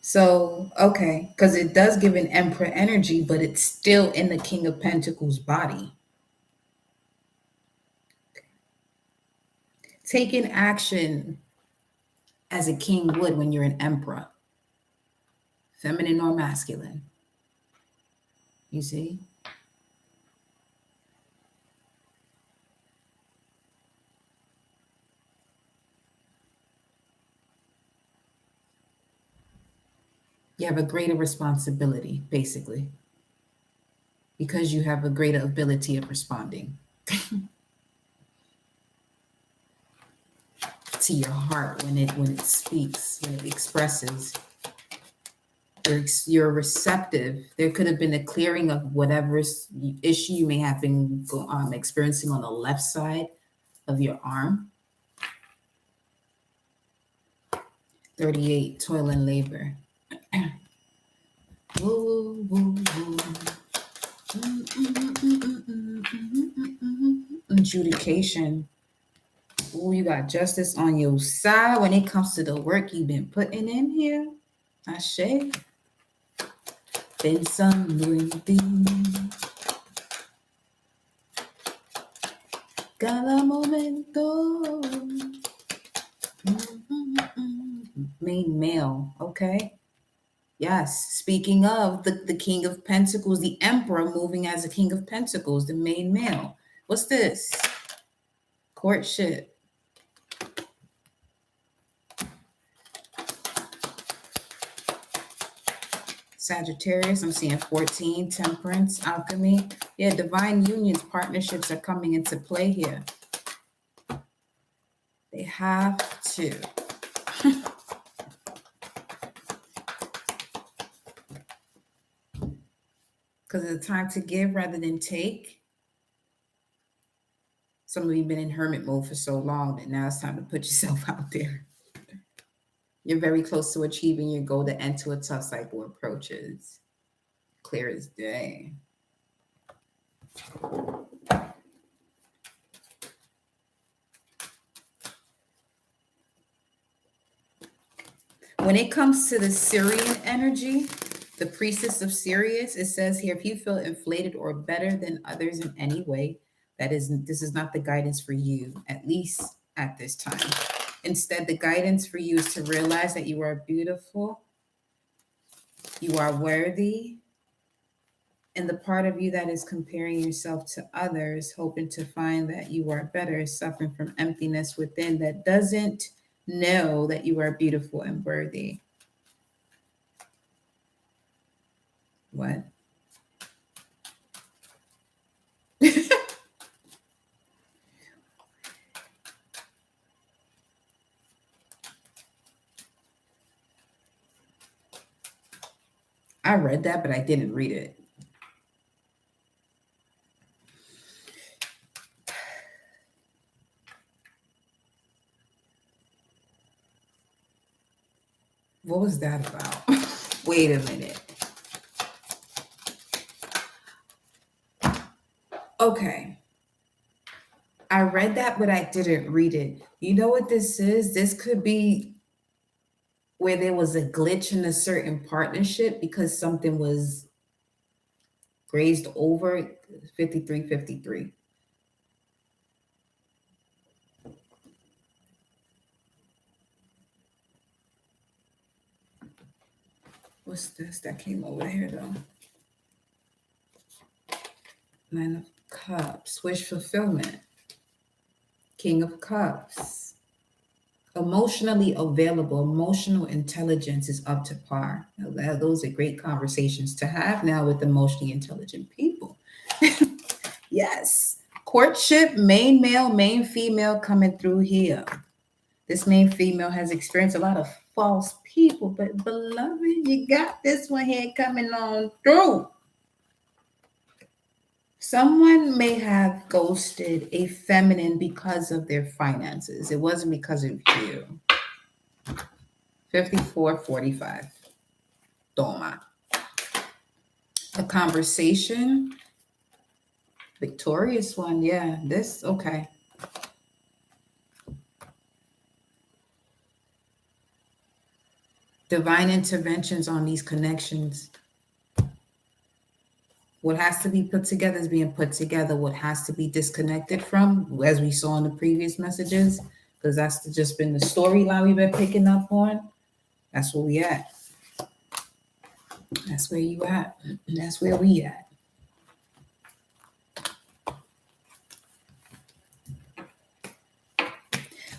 A: So, okay, because it does give an Emperor energy, but it's still in the King of Pentacles body. Taking action as a king would when you're an emperor, feminine or masculine. You see? You have a greater responsibility, basically, because you have a greater ability of responding to your heart when it speaks, when it expresses. You're receptive. There could have been a clearing of whatever issue you may have been experiencing on the left side of your arm. 38, toil and labor. Woo, woo, woo. adjudication. Ooh, you got justice on your side when it comes to the work you've been putting in here. Ashe. Pensando en ti. Cada momento. Main male. Okay. Yes. Speaking of the King of Pentacles, the Emperor moving as the King of Pentacles, the main male. What's this? Courtship. Sagittarius, I'm seeing 14, Temperance, Alchemy. Yeah, divine unions, partnerships are coming into play here. They have to. Because it's time to give rather than take. Some of you have been in hermit mode for so long that now it's time to put yourself out there. You're very close to achieving your goal to end to a tough cycle approaches. Clear as day. When it comes to the Syrian energy, the priestess of Sirius, it says here, if you feel inflated or better than others in any way, this is not the guidance for you, at least at this time. Instead, the guidance for you is to realize that you are beautiful, you are worthy, and the part of you that is comparing yourself to others, hoping to find that you are better, is suffering from emptiness within that doesn't know that you are beautiful and worthy. What? I read that, but I didn't read it. What was that about? Wait a minute. Okay. I read that, but I didn't read it. You know what this is? This could be where there was a glitch in a certain partnership because something was grazed over. 5353. What's this that came over here though? Nine of Cups, wish fulfillment. King of Cups. Emotionally available, emotional intelligence is up to par. Now, those are great conversations to have now with emotionally intelligent people. Yes. Courtship, main male, main female coming through here. This main female has experienced a lot of false people, but beloved, you got this one here coming on through. Someone may have ghosted a feminine because of their finances. It wasn't because of you. 5445. Toma. A conversation. Victorious one. Yeah, this, okay. Divine interventions on these connections. What has to be put together is being put together. What has to be disconnected from, as we saw in the previous messages, because that's just been the storyline we've been picking up on. That's where we at. That's where you at. That's where we at.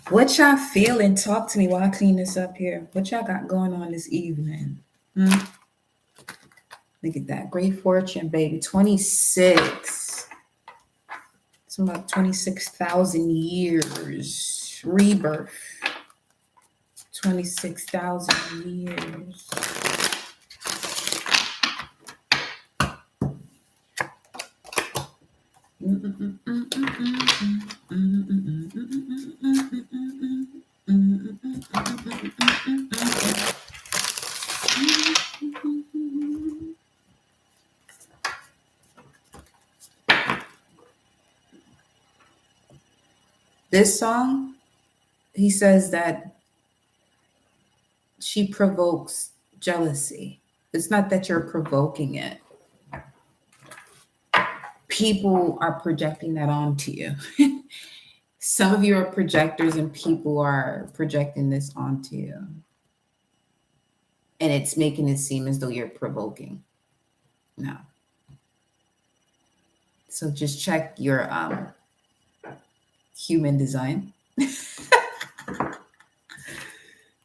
A: What y'all feeling? Talk to me while I clean this up here. What y'all got going on this evening? Look at that. Great fortune, baby. 26. It's about 26,000 years. Rebirth. 26,000 years. This song, he says that she provokes jealousy. It's not that you're provoking it. People are projecting that onto you. Some of you are projectors and people are projecting this onto you. And it's making it seem as though you're provoking. No. So just check your human design.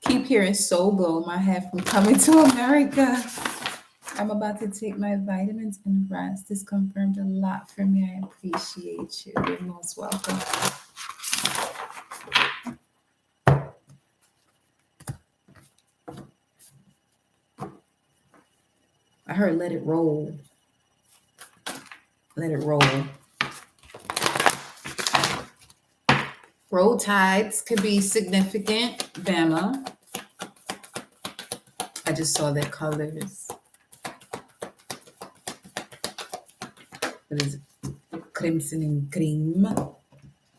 A: Keep hearing Soul Glow, my head from Coming to America. I'm about to take my vitamins and rest. This confirmed a lot for me. I appreciate you. You're most welcome. I heard let it roll. Let it roll. Roll tides could be significant. Bama. I just saw their colors. What is it? Crimson and cream.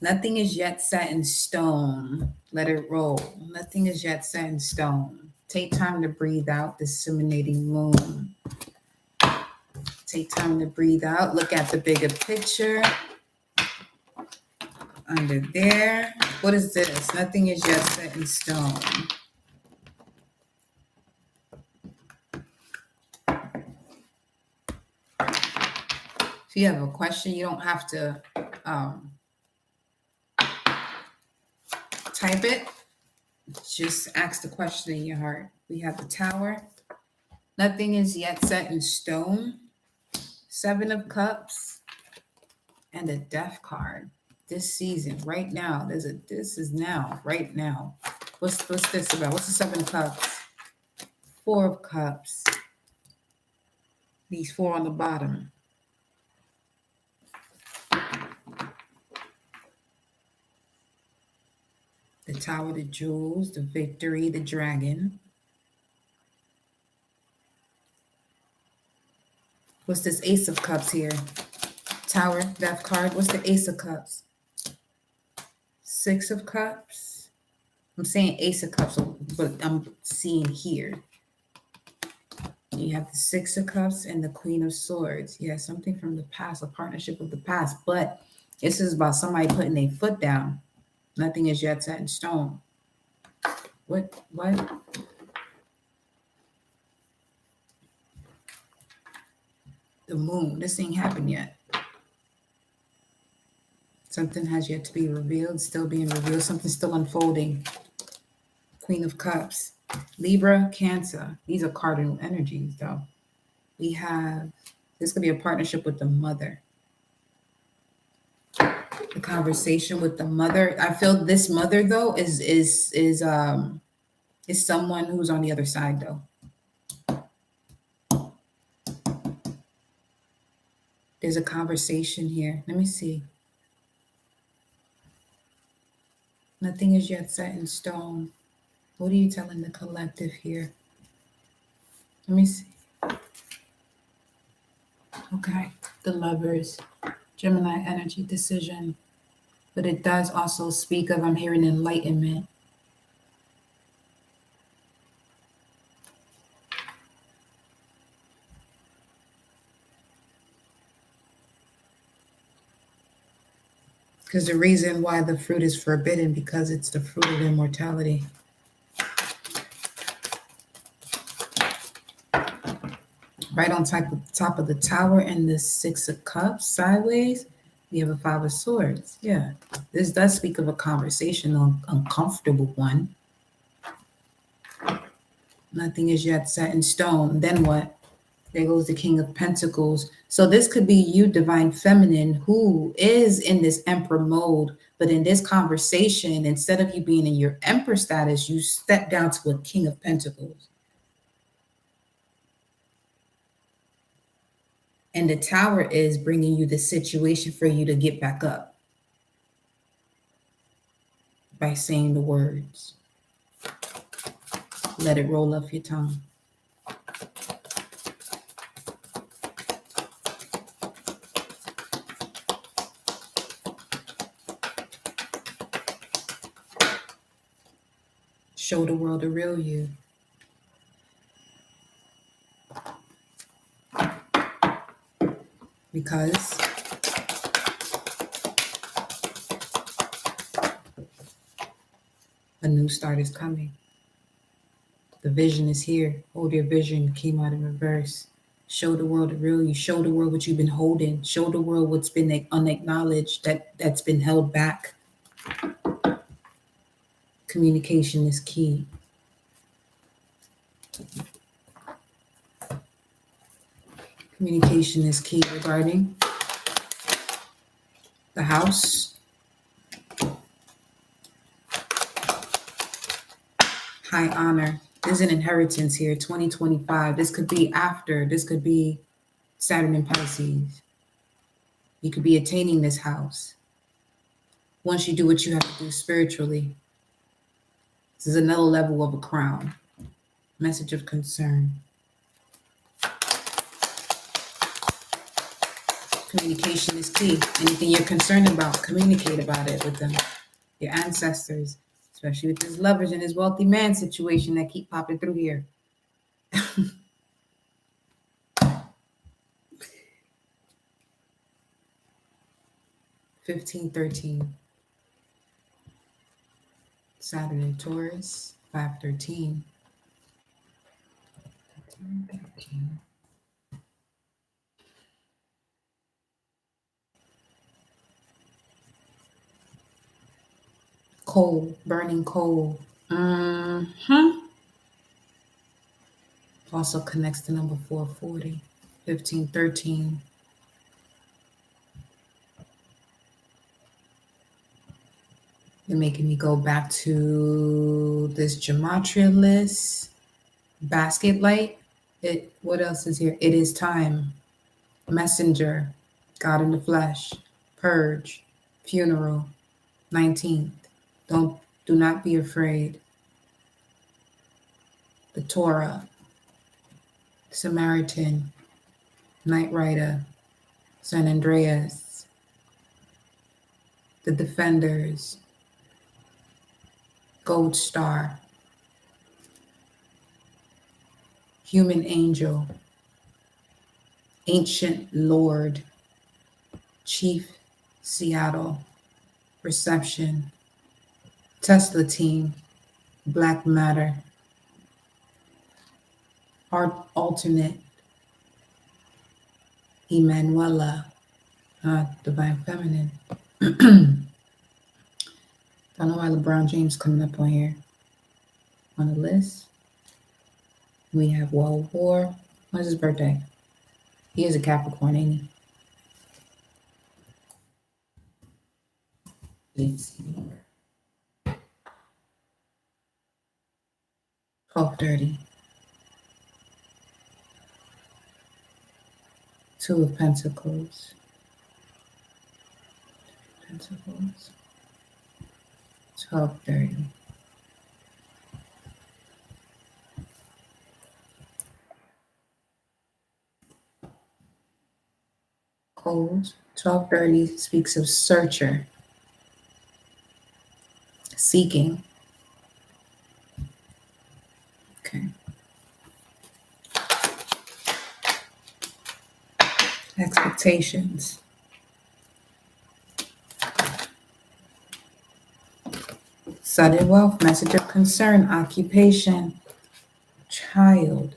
A: Nothing is yet set in stone. Let it roll. Nothing is yet set in stone. Take time to breathe out, disseminating moon. Take time to breathe out. Look at the bigger picture. Under there. What is this? Nothing is yet set in stone. If you have a question, you don't have to type it. Just ask the question in your heart. We have the Tower. Nothing is yet set in stone. 7 of Cups. And a Death card. This season, right now. This is now, right now. What's this about? What's the 7 of Cups? 4 of Cups. These 4 on the bottom. The Tower, the Jewels, the Victory, the Dragon. What's this Ace of Cups here? Tower, Death card. What's the Ace of Cups? 6 of Cups. I'm saying Ace of Cups, but I'm seeing here. You have the 6 of Cups and the Queen of Swords. Yeah, something from the past, a partnership of the past. But this is about somebody putting their foot down. Nothing is yet set in stone. What? The Moon. This ain't happened yet. Something has yet to be revealed, still being revealed. Something still unfolding. Queen of Cups. Libra, Cancer. These are cardinal energies, though. We have, this could be a partnership with the mother. The conversation with the mother. I feel this mother, though, is someone who's on the other side, though. There's a conversation here. Let me see. Nothing is yet set in stone. What are you telling the collective here? Let me see. Okay. The Lovers. Gemini energy, decision. But it does also speak of, I'm hearing enlightenment. Because the reason why the fruit is forbidden, because it's the fruit of immortality. Right on top of the Tower and the 6 of Cups, sideways, we have a 5 of Swords. Yeah, this does speak of a conversation, an uncomfortable one. Nothing is yet set in stone. Then what? There goes the King of Pentacles. So this could be you, Divine Feminine, who is in this Emperor mode. But in this conversation, instead of you being in your Emperor status, you step down to a King of Pentacles. And the Tower is bringing you the situation for you to get back up by saying the words. Let it roll off your tongue. Show the world the real you. Because a new start is coming. The vision is here. Hold your vision came out in reverse. Show the world the real you. Show the world what you've been holding. Show the world what's been unacknowledged, that's been held back. Communication is key. Communication is key regarding the house. High honor. There's an inheritance here. 2025. This could be after. This could be Saturn and Pisces. You could be attaining this house once you do what you have to do spiritually. This is another level of a crown. Message of concern. Communication is key. Anything you're concerned about, communicate about it with them. Your ancestors, especially with this lovers and this wealthy man situation that keep popping through here. 1513. Saturn in Taurus, 513. 13. Coal, burning coal. Also connects to number 440, 1513. You're making me go back to this gematria list. Basket light. What else is here? It is time. Messenger. God in the flesh. Purge. Funeral. 19th. Do not be afraid. The Torah. Samaritan. Knight Rider. San Andreas. The Defenders. Gold Star. Human Angel. Ancient Lord. Chief Seattle. Reception. Tesla Team. Black Matter. Art Alternate. Emanuela. Divine Feminine. Don't know why LeBron James coming up on here. On the list. We have World War. When's his birthday? He is a Capricorn, ain't he? Let's see. 1230. Two of Pentacles. Pentacles. 1230. Cold. 1230 speaks of searcher. Seeking. Okay. Expectations. Sudden wealth, message of concern, occupation, child.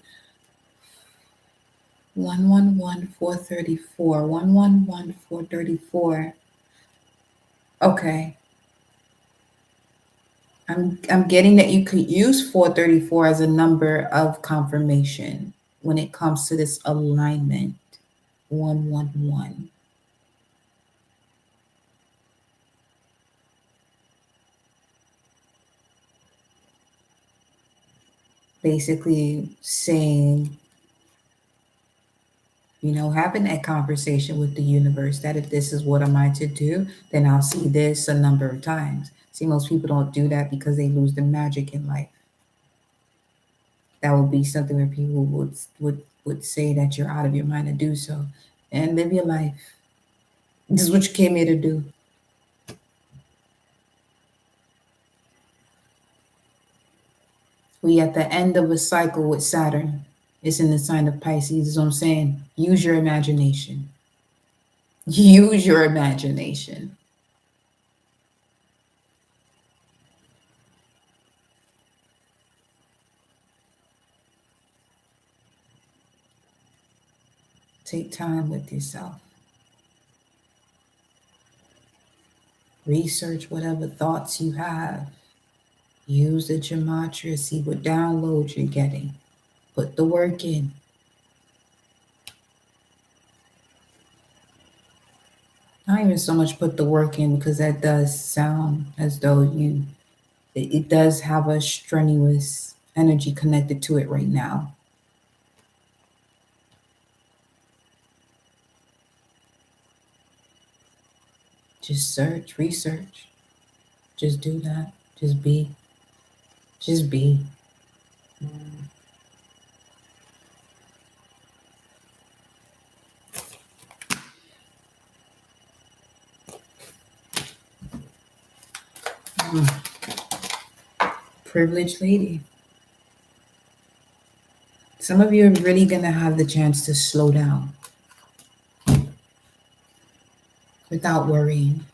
A: 111434. 111434. Okay. I'm getting that you could use 434 as a number of confirmation when it comes to this alignment. 111. Basically saying, having that conversation with the universe, that if this is what am I to do, then I'll see this a number of times. See, most people don't do that because they lose the magic in life. That would be something where people would say that you're out of your mind to do so. And live your life. This is what you came here to do. We at the end of a cycle with Saturn. It's in the sign of Pisces, is what I'm saying. Use your imagination. Use your imagination. Take time with yourself. Research whatever thoughts you have. Use the gematria, see what downloads you're getting. Put the work in. Not even so much put the work in, because that does sound as though it does have a strenuous energy connected to it right now. Just search, research. Just do that. Just be. Just be. Privileged lady. Some of you are really going to have the chance to slow down without worrying,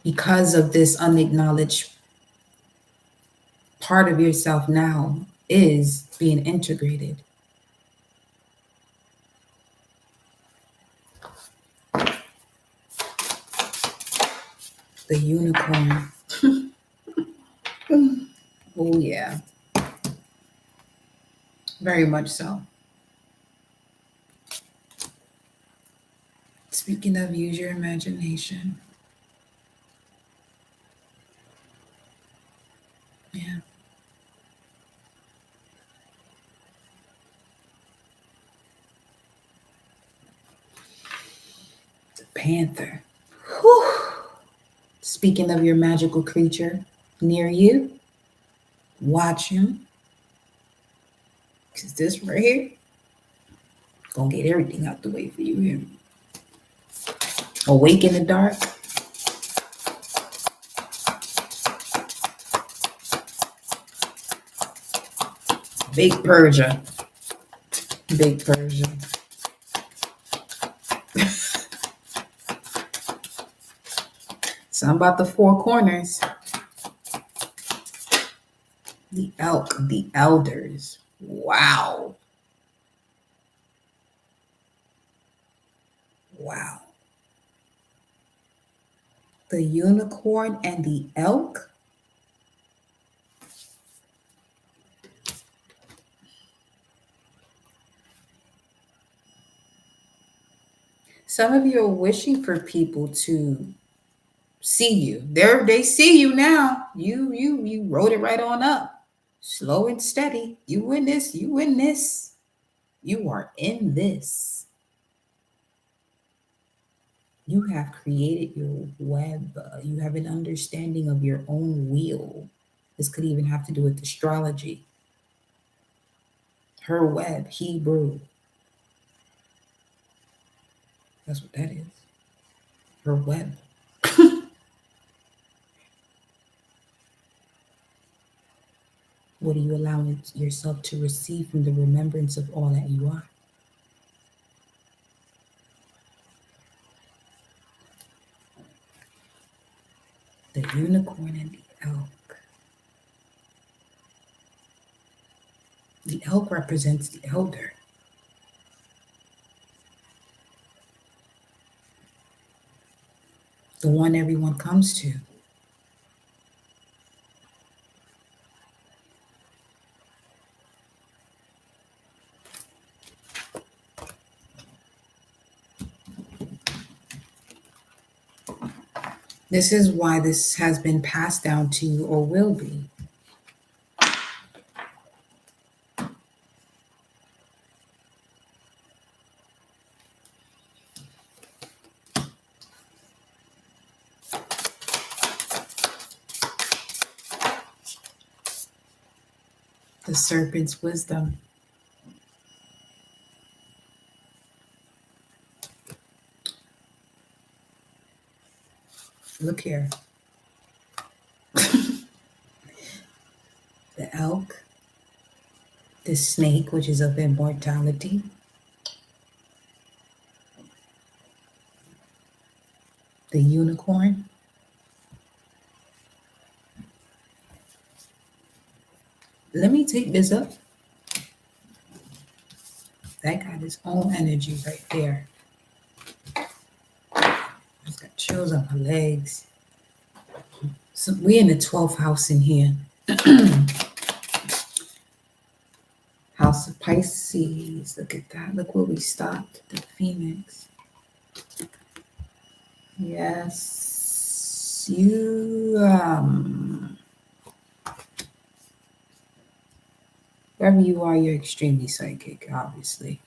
A: because of this unacknowledged part of yourself now is being integrated. The unicorn. Oh, yeah. Very much so. Speaking of, use your imagination. Yeah. The panther. Whew. Speaking of your magical creature near you, watch him. Because this right here, gonna get everything out the way for you here. Awake in the dark. Big Persia. Big Persia. Something about the four corners. The elk, the elders. Wow. Wow. The unicorn and the elk. Some of you are wishing for people to see you. They see you now. You wrote it right on up. Slow and steady. You win this. You win this. You are in this. You have created your web. You have an understanding of your own wheel. This could even have to do with astrology. Her web, Hebrew. That's what that is. Her web. What are you allowing yourself to receive from the remembrance of all that you are? The unicorn and the elk. The elk represents the elder. The one everyone comes to. This is why this has been passed down to you, or will be. The serpent's wisdom. Look here. The elk The snake, which is of immortality. The unicorn. Let me take this up. That got its own energy right there. Just got chills on my legs. So we're in the 12th house in here. House of Pisces. Look at that. Look where we stopped. The Phoenix. Yes. You wherever you are, you're extremely psychic, obviously.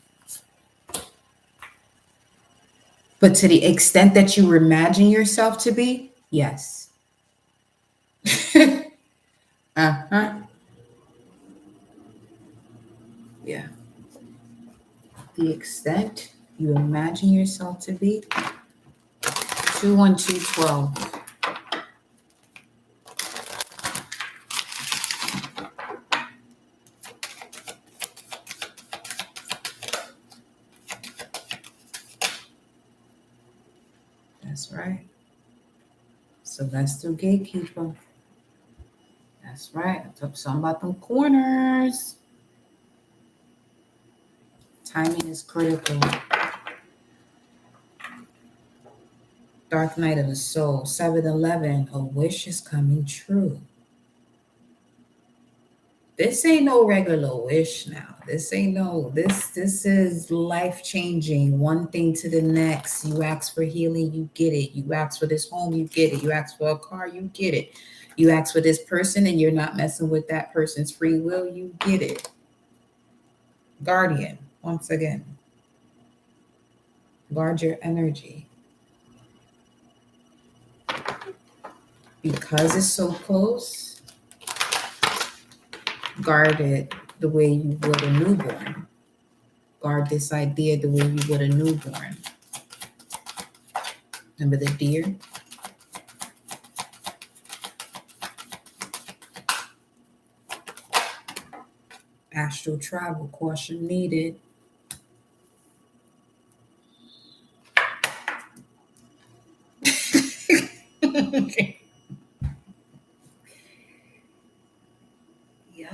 A: But to the extent that you imagine yourself to be, yes. Uh-huh. Yeah. The extent you imagine yourself to be. 21212. That's right. Celestial Gatekeeper. That's right. I talked something about them corners. Timing is critical. Dark Night of the Soul. 7-Eleven. A wish is coming true. This ain't no regular wish now. This is life changing. One thing to the next. You ask for healing, you get it. You ask for this home, you get it. You ask for a car, you get it. You ask for this person and you're not messing with that person's free will, you get it. Guardian, once again. Guard your energy. Because it's so close, guard it the way you would a newborn. Guard this idea the way you would a newborn. Remember the deer? Astral travel, caution needed. Yo.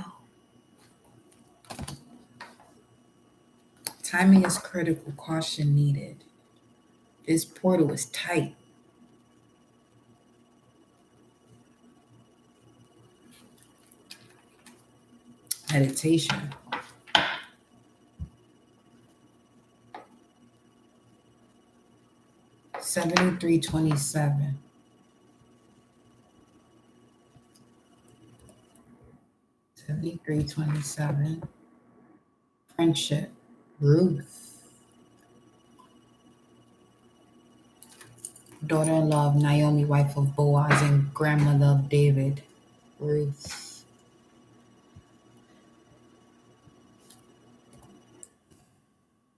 A: Timing is critical, caution needed. This portal is tight. Meditation. $73.27. $73.27. Friendship. Ruth. Daughter-in-law of Naomi, wife of Boaz, and grandmother of David. Ruth.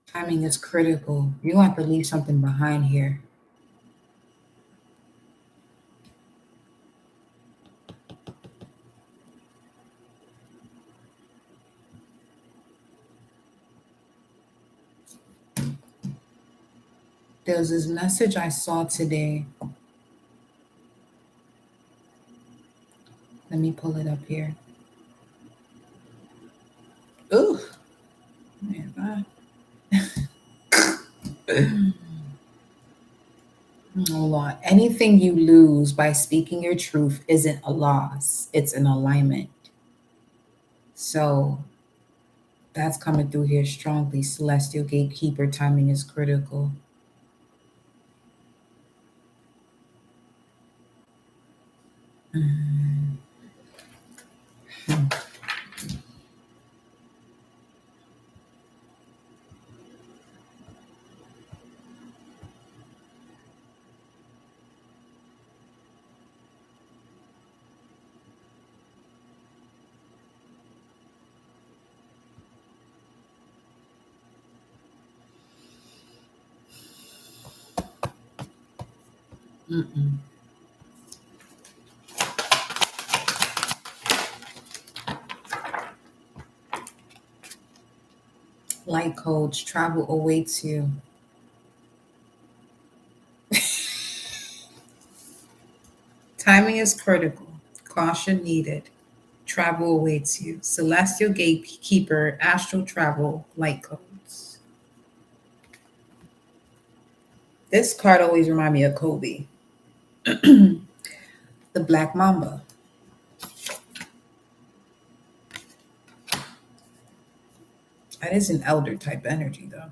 A: Timing is critical. You have to leave something behind here. There's this message I saw today. Let me pull it up here. Ooh. Man, hold on. Anything you lose by speaking your truth isn't a loss, it's an alignment. So that's coming through here strongly. Celestial Gatekeeper, timing is critical. Mm. Mm-mm. Light coach, travel awaits you. Timing is critical. Caution needed. Travel awaits you. Celestial gatekeeper, astral travel, light codes. This card always reminds me of Kobe, the Black Mamba. That is an elder type energy, though.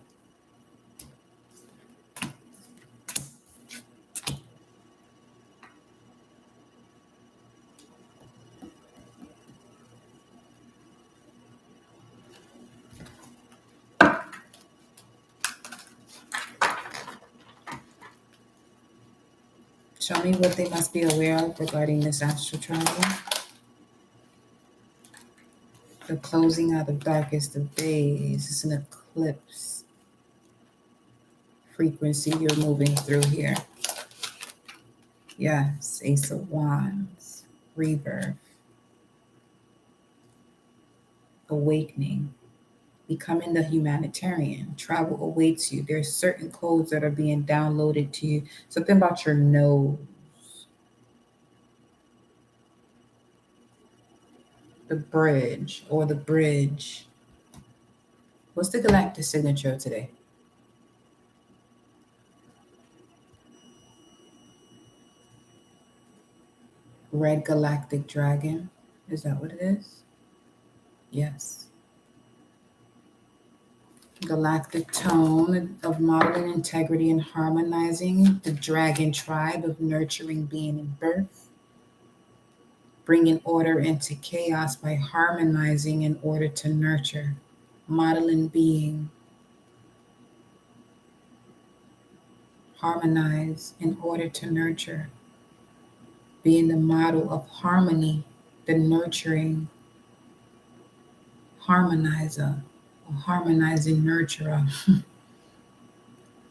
A: Show me what they must be aware of regarding this astral travel. The closing out of darkest of days. It's an eclipse frequency you're moving through here. Yes, Ace of Wands, rebirth, awakening, becoming the humanitarian. Travel awaits you. There's certain codes that are being downloaded to you. Something about your nose. The bridge or the bridge. What's the galactic signature today? Red galactic dragon. Is that what it is? Yes. Galactic tone of modeling integrity and harmonizing. The dragon tribe of nurturing being and birth. Bringing order into chaos by harmonizing in order to nurture. Modeling being. Harmonize in order to nurture. Being the model of harmony, the nurturing harmonizer, a harmonizing nurturer.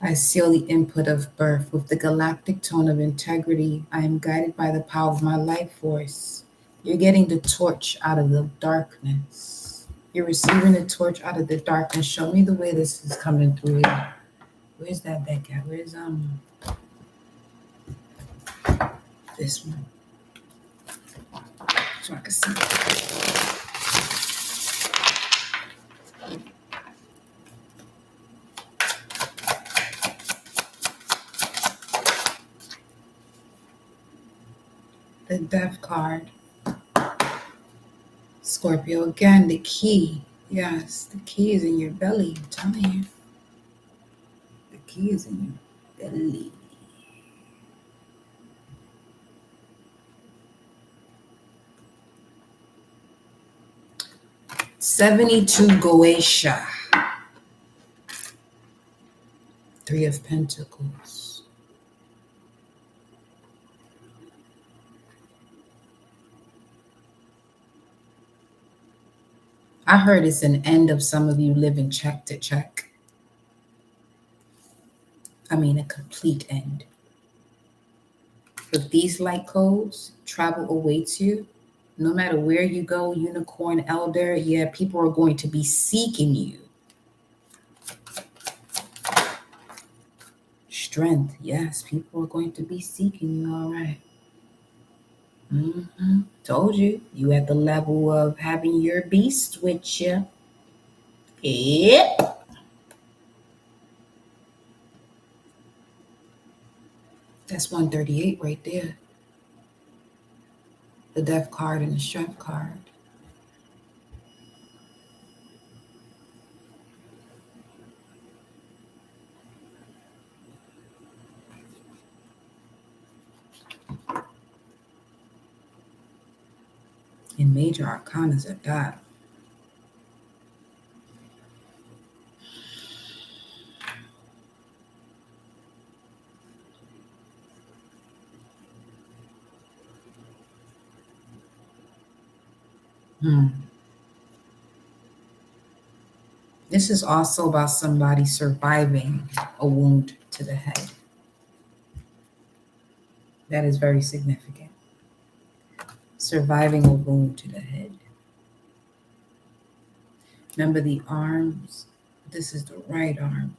A: I seal the input of birth with the galactic tone of integrity. I am guided by the power of my life force. You're getting the torch out of the darkness. You're receiving the torch out of the darkness. Show me the way this is coming through here. Where's that deck at? Where's this one? So I can see. The Death card. Scorpio again, the key. Yes, the key is in your belly. I'm telling you. The key is in your belly. $72 Goetia. Three of Pentacles. I heard it's an end of some of you living check to check. I mean, a complete end. With these light codes, travel awaits you. No matter where you go, unicorn, elder, yeah, people are going to be seeking you. Strength, yes, people are going to be seeking you, all right. Told you, you at the level of having your beast with you. Yep. That's 138 right there. The Death card and the Strength card. And major arcanas at that. This is also about somebody surviving a wound to the head. That is very significant. Surviving a wound to the head. Remember the arms This is the right arm.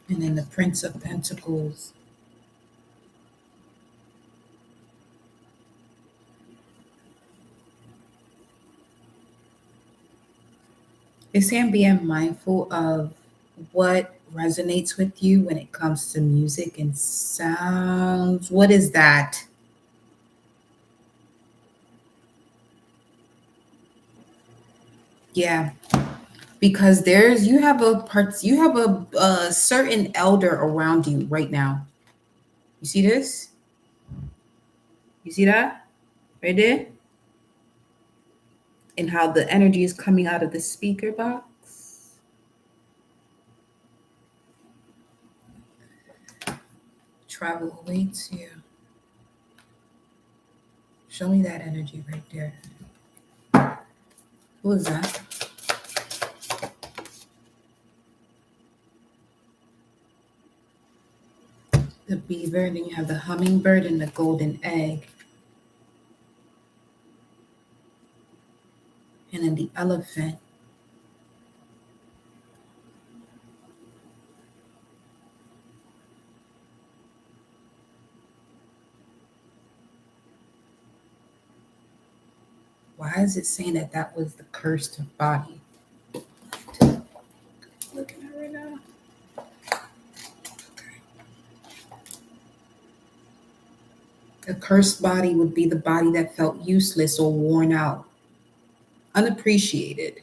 A: And then the Prince of Pentacles. It's saying being mindful of what resonates with you when it comes to music and sounds. What is that? Yeah, because you have a certain elder around you right now. You see this? You see that right there? And how the energy is coming out of the speaker box. Travel awaits you. Show me that energy right there. Who is that? The beaver, and then you have the hummingbird and the golden egg. And then the elephant. Why is it saying that that was the cursed body? Looking at it right now. A cursed body would be the body that felt useless or worn out, unappreciated.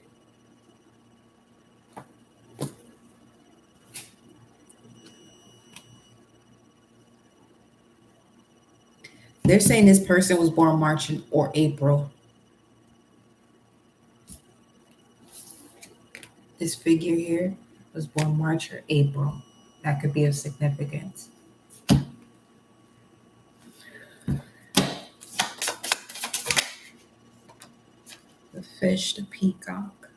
A: They're saying this person was born March or April. This figure here was born March or April. That could be of significance. The fish, the peacock.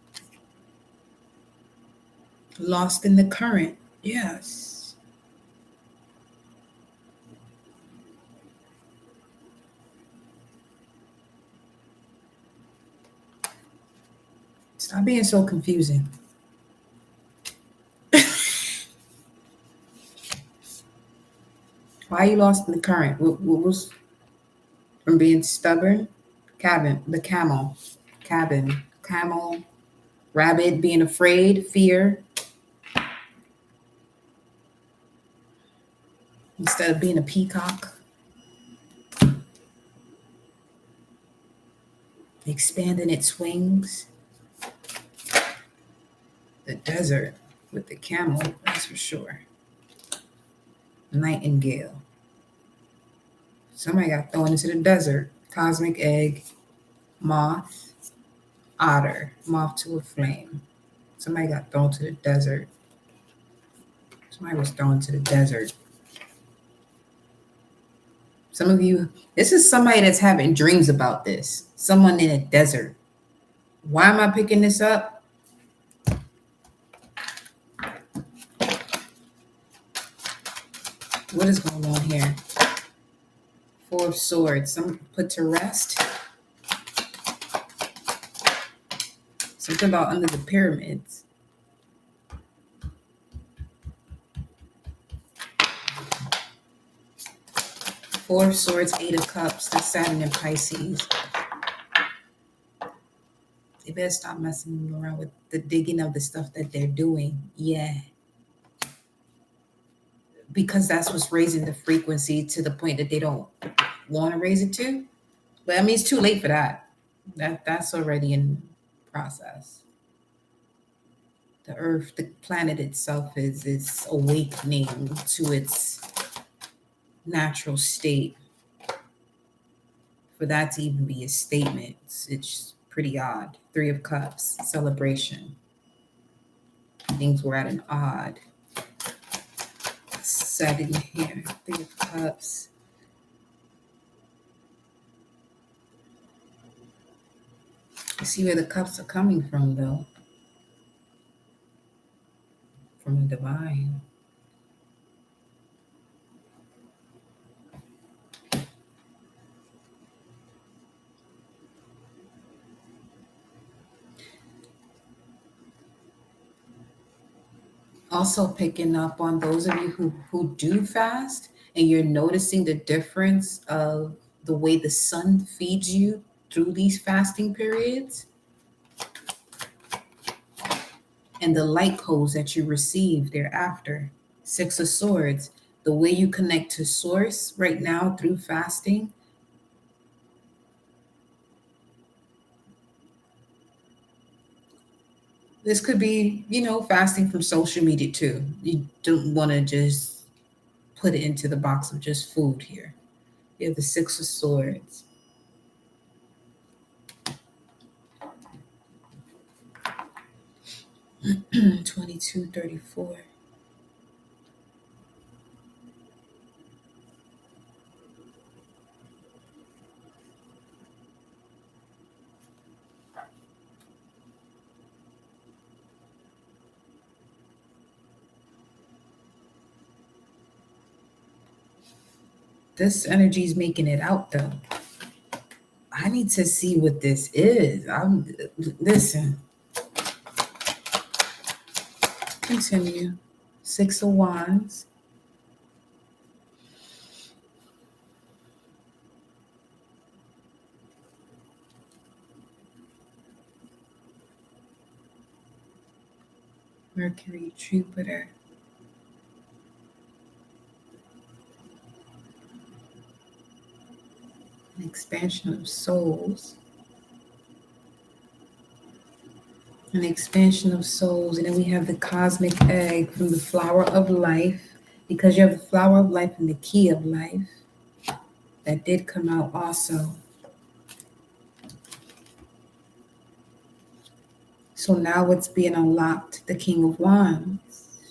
A: Lost in the current. Yes. Stop being so confusing. Why are you lost in the current? What was from being stubborn? Camel, rabbit, being afraid, fear. Instead of being a peacock, expanding its wings. The desert with the camel, that's for sure. Nightingale. Somebody got thrown into the desert. Cosmic egg, moth, otter, moth to a flame. Somebody got thrown to the desert. Somebody was thrown to the desert. Some of you, this is somebody that's having dreams about this. Someone in a desert. Why am I picking this up? What is going on here? Four of Swords. Some put to rest. Something about under the pyramids. Four of Swords, Eight of Cups, the Saturn and Pisces. They better stop messing around with the digging of the stuff that they're doing. Yeah. Because that's what's raising the frequency to the point that they don't want to raise it to. But I mean, it's too late for that. That's already in process. The earth, the planet itself is awakening to its natural state. For that to even be a statement, it's pretty odd. Three of Cups, celebration. Things were at an odd. upsetting here. Three of Cups. You see where the cups are coming from, though. From the divine. Also picking up on those of you who do fast and you're noticing the difference of the way the sun feeds you through these fasting periods and the light codes that you receive thereafter. Six of Swords, the way you connect to source right now through fasting. This could be, fasting from social media too. You don't want to just put it into the box of just food here. You have the Six of Swords. $22.34. This energy is making it out though. I need to see what this is. Listen. Continue. Six of Wands. Mercury, Jupiter. An expansion of souls. An expansion of souls. And then we have the cosmic egg from the flower of life. Because you have the flower of life and the key of life. That did come out also. So now what's being unlocked? The King of Wands.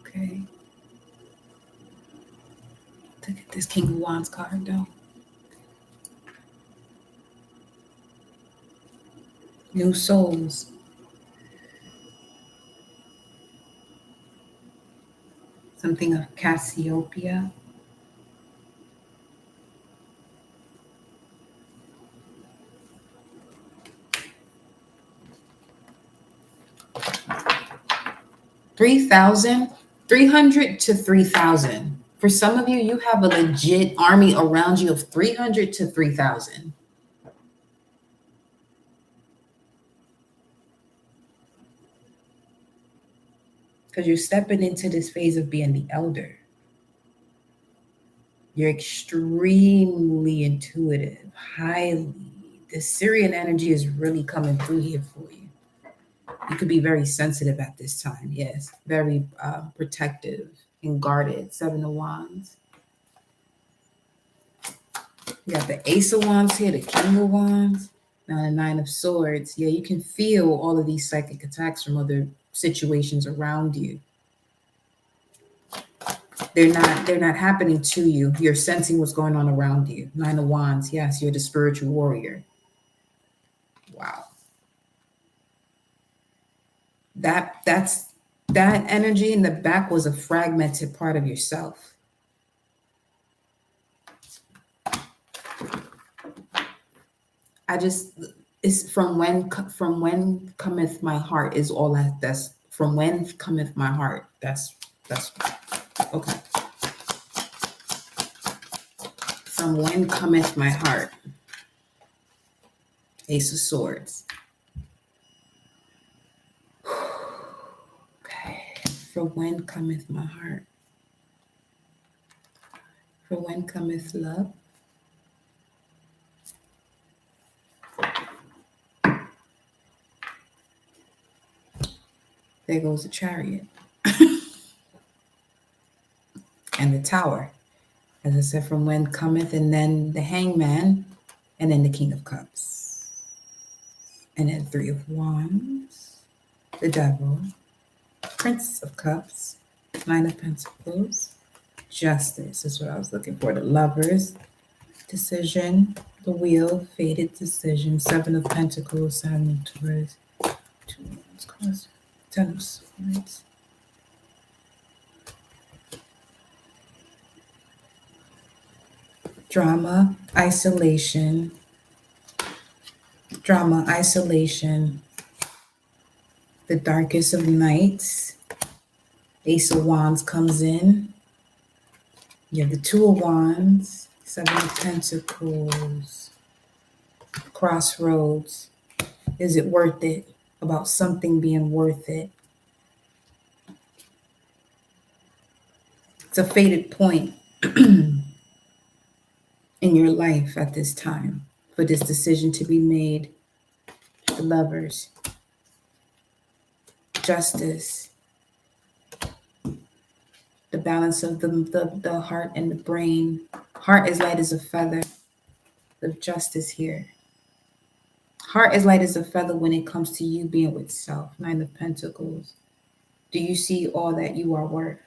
A: Okay. Look at this King of Wands card though. New souls. Something of Cassiopeia. $3,000, 300 to 3,000. For some of you, you have a legit army around you of 300 to 3,000. Because you're stepping into this phase of being the elder. You're extremely intuitive, highly. The Syrian energy is really coming through here for you. You could be very sensitive at this time. Yes, very protective and guarded. Seven of Wands. You got the Ace of Wands here, the King of Wands. Now the Nine of Swords. Yeah, you can feel all of these psychic attacks from other situations around you. They're not happening to you. You're sensing what's going on around you. Nine of Wands. Yes, you're the spiritual warrior. Wow. That energy in the back was a fragmented part of yourself. It's from when cometh my heart is all that's from when cometh my heart. That's okay. From when cometh my heart. Ace of Swords. Okay. For when cometh my heart. For when cometh love. There goes the Chariot. And the Tower. As I said, from when cometh, and then the Hangman, and then the King of Cups. And then Three of Wands, the Devil, Prince of Cups, Nine of Pentacles, Justice is what I was looking for. The Lovers, Decision, the Wheel, Fated Decision, Seven of Pentacles, Saturn, Taurus, Two of Wands, Ten of Swords. Drama, isolation, the darkest of nights. Ace of Wands comes in. You have the Two of Wands, Seven of Pentacles, Crossroads. Is it worth it? About something being worth it. It's a fated point in your life at this time for this decision to be made. The Lovers, Justice, the balance of the heart and the brain. Heart is light as a feather. The Justice here. Heart is light as a feather when it comes to you being with self. Nine of Pentacles. Do you see all that you are worth?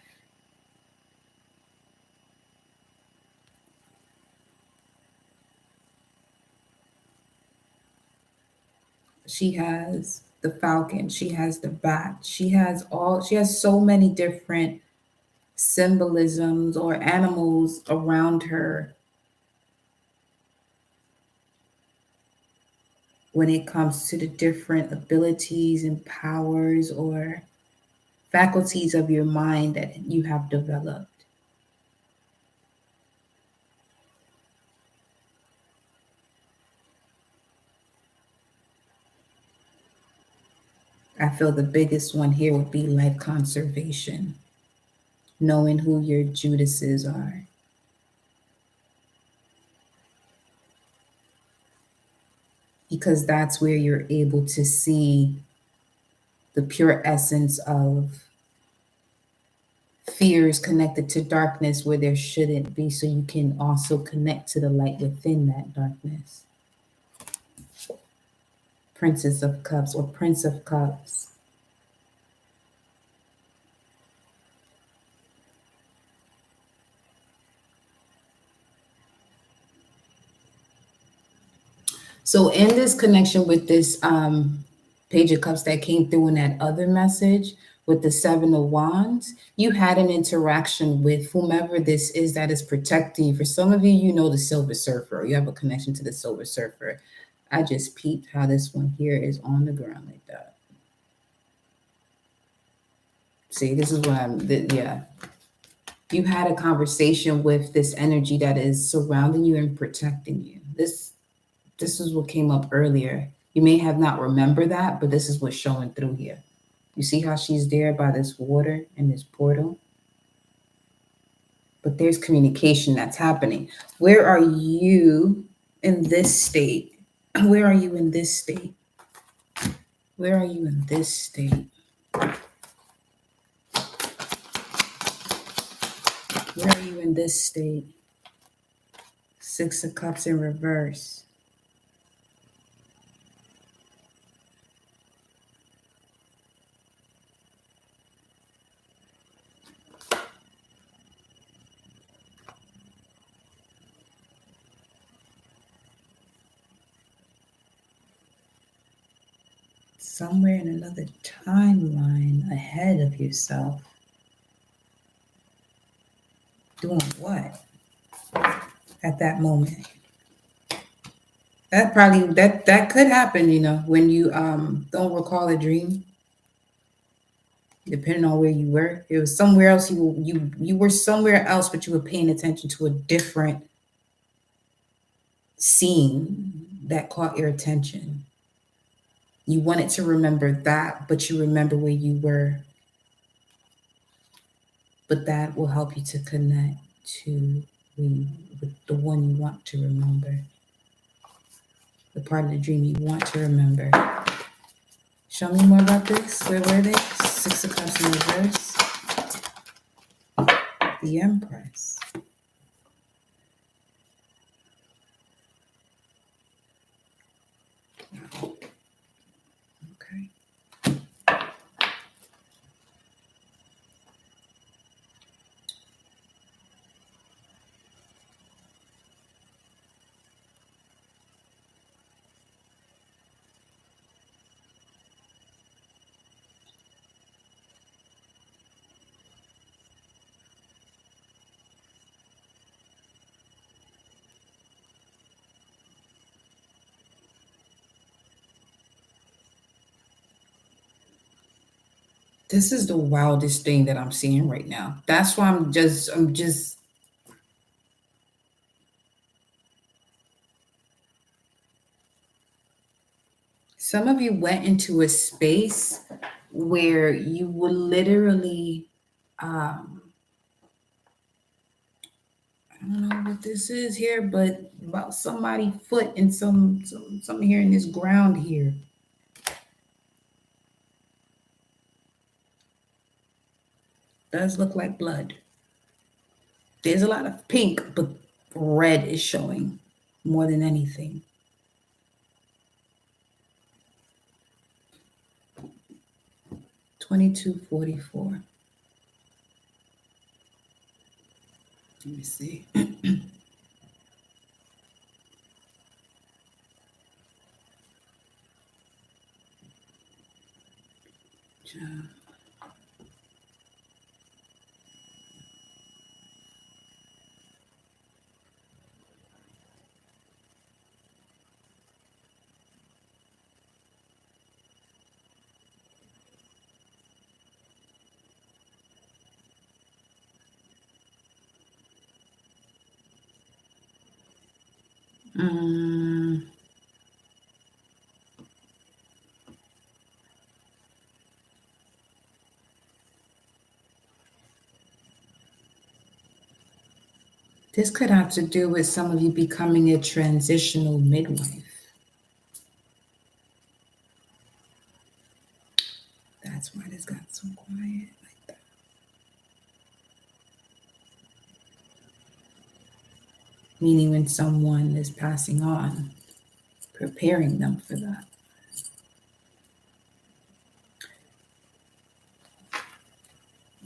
A: She has the falcon. She has the bat. She has so many different symbolisms or animals around her when it comes to the different abilities and powers or faculties of your mind that you have developed. I feel the biggest one here would be life conservation, knowing who your Judases are. Because that's where you're able to see the pure essence of fears connected to darkness where there shouldn't be, so you can also connect to the light within that darkness. Princess of Cups or Prince of Cups. So in this connection with this Page of Cups that came through in that other message with the Seven of Wands, you had an interaction with whomever this is that is protecting you. For some of you, you know the Silver Surfer. You have a connection to the Silver Surfer. I just peeped how this one here is on the ground like that. See, this is what yeah. You had a conversation with this energy that is surrounding you and protecting you. This is what came up earlier. You may have not remembered that, but this is what's showing through here. You see how she's there by this water and this portal? But there's communication that's happening. Where are you in this state? Where are you in this state? Where are you in this state? Where are you in this state? Six of Cups in reverse. Somewhere in another timeline ahead of yourself. Doing what at that moment? That probably that could happen, you know, when you don't recall a dream. Depending on where you were, it was somewhere else. You were somewhere else, but you were paying attention to a different scene that caught your attention. You wanted to remember that, but you remember where you were. But that will help you to connect to the one you want to remember. The part of the dream you want to remember. Show me more about this. Where were they? Six of Cups in reverse. The Empress. Okay. This is the wildest thing that I'm seeing right now. That's why I'm just some of you went into a space where you were literally I don't know what this is here, but about somebody foot in something here in this ground here. Does look like blood. There's a lot of pink, but red is showing more than anything. $22.44. Let me see. Mm, this could have to do with some of you becoming a transitional midwife. That's why this got so quiet like that. Meaning when someone is passing on, preparing them for that.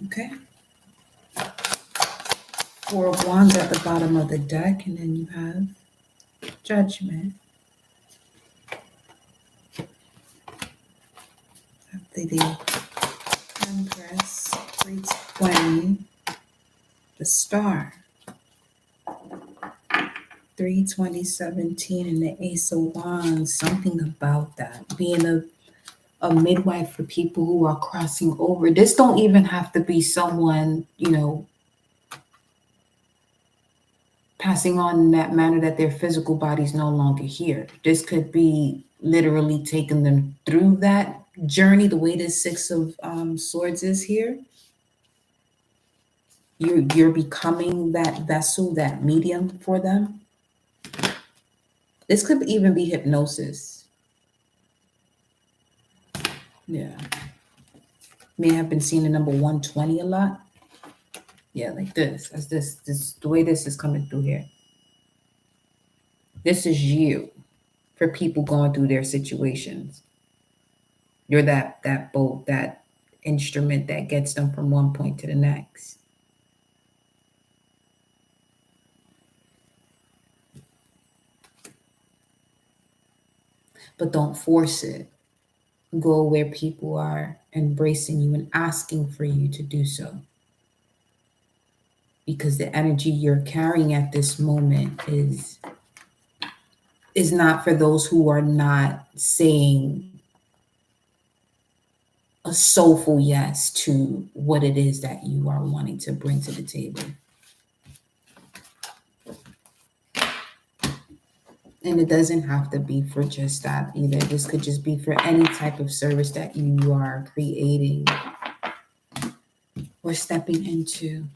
A: Okay. Four of Wands at the bottom of the deck, and then you have Judgment. After the Empress, 320, the Star, 32017, and the Ace of Wands. Something about that being a midwife for people who are crossing over. This don't even have to be someone, passing on in that manner that their physical body's no longer here. This could be literally taking them through that journey, the way this Six of Swords is here. You're becoming that vessel, that medium for them. This could even be hypnosis. Yeah. May have been seeing the number 120 a lot. Yeah, like this. That's this the way this is coming through here. This is you for people going through their situations. You're that boat, that instrument that gets them from one point to the next. But don't force it. Go where people are embracing you and asking for you to do so. Because the energy you're carrying at this moment is not for those who are not saying a soulful yes to what it is that you are wanting to bring to the table. And it doesn't have to be for just that either. This could just be for any type of service that you are creating or stepping into.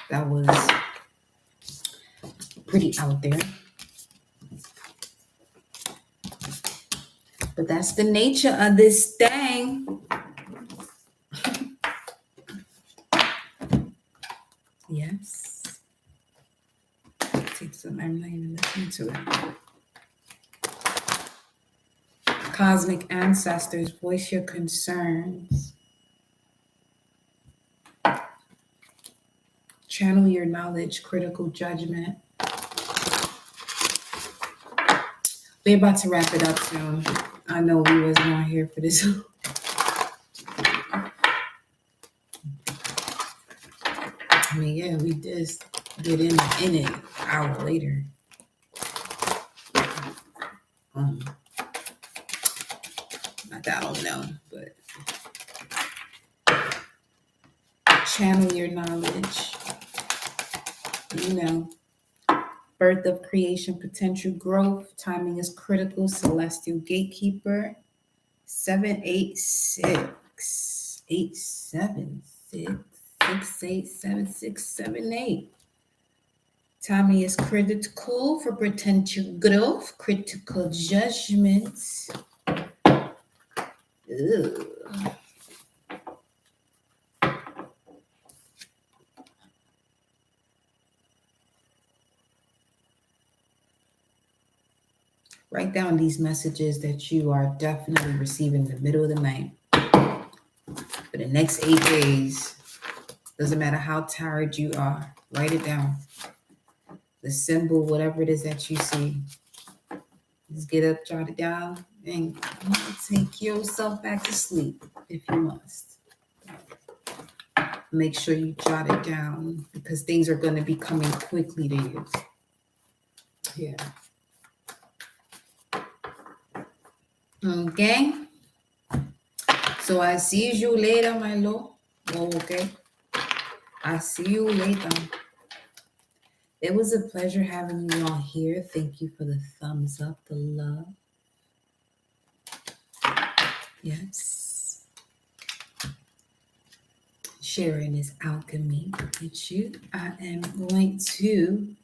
A: That was pretty out there. But that's the nature of this thing. Yes. Take some, I'm not even listening to it. Cosmic ancestors, voice your concerns. Channel your knowledge, critical judgment. We're about to wrap it up soon. I know we wasn't on here for this. I mean, yeah, we just get in it an hour later. Not that I don't know, but channel your knowledge. Birth of creation, potential growth. Timing is critical. Celestial gatekeeper. 786 876 687 Timing is critical for potential growth, critical judgments. Ugh. Write down these messages that you are definitely receiving in the middle of the night. For the next 8 days, doesn't matter how tired you are, write it down. The symbol, whatever it is that you see, just get up, jot it down, and take yourself back to sleep if you must. Make sure you jot it down because things are going to be coming quickly to you. Yeah. Okay. So I see you later, my lord. Oh, okay. I see you later. It was a pleasure having you all here. Thank you for the thumbs up, the love. Yes. Sharing is alchemy with you. I am going to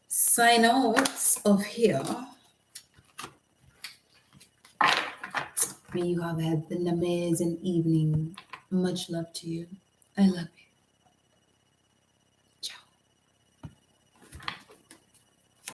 A: sign out of here. May you have had an amazing evening. Much love to you. I love you.